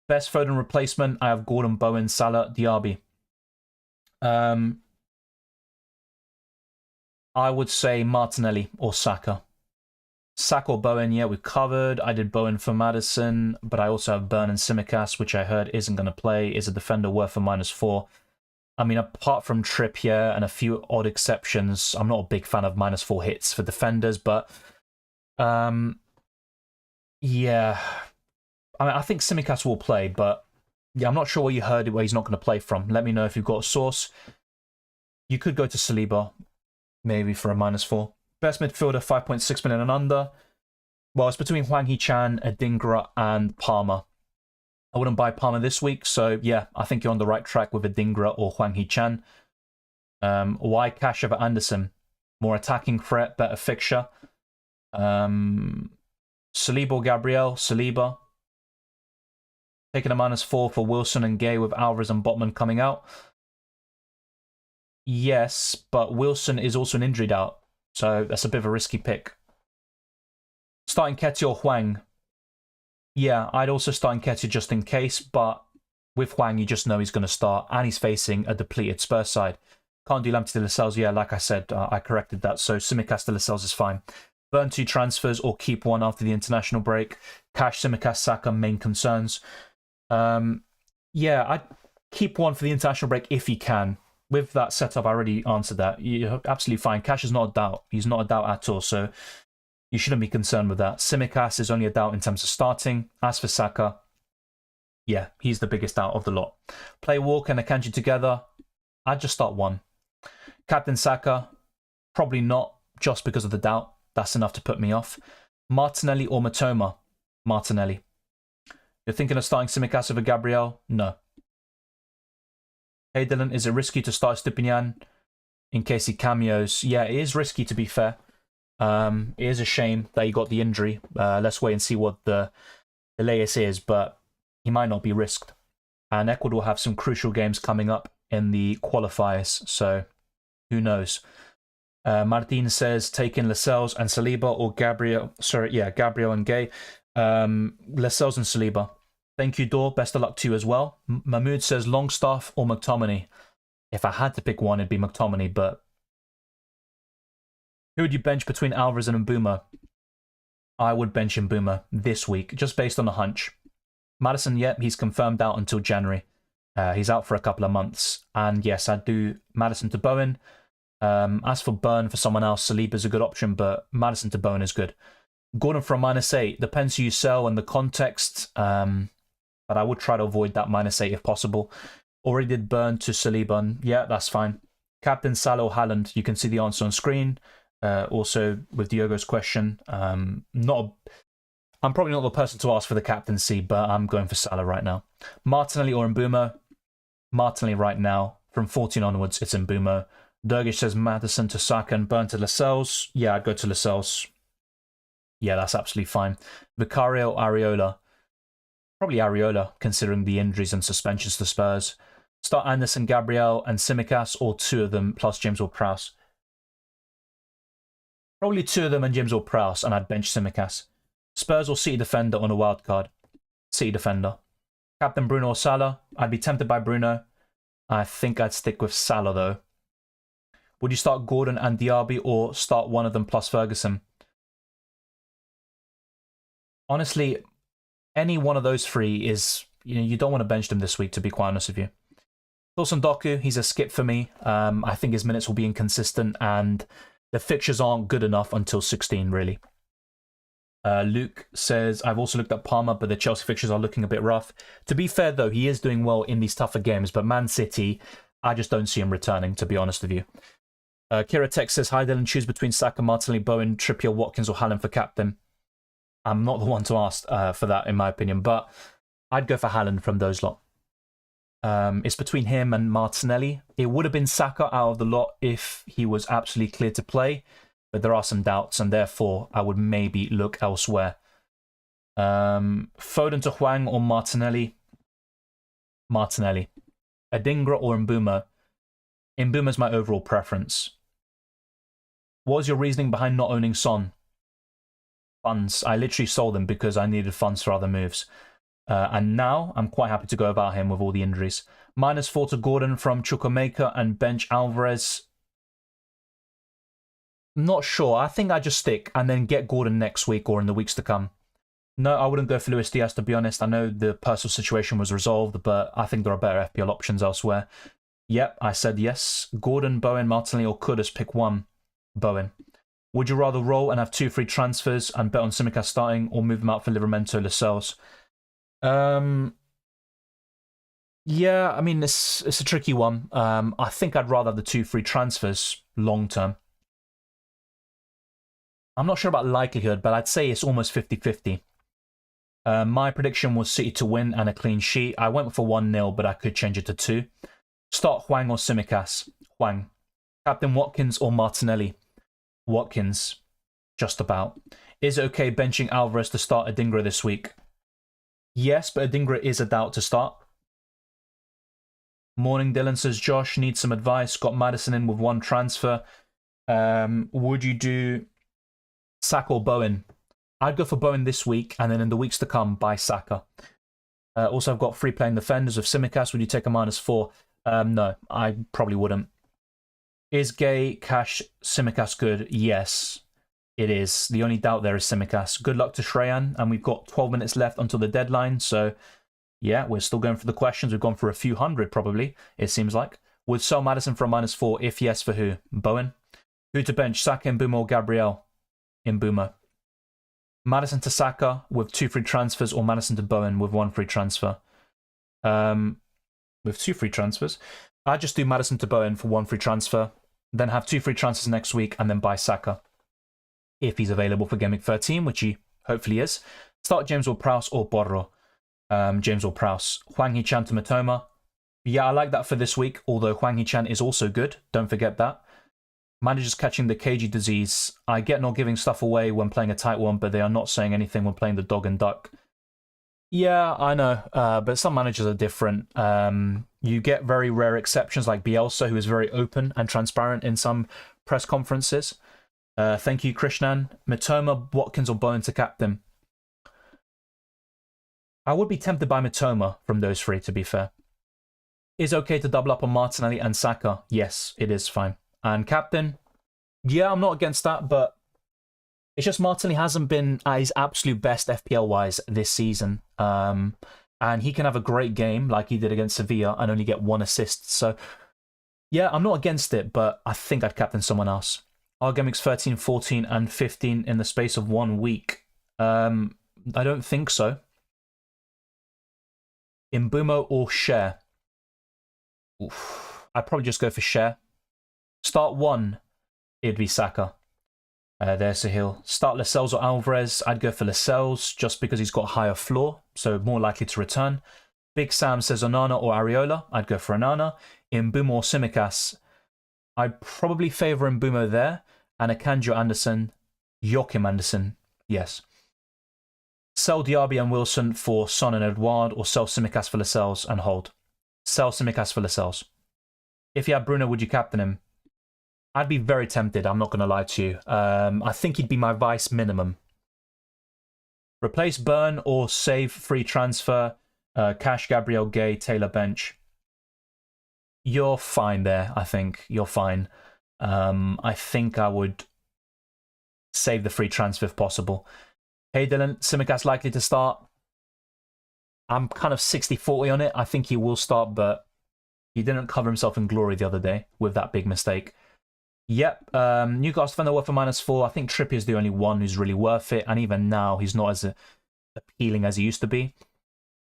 Best Foden replacement, I have Gordon, Bowen, Salah, Diaby. I would say Martinelli or Saka. Saka or Bowen, yeah, we've covered. I did Bowen for Maddison, but I also have Burn and Simicas, which I heard isn't going to play. Is a defender worth a -4. I mean, apart from Trippier and a few odd exceptions, I'm not a big fan of -4 hits for defenders, but yeah. I mean, I think Simicas will play, but yeah, I'm not sure where you heard it, where he's not going to play from. Let me know if you've got a source. You could go to Saliba, maybe for a -4. Best midfielder, 5.6 million and under. Well, it's between Hwang Hee-chan, Adingra, and Palmer. I wouldn't buy Palmer this week, so yeah, I think you're on the right track with Adingra or Hwang Hee-chan. Why Cash over Anderson? More attacking threat, better fixture. Saliba or Gabriel? Saliba. Taking a -4 for Wilson and Gay with Alvarez and Botman coming out. Yes, but Wilson is also an injured out, so that's a bit of a risky pick. Starting Nketiah or Hwang? Yeah, I'd also start Nketiah just in case, but with Hwang, you just know he's going to start, and he's facing a depleted Spurs side. Can't do Lamptey to Lascelles. Yeah, like I said, I corrected that, so Simicas to Lascelles is fine. Burn 2 transfers or keep 1 after the international break. Cash, Simicas, Saka, main concerns. Yeah, I'd keep 1 for the international break if you can. with that setup, I already answered that. You're absolutely fine. Cash is not a doubt. He's not a doubt at all, so you shouldn't be concerned with that. Tsimikas is only a doubt in terms of starting. As for Saka, yeah, he's the biggest doubt of the lot. Play Walker and Akanji together. I'd just start one. Captain Saka, probably not, just because of the doubt. That's enough to put me off. Martinelli or Matoma? Martinelli. You're thinking of starting Tsimikas over Gabriel? No. Hey Dylan, is it risky to start Stupinian in case he cameos? Yeah, it is risky, to be fair. It is a shame that he got the injury. Let's wait and see what the latest is, but he might not be risked. And Ecuador have some crucial games coming up in the qualifiers, so who knows? Martin says take in Lascelles and Saliba or Gabriel. Sorry, yeah, Gabriel and Gay. Lascelles and Saliba. Thank you, Dor. Best of luck to you as well. Mahmood says Longstaff or McTominay. If I had to pick one, it'd be McTominay, but who would you bench between Alvarez and Mbeumo? I would bench Mbeumo this week, just based on a hunch. Maddison, yep, he's confirmed out until January. He's out for a couple of months. And yes, I'd do Maddison to Bowen. As for Burn for someone else, Saliba's a good option, but Maddison to Bowen is good. Gordon for a -8. Depends who you sell and the context. But I would try to avoid that -8 if possible. Already did Burn to Saliba. Yeah, that's fine. Captain Salah or Haaland, you can see the answer on screen. Also, with Diogo's question, I'm probably not the person to ask for the captaincy, but I'm going for Salah right now. Martinelli or Mbeumo? Martinelli right now. From 14 onwards, it's Mbeumo. Durgish says Maddison to Saka and Burn to Lascelles. Yeah, I'd go to Lascelles. Yeah, that's absolutely fine. Vicario, Areola. Probably Areola, considering the injuries and suspensions to Spurs. Start Anderson, Gabriel, and Tsimikas, or two of them, plus James Ward-Prowse. Probably two of them and James Ward-Prowse, and I'd bench Tsimikas. Spurs or City defender on a wild card? City defender. Captain Bruno or Salah? I'd be tempted by Bruno. I think I'd stick with Salah, though. Would you start Gordon and Diaby, or start one of them plus Ferguson? Honestly, any one of those three is, you don't want to bench them this week, to be quite honest with you. Wilson Doku, he's a skip for me. I think his minutes will be inconsistent, and the fixtures aren't good enough until 16, really. Luke says, I've also looked at Palmer, but the Chelsea fixtures are looking a bit rough. To be fair, though, he is doing well in these tougher games, but Man City, I just don't see him returning, to be honest with you. Kira Tech says, hi Dylan, choose between Saka, Martinelli, Bowen, Trippier, Watkins, or Haaland for captain. I'm not the one to ask for that, in my opinion, but I'd go for Haaland from those lot. It's between him and Martinelli. It would have been Saka out of the lot if he was absolutely clear to play, but there are some doubts, and therefore I would maybe look elsewhere. Foden to Hwang or Martinelli? Martinelli. Adingra or Mbeumo? Mbeumo's my overall preference. What was your reasoning behind not owning Son? Funds. I literally sold them because I needed funds for other moves. And now I'm quite happy to go about him with all the injuries. -4 to Gordon from Chukwuemeka and bench Alvarez. Not sure. I think I just stick and then get Gordon next week or in the weeks to come. No, I wouldn't go for Luis Diaz, to be honest. I know the personal situation was resolved, but I think there are better FPL options elsewhere. Yep, I said yes. Gordon, Bowen, Martinelli, or Kudus, pick one. Bowen. Would you rather roll and have 2 free transfers and bet on Tsimikas starting, or move him out for Livramento, Lascelles? Yeah, I mean, it's a tricky one. I think I'd rather have the 2 free transfers long term. I'm not sure about likelihood, but I'd say it's almost 50-50. My prediction was City to win and a clean sheet. I went for 1-0, but I could change it to 2. Start Hwang or Tsimikas? Hwang. Captain Watkins or Martinelli? Watkins. Just about. Is it okay benching Alvarez to start Adingra this week? Yes, but Adingra is a doubt to start. Morning, Dylan, says Josh. Needs some advice. Got Maddison in with 1 transfer. Would you do Saka or Bowen? I'd go for Bowen this week, and then in the weeks to come, buy Saka. Also, I've got free playing defenders of Tsimikas. Would you take a -4? No, I probably wouldn't. Is Gay, Cash, Tsimikas good? Yes, it is. The only doubt there is Tsimikas. Good luck to Shreyan, and we've got 12 minutes left until the deadline, so yeah, we're still going for the questions. We've gone for a few hundred, probably, it seems like. Would sell Maddison for a -4? If yes, for who? Bowen? Who to bench? Saka, Mbeumo, or Gabriel? Mbeumo. Maddison to Saka with 2 free transfers, or Maddison to Bowen with 1 free transfer? With 2 free transfers. I'd just do Maddison to Bowen for 1 free transfer, then have 2 free transfers next week, and then buy Saka. If he's available for Gameweek 13, which he hopefully is. Start James Ward-Prowse or Borro. James Ward-Prowse. Hwang Hee-chan to Matoma. Yeah, I like that for this week, although Hwang Hee-chan is also good. Don't forget that. Managers catching the cagey disease. I get not giving stuff away when playing a tight one, but they are not saying anything when playing the dog and duck. Yeah, I know, but some managers are different. You get very rare exceptions like Bielsa, who is very open and transparent in some press conferences. Thank you, Krishnan. Mitoma, Watkins, or Bowen to captain. I would be tempted by Mitoma from those 3, to be fair. Is okay to double up on Martinelli and Saka? Yes, it is fine. And captain? Yeah, I'm not against that, but it's just Martinelli hasn't been at his absolute best FPL-wise this season. And he can have a great game like he did against Sevilla and only get 1 assist. So, yeah, I'm not against it, but I think I'd captain someone else. Our Gameweeks 13, 14, and 15 in the space of 1 week. I don't think so. Mbeumo or Cher? Oof. I'd probably just go for Cher. Start 1, it'd be Saka. There's Sahil. Start Lascelles or Alvarez. I'd go for Lascelles just because he's got a higher floor, so more likely to return. Big Sam says Onana or Areola. I'd go for Onana. Mbeumo or Tsimikas. I'd probably favour Mbeumo there. And Akanji or Anderson. Joachim Anderson. Yes. Sell Diaby and Wilson for Son and Edouard, or sell Tsimikas for Lascelles and hold. Sell Tsimikas for Lascelles. If you had Bruno, would you captain him? I'd be very tempted, I'm not going to lie to you. I think he'd be my vice minimum. Replace Burn or save free transfer. Cash, Gabriel, Gay, Taylor, bench. You're fine there, I think. You're fine. I think I would save the free transfer if possible. Hey Dylan, Tsimikas likely to start. I'm kind of 60-40 on it. I think he will start, but he didn't cover himself in glory the other day with that big mistake. Yep, Newcastle defender worth a -4. I think Trippier's the only one who's really worth it, and even now he's not as appealing as he used to be.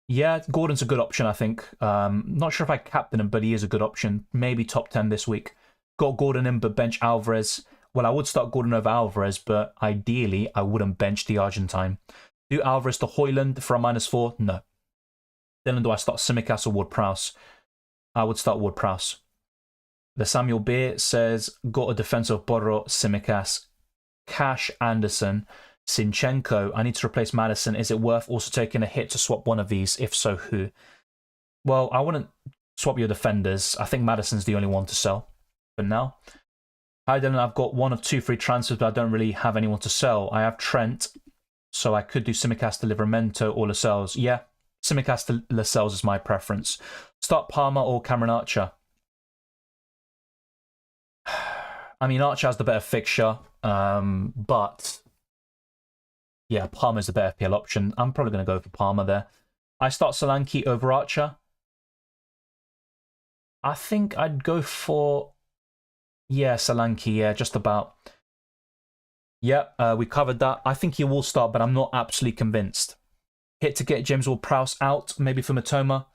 Yeah, Gordon's a good option, I think. Not sure if I captain him, but he is a good option. Maybe top 10 this week. Got Gordon in, but bench Alvarez. Well, I would start Gordon over Alvarez, but ideally I wouldn't bench the Argentine. Do Alvarez to Højlund for a -4? No. Then do I start Tsimikas or Ward-Prowse? I would start Ward-Prowse. The Samuel Beer says, got a defense of Borro, Tsimikas, Cash, Anderson, Sinchenko. I need to replace Maddison. Is it worth also taking a hit to swap one of these? If so, who? Well, I wouldn't swap your defenders. I think Maddison's the only one to sell for now. Hi Dylan, I've got 1 of 2 free transfers, but I don't really have anyone to sell. I have Trent, so I could do Tsimikas to Livramento or Lascelles. Yeah, Tsimikas to Lascelles is my preference. Start Palmer or Cameron Archer. I mean, Archer has the better fixture, but yeah, Palmer's the better FPL option. I'm probably going to go for Palmer there. I start Solanke over Archer. I think I'd go for, yeah, Solanke, yeah, just about. Yep, we covered that. I think he will start, but I'm not absolutely convinced. Hit to get James Ward-Prowse out, maybe for Matoma.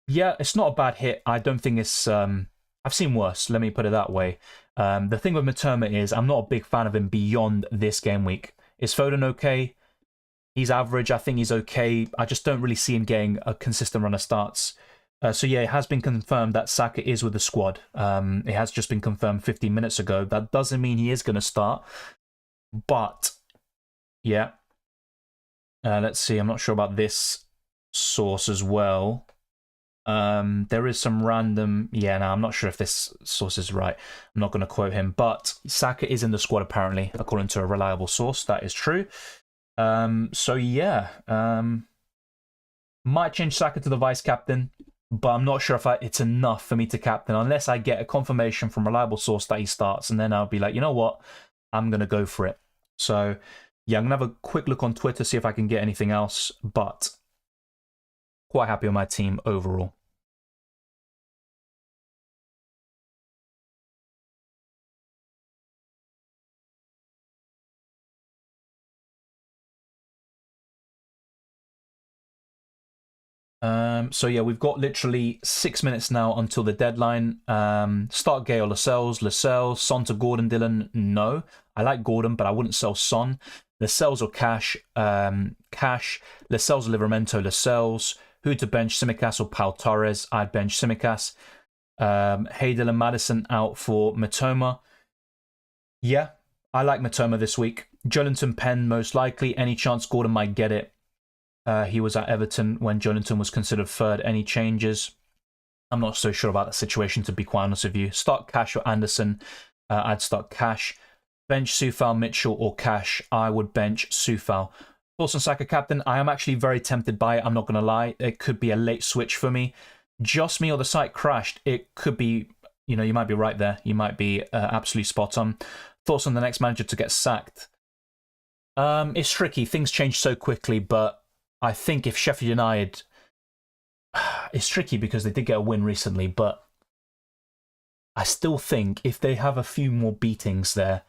Yeah, it's not a bad hit. I don't think it's... I've seen worse, let me put it that way. The thing with Matoma is I'm not a big fan of him beyond this game week. Is Foden okay? He's average. I think he's okay. I just don't really see him getting a consistent run of starts. So yeah, it has been confirmed that Saka is with the squad. It has just been confirmed 15 minutes ago. That doesn't mean he is going to start. But, yeah. Let's see, I'm not sure about this source as well. There is some random... Yeah, no, I'm not sure if this source is right. I'm not going to quote him. But Saka is in the squad, apparently, according to a reliable source. That is true. So, yeah. Might change Saka to the vice-captain. But I'm not sure if it's enough for me to captain. Unless I get a confirmation from a reliable source that he starts. And then I'll be like, you know what? I'm going to go for it. So, yeah, I'm going to have a quick look on Twitter, see if I can get anything else. But quite happy with my team overall. So yeah, we've got literally 6 minutes now until the deadline. Start Gay or Lascelles. Lascelles, Son to Gordon, Dylan. No, I like Gordon, but I wouldn't sell Son. Lascelles or Cash. Cash. Lascelles or Livramento. Lascelles. Who to bench? Simicas or Pau Torres? I'd bench Simicas. Haydel and Maddison out for Matoma. Yeah, I like Matoma this week. Jolinton Penn most likely. Any chance Gordon might get it? He was at Everton when Jolinton was considered third. Any changes? I'm not so sure about that situation, to be quite honest with you. Start Cash or Anderson. I'd start Cash. Bench Soufal, Mitchell, or Cash. I would bench Soufal. Thoughts on Saka captain? I am actually very tempted by it. I'm not going to lie. It could be a late switch for me. Just me or the site crashed. It could be, you know, you might be right there. You might be absolutely spot on. Thoughts on the next manager to get sacked? It's tricky. Things change so quickly, but I think if Sheffield United, it's tricky because they did get a win recently, but I still think if they have a few more beatings there,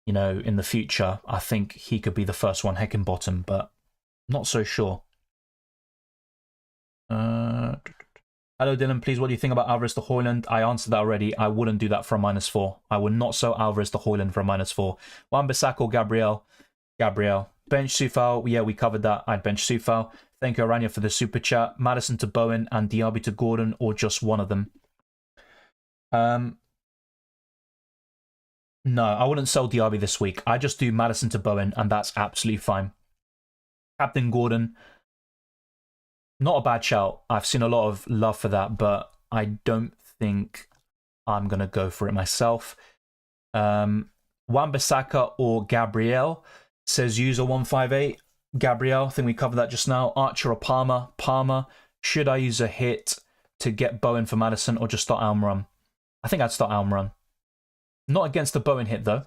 you know, in the future, I think he could be the first one, Heckingbottom, but not so sure. Hello, Dylan. Please, what do you think about Alvarez to Højlund? I answered that already. I wouldn't do that for a -4. I would not sell Alvarez to Højlund for a -4. Wan-Bissaka or Gabriel? Gabriel. Bench Soufal. Yeah, we covered that. I'd bench Soufal. Thank you, Aranya, for the super chat. Maddison to Bowen and Diaby to Gordon, or just one of them? No, I wouldn't sell Diaby this week. I just do Maddison to Bowen, and that's absolutely fine. Captain Gordon. Not a bad shout. I've seen a lot of love for that, but I don't think I'm going to go for it myself. Wan-Bissaka or Gabriel, says user 158. Gabriel, I think we covered that just now. Archer or Palmer? Palmer. Should I use a hit to get Bowen for Maddison or just start Almiron? I think I'd start Almiron. Not against the Bowen hit, though.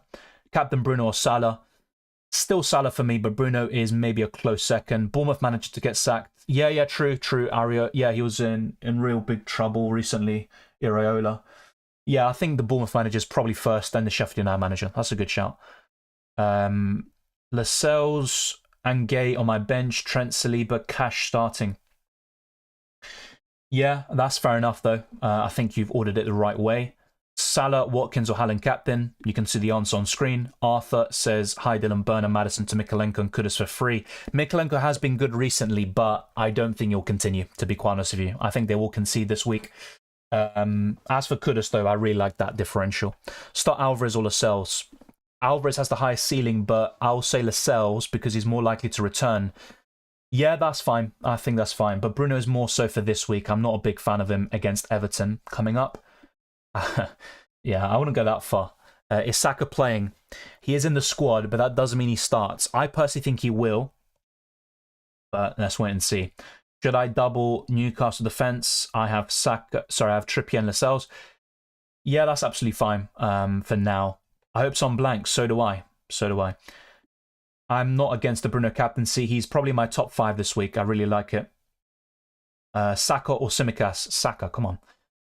Captain Bruno or Salah? Still Salah for me, but Bruno is maybe a close second. Bournemouth manager to get sacked. Yeah, true. Aria. Yeah, he was in real big trouble recently. Iraola. Yeah, I think the Bournemouth manager is probably first, then the Sheffield United manager. That's a good shout. Lascelles and Gay on my bench. Trent, Saliba, Cash starting. Yeah, that's fair enough, though. I think you've ordered it the right way. Salah, Watkins or Hallen captain. You can see the answer on screen. Arthur says, hi Dylan, Burner, Maddison to Mikolenko and Kudus for free. Mikolenko has been good recently, but I don't think he'll continue, to be quite honest with you. I think they will concede this week. As for Kudus, though, I really like that differential. Start Alvarez or Lascelles. Alvarez has the highest ceiling, but I'll say Lascelles because he's more likely to return. Yeah, that's fine. I think that's fine. But Bruno is more so for this week. I'm not a big fan of him against Everton coming up. Yeah, I wouldn't go that far. Is Saka playing? He is in the squad, but that doesn't mean he starts. I personally think he will, but let's wait and see. Should I double Newcastle defense? I have Saka. Sorry, I have Trippier and Lascelles. Yeah, that's absolutely fine for now. I hope some blank. So do I. I'm not against the Bruno captaincy. He's probably my top 5 this week. I really like it. Saka or Simicas? Saka, come on.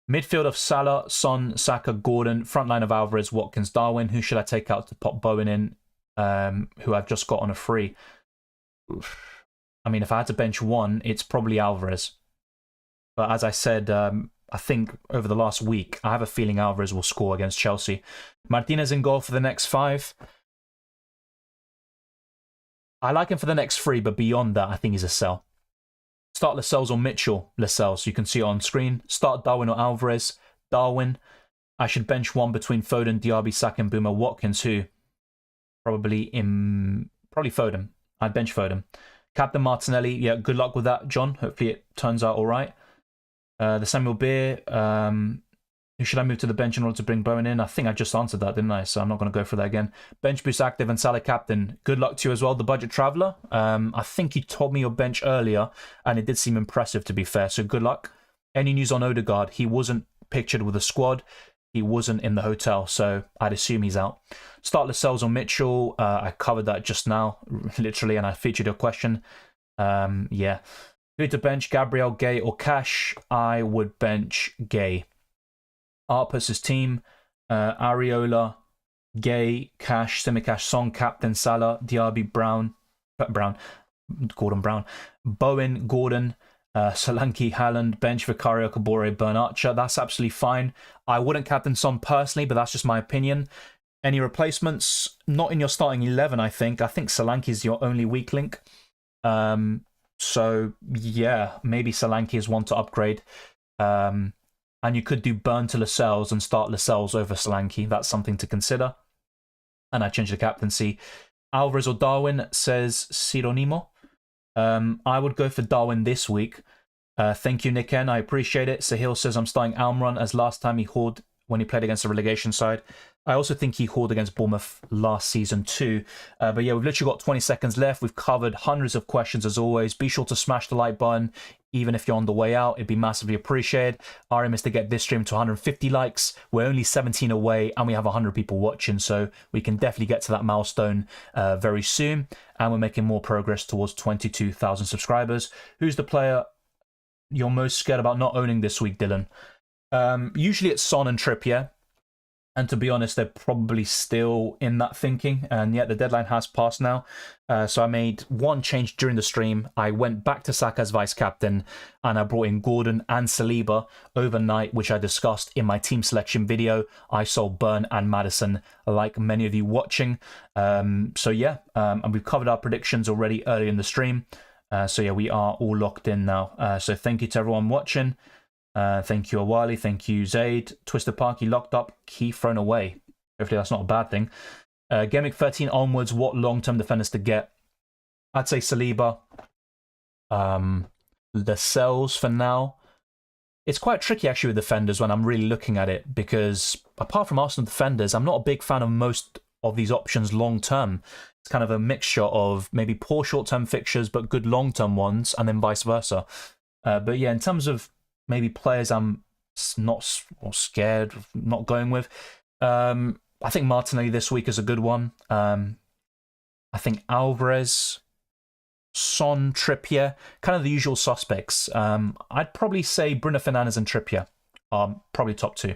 Midfield of Salah, Son, Saka, Gordon. Front line of Alvarez, Watkins, Darwin. Who should I take out to pop Bowen in? Who I've just got on a free. I mean, if I had to bench one, it's probably Alvarez. But as I said, I think over the last week, I have a feeling Alvarez will score against Chelsea. Martinez in goal for the next 5. I like him for the next 3, but beyond that, I think he's a sell. Start Lascelles or Mitchell. Lascelles, you can see it on screen. Start Darwin or Alvarez. Darwin. I should bench one between Foden, Diaby, Saka, and Boomer. Watkins, who? Probably Foden. I'd bench Foden. Captain Martinelli. Yeah, good luck with that, John. Hopefully it turns out all right. The Samuel Beer. Who should I move to the bench in order to bring Bowen in? I think I just answered that, didn't I? So I'm not going to go for that again. Bench boost active and Salah captain. Good luck to you as well, the Budget Traveller. I think you told me your bench earlier, and it did seem impressive, to be fair. So good luck. Any news on Odegaard? He wasn't pictured with the squad. He wasn't in the hotel, so I'd assume he's out. Start Lascelles or Mitchell. I covered that just now, literally, and I featured your question. Yeah. Who to bench? Gabriel, Gay, or Cash? I would bench Gay. Arpus's team, Areola, Gay, Cash, Simicas, Song, Captain, Salah, Diaby, Gordon Brown, Bowen, Gordon, Solanke, Haaland, bench Vicario, Kabore, Burn, Archer. That's absolutely fine. I wouldn't captain Son personally, but that's just my opinion. Any replacements? Not in your starting 11, I think. I think Solanke is your only weak link. So, yeah, maybe Solanke is one to upgrade. And you could do Burn to Lascelles and start Lascelles over Solanke. That's something to consider. And I change the captaincy. Alvarez or Darwin, says Sironimo. I would go for Darwin this week. Thank you, Nick N. I appreciate it. Sahil says I'm starting Almiron as last time he hauled when he played against the relegation side. I also think he hauled against Bournemouth last season too. But yeah, we've literally got 20 seconds left. We've covered hundreds of questions as always. Be sure to smash the like button. Even if you're on the way out, it'd be massively appreciated. Our aim is to get this stream to 150 likes. We're only 17 away and we have 100 people watching. So we can definitely get to that milestone very soon. And we're making more progress towards 22,000 subscribers. Who's the player you're most scared about not owning this week, Dylan? Usually it's Son and Trippier. And to be honest, they're probably still in that thinking. And yet the deadline has passed now. So I made one change during the stream. I went back to Saka as vice-captain. And I brought in Gordon and Saliba overnight, which I discussed in my team selection video. I sold Burn and Maddison, like many of you watching. So yeah, and we've covered our predictions already early in the stream. So yeah, we are all locked in now. So thank you to everyone watching. Thank you, Awali. Thank you, Zaid. Twister Parky locked up. Key thrown away. Hopefully that's not a bad thing. Gameweek 13 onwards, what long-term defenders to get? I'd say Saliba. Lascelles for now. It's quite tricky actually with defenders when I'm really looking at it because apart from Arsenal defenders, I'm not a big fan of most of these options long-term. It's kind of a mixture of maybe poor short-term fixtures but good long-term ones and then vice versa. But yeah, in terms of maybe players I'm not or scared of not going with. I think Martinelli this week is a good one. I think Alvarez, Son, Trippier, kind of the usual suspects. I'd probably say Bruno Fernandes and Trippier are probably top two.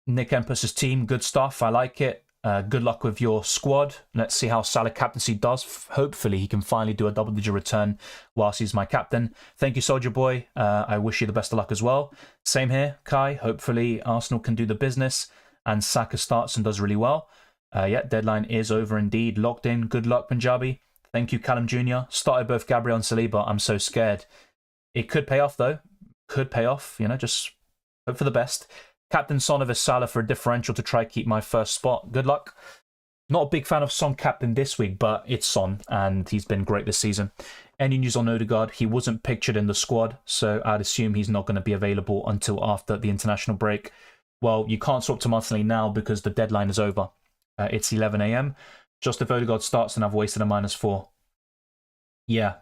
Nick Empus's team, good stuff. I like it. Good luck with your squad. Let's see how Salah captaincy does. Hopefully he can finally do a double-digit return whilst he's my captain. Thank you, Soldier Boy. I wish you the best of luck as well. Same here, Kai. Hopefully Arsenal can do the business and Saka starts and does really well. Yeah, deadline is over indeed. Locked in. Good luck, Punjabi. Thank you, Callum Jr. Started both Gabriel and Saliba. I'm so scared. It could pay off, though. Could pay off. You know, just hope for the best. Captain Son over Salah for a differential to try keep my first spot. Good luck. Not a big fan of Son captain this week, but it's Son, and he's been great this season. Any news on Odegaard? He wasn't pictured in the squad, so I'd assume he's not going to be available until after the international break. Well, you can't swap to Martinelli now because the deadline is over. It's 11 a.m. Just if Odegaard starts, then I've wasted a -4. Yeah,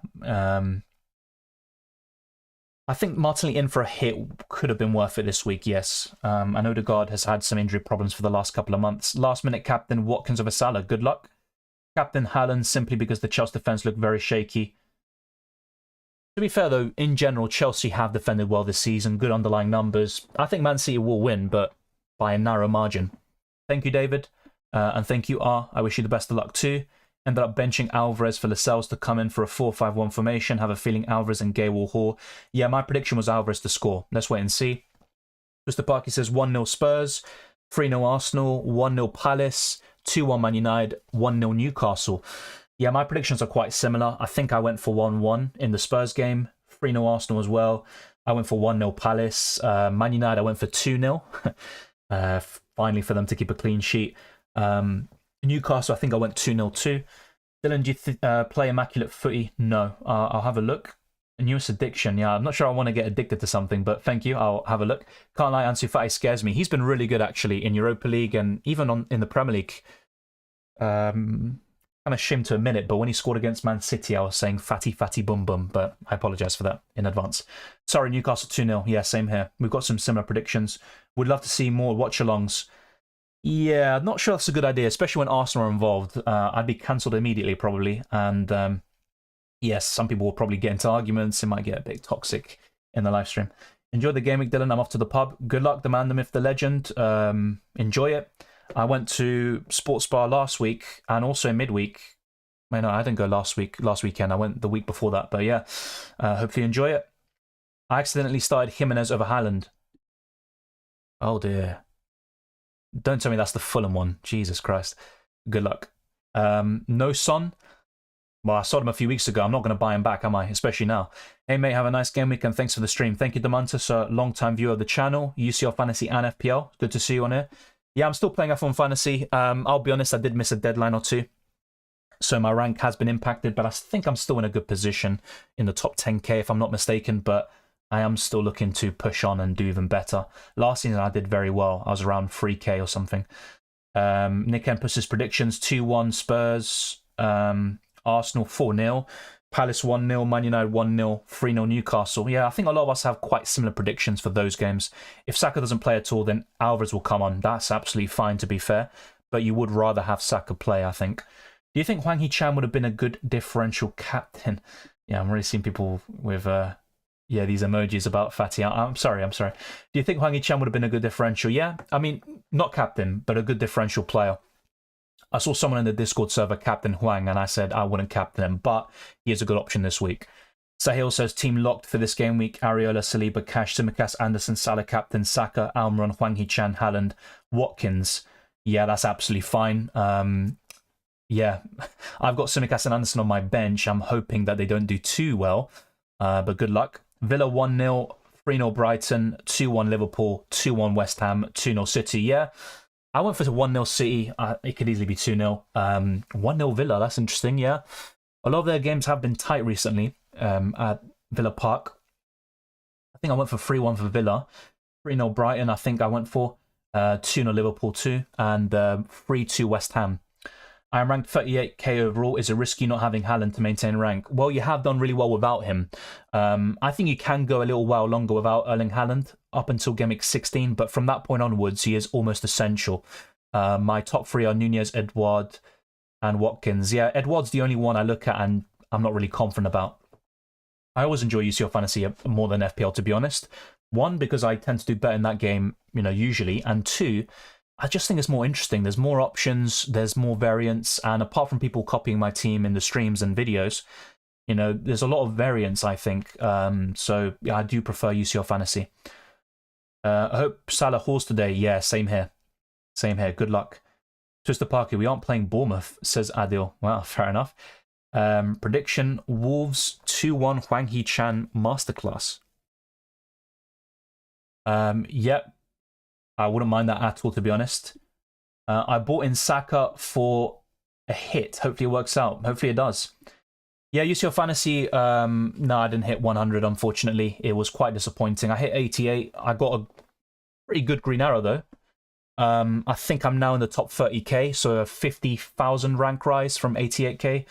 I think Martinelli in for a hit could have been worth it this week, yes. And Odegaard has had some injury problems for the last couple of months. Last minute captain Watkins over Salah, good luck. Captain Haaland simply because the Chelsea defence looked very shaky. To be fair though, in general, Chelsea have defended well this season, good underlying numbers. I think Man City will win, but by a narrow margin. Thank you, David. And thank you, R. I wish you the best of luck too. Ended up benching Alvarez for Lascelles to come in for a 4-5-1 formation. Have a feeling Alvarez and Gay will haul. Yeah, my prediction was Alvarez to score. Let's wait and see. Mr. Parky says 1-0 Spurs, 3-0 Arsenal, 1-0 Palace, 2-1 Man United, 1-0 Newcastle. Yeah, my predictions are quite similar. I think I went for 1-1 in the Spurs game, 3-0 Arsenal as well. I went for 1-0 Palace. Man United, I went for 2-0. Finally for them to keep a clean sheet. Newcastle, I think I went 2-0 too. Dylan, do you play Immaculate Footy? No. I'll have a look. A newest addiction. Yeah, I'm not sure I want to get addicted to something, but thank you. I'll have a look. Can't lie, Ansu Fati scares me. He's been really good actually in Europa League and even in the Premier League. Kind of ashamed to admit it, but when he scored against Man City, I was saying fatty, fatty, bum, bum, but I apologise for that in advance. Sorry, Newcastle 2-0. Yeah, same here. We've got some similar predictions. Would love to see more watch-alongs. Yeah, I'm not sure that's a good idea, especially when Arsenal are involved. I'd be cancelled immediately, probably. And yes, some people will probably get into arguments. It might get a bit toxic in the live stream. Enjoy the game week, Dylan. I'm off to the pub. Good luck, the man, the myth, the legend. Enjoy it. I went to Sports Bar last week and also midweek. I know I didn't go last weekend. I went the week before that. But yeah, hopefully you enjoy it. I accidentally started Jimenez over Haaland. Oh dear. Don't tell me that's the Fulham one. Jesus Christ. Good luck. No Son. Well, I sold him a few weeks ago. I'm not going to buy him back, am I? Especially now. Hey, mate, have a nice game week and thanks for the stream. Thank you, Demantis, a long-time viewer of the channel. UCL Fantasy and FPL. Good to see you on here. Yeah, I'm still playing F1 Fantasy. I'll be honest, I did miss a deadline or two. So my rank has been impacted, but I think I'm still in a good position in the top 10k if I'm not mistaken. But I am still looking to push on and do even better. Last season I did very well. I was around 3k or something. Nick Empus's predictions: 2-1 Spurs, Arsenal 4-0, Palace 1-0, Man United 1-0, 3-0 Newcastle. Yeah, I think a lot of us have quite similar predictions for those games. If Saka doesn't play at all, then Alvarez will come on. That's absolutely fine, to be fair. But you would rather have Saka play, I think. Do you think Hwang Hee-chan would have been a good differential captain? Yeah, I'm really seeing people with these emojis about Fatty. I'm sorry. Do you think Hwang Hee-chan would have been a good differential? Yeah, I mean, not captain, but a good differential player. I saw someone in the Discord server captain Hwang, and I said I wouldn't captain him, but he is a good option this week. Sahil says team locked for this game week: Areola, Saliba, Cash, Tsimikas, Anderson, Salah, captain, Saka, Almiron, Hwang Hee-chan, Haaland, Watkins. Yeah, that's absolutely fine. Yeah, I've got Tsimikas and Anderson on my bench. I'm hoping that they don't do too well, but good luck. Villa 1-0, 3-0 Brighton, 2-1 Liverpool, 2-1 West Ham, 2-0 City. Yeah, I went for 1-0 City. It could easily be 2-0. 1-0 Villa, that's interesting, yeah. A lot of their games have been tight recently at Villa Park. I think I went for 3-1 for Villa, 3-0 Brighton, I think I went for 2-0 Liverpool too, and 3-2 West Ham. I am ranked 38k overall. Is it risky not having Haaland to maintain rank? Well, you have done really well without him. I think you can go a little while longer without Erling Haaland up until Game Week 16, but from that point onwards, he is almost essential. My top three are Nunez, Edouard, and Watkins. Yeah, Edouard's the only one I look at and I'm not really confident about. I always enjoy UCL Fantasy more than FPL, to be honest. One, because I tend to do better in that game, usually, and two, I just think it's more interesting. There's more options, there's more variants, and apart from people copying my team in the streams and videos, there's a lot of variance, I think. So yeah, I do prefer UCL Fantasy. I hope Salah hauls today. Yeah, same here. Good luck. Twister Parker, we aren't playing Bournemouth, says Adil. Well, fair enough. Prediction: Wolves 2-1 Hwang Hee-chan masterclass. Yep. I wouldn't mind that at all, to be honest. I bought in Saka for a hit. Hopefully it works out. Hopefully it does. Yeah, UCL Fantasy, no, I didn't hit 100, unfortunately. It was quite disappointing. I hit 88. I got a pretty good green arrow, though. I think I'm now in the top 30k, so a 50,000 rank rise from 88k.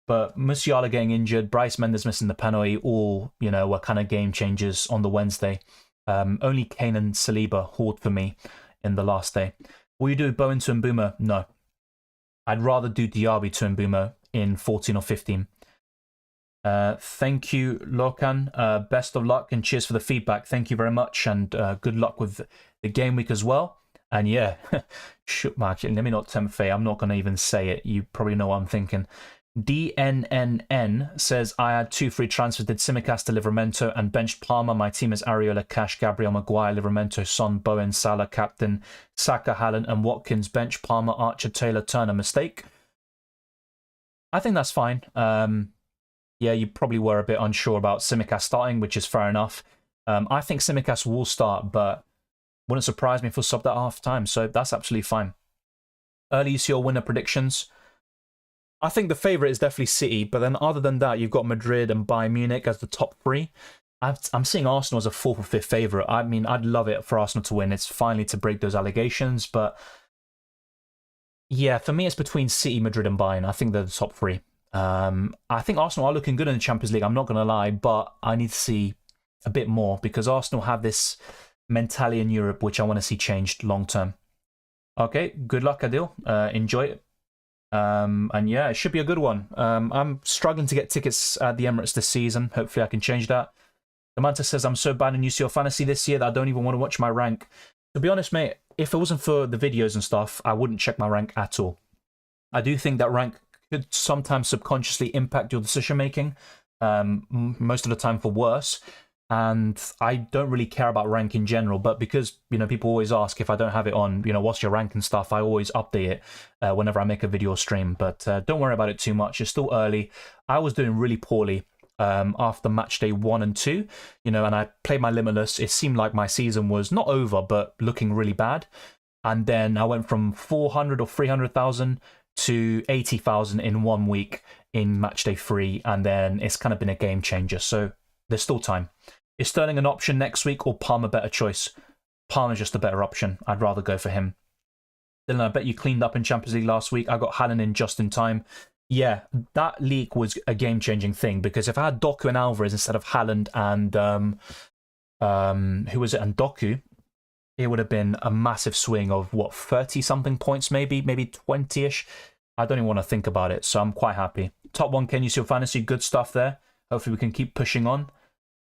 But Musiala getting injured, Bryce Mendes missing the penalty, all, were kind of game changers on the Wednesday. Only Kane and Saliba hauled for me in the last day. Will you do Bowen to Mbeumo? No. I'd rather do Diaby to Mbeumo in 14 or 15. Thank you, Lokan. Best of luck and cheers for the feedback. Thank you very much, and good luck with the game week as well. And yeah, actually, let me not tempt fate. I'm not going to even say it. You probably know what I'm thinking. DNNN says, I had 2 free transfers, did Tsimikas to Livramento and benched Palmer. My team is Areola, Cash, Gabriel, Maguire, Livramento, Son, Bowen, Salah, captain, Saka, Haaland and Watkins. Bench Palmer, Archer, Taylor, Turner. Mistake? I think that's fine. Yeah, you probably were a bit unsure about Tsimikas starting, which is fair enough. I think Tsimikas will start, but wouldn't surprise me if we subbed at half time, so that's absolutely fine. Early UCL winner predictions. I think the favourite is definitely City, but then other than that, you've got Madrid and Bayern Munich as the top 3. I'm seeing Arsenal as a 4th or 5th favourite. I mean, I'd love it for Arsenal to win. It's finally to break those allegations, but yeah, for me, it's between City, Madrid and Bayern. I think they're the top 3. I think Arsenal are looking good in the Champions League, I'm not going to lie, but I need to see a bit more because Arsenal have this mentality in Europe which I want to see changed long term. Okay, good luck, Adil. Enjoy it. And yeah, it should be a good one. I'm struggling to get tickets at the Emirates this season. Hopefully I can change that. Samantha says, I'm so bad in UCL Fantasy this year that I don't even want to watch my rank. To be honest, mate, if it wasn't for the videos and stuff, I wouldn't check my rank at all. I do think that rank could sometimes subconsciously impact your decision making, most of the time for worse. And I don't really care about rank in general, but because, you know, people always ask if I don't have it on, you know, what's your rank and stuff, I always update it whenever I make a video or stream. But don't worry about it too much. It's still early. I was doing really poorly after match day 1 and 2, you know, and I played my limitless. It seemed like my season was not over, but looking really bad. And then I went from 400 or 300,000 to 80,000 in 1 week in match day 3, and then it's kind of been a game changer. So there's still time. Is Sterling an option next week, or Palmer a better choice? Palmer's just a better option. I'd rather go for him. Dylan, I bet you cleaned up in Champions League last week. I got Haaland in just in time. Yeah, that leak was a game-changing thing, because if I had Doku and Alvarez instead of Haaland and who was it, and Doku, it would have been a massive swing of what, 30-something points, maybe 20-ish. I don't even want to think about it, so I'm quite happy. Top 1, can you see your fantasy? Good stuff there. Hopefully we can keep pushing on.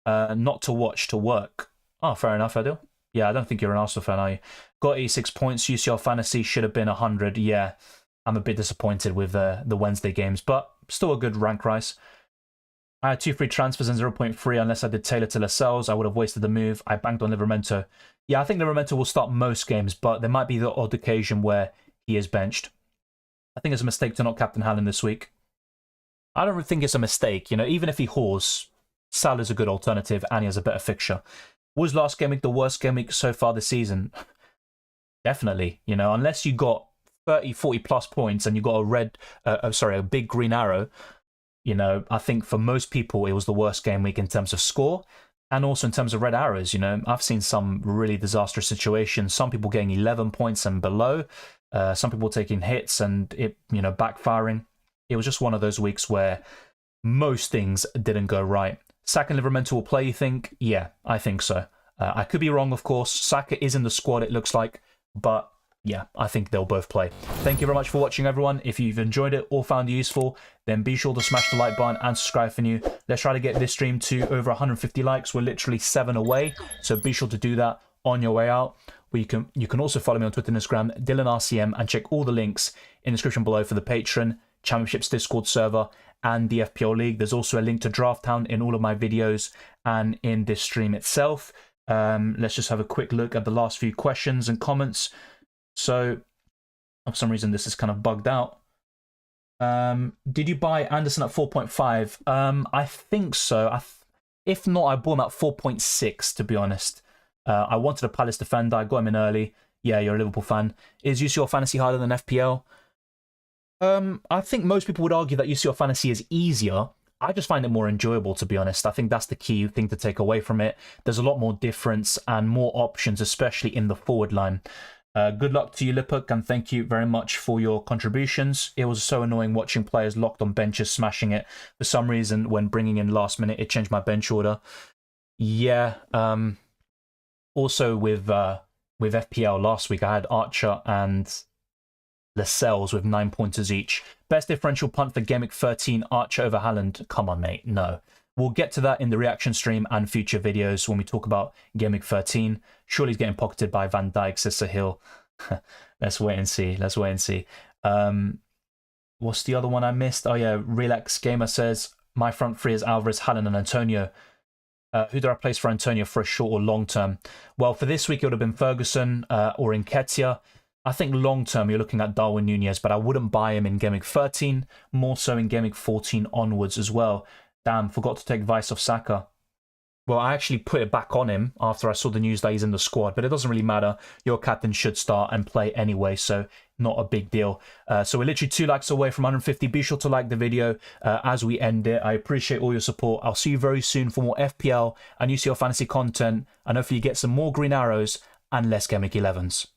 Not to watch, to work. Oh, fair enough, Adil. Yeah, I don't think you're an Arsenal fan, are you? Got 86 points. UCL fantasy should have been 100. Yeah, I'm a bit disappointed with the Wednesday games, but still a good rank rise. I had 2 free transfers and 0.3 unless I did Taylor to Lascelles. I would have wasted the move. I banked on Livramento. Yeah, I think Livramento will start most games, but there might be the odd occasion where he is benched. I think it's a mistake to not captain Haaland this week. I don't think it's a mistake. You know, even if he haws, Salah's a good alternative and he has a better fixture. Was last game week the worst game week so far this season? Definitely. You know, unless you got 30, 40 plus points and you got a big green arrow, you know, I think for most people it was the worst game week in terms of score and also in terms of red arrows. You know, I've seen some really disastrous situations. Some people getting 11 points and below. Some people taking hits and it, you know, backfiring. It was just one of those weeks where most things didn't go right. Saka and Livramento will play, you think? Yeah, I think so. I could be wrong, of course. Saka is in the squad, it looks like. But yeah, I think they'll both play. Thank you very much for watching, everyone. If you've enjoyed it or found it useful, then be sure to smash the like button and subscribe if you're new. Let's try to get this stream to over 150 likes. We're literally 7 away. So be sure to do that on your way out. You can also follow me on Twitter and Instagram, DylanRCM, and check all the links in the description below for the Patreon, Championships Discord server, and the FPL League. There's also a link to Drafthound in all of my videos and in this stream itself. Let's just have a quick look at the last few questions and comments. So, for some reason, this is kind of bugged out. Did you buy Anderson at 4.5? I think so. If not, I bought him at 4.6, to be honest. I wanted a Palace defender. I got him in early. Yeah, you're a Liverpool fan. Is UCL Fantasy harder than FPL? I think most people would argue that UCL Fantasy is easier. I just find it more enjoyable, to be honest. I think that's the key thing to take away from it. There's a lot more difference and more options, especially in the forward line. Good luck to you, Lipuk, and thank you very much for your contributions. It was so annoying watching players locked on benches smashing it. For some reason, when bringing in last minute, it changed my bench order. Yeah. Also with FPL last week, I had Archer and Lascelles with 9 pointers each. Best differential punt for Gameweek 13, Archer over Haaland. Come on, mate. No. We'll get to that in the reaction stream and future videos when we talk about Gameweek 13. Surely he's getting pocketed by Van Dijk, says Sahil. Let's wait and see. Let's wait and see. What's the other one I missed? Oh, yeah. Relax Gamer says, my front three is Alvarez, Haaland, and Antonio. Who do I place for Antonio for a short or long term? Well, for this week, it would have been Ferguson or Nketiah. I think long term, you're looking at Darwin Nunez, but I wouldn't buy him in Gameweek 13, more so in Gameweek 14 onwards as well. Damn, forgot to take Vice off Saka. Well, I actually put it back on him after I saw the news that he's in the squad, but it doesn't really matter. Your captain should start and play anyway, so not a big deal. So we're literally 2 likes away from 150. Be sure to like the video as we end it. I appreciate all your support. I'll see you very soon for more FPL and UCL fantasy content, and hopefully you get some more green arrows and less Gameweek 11s.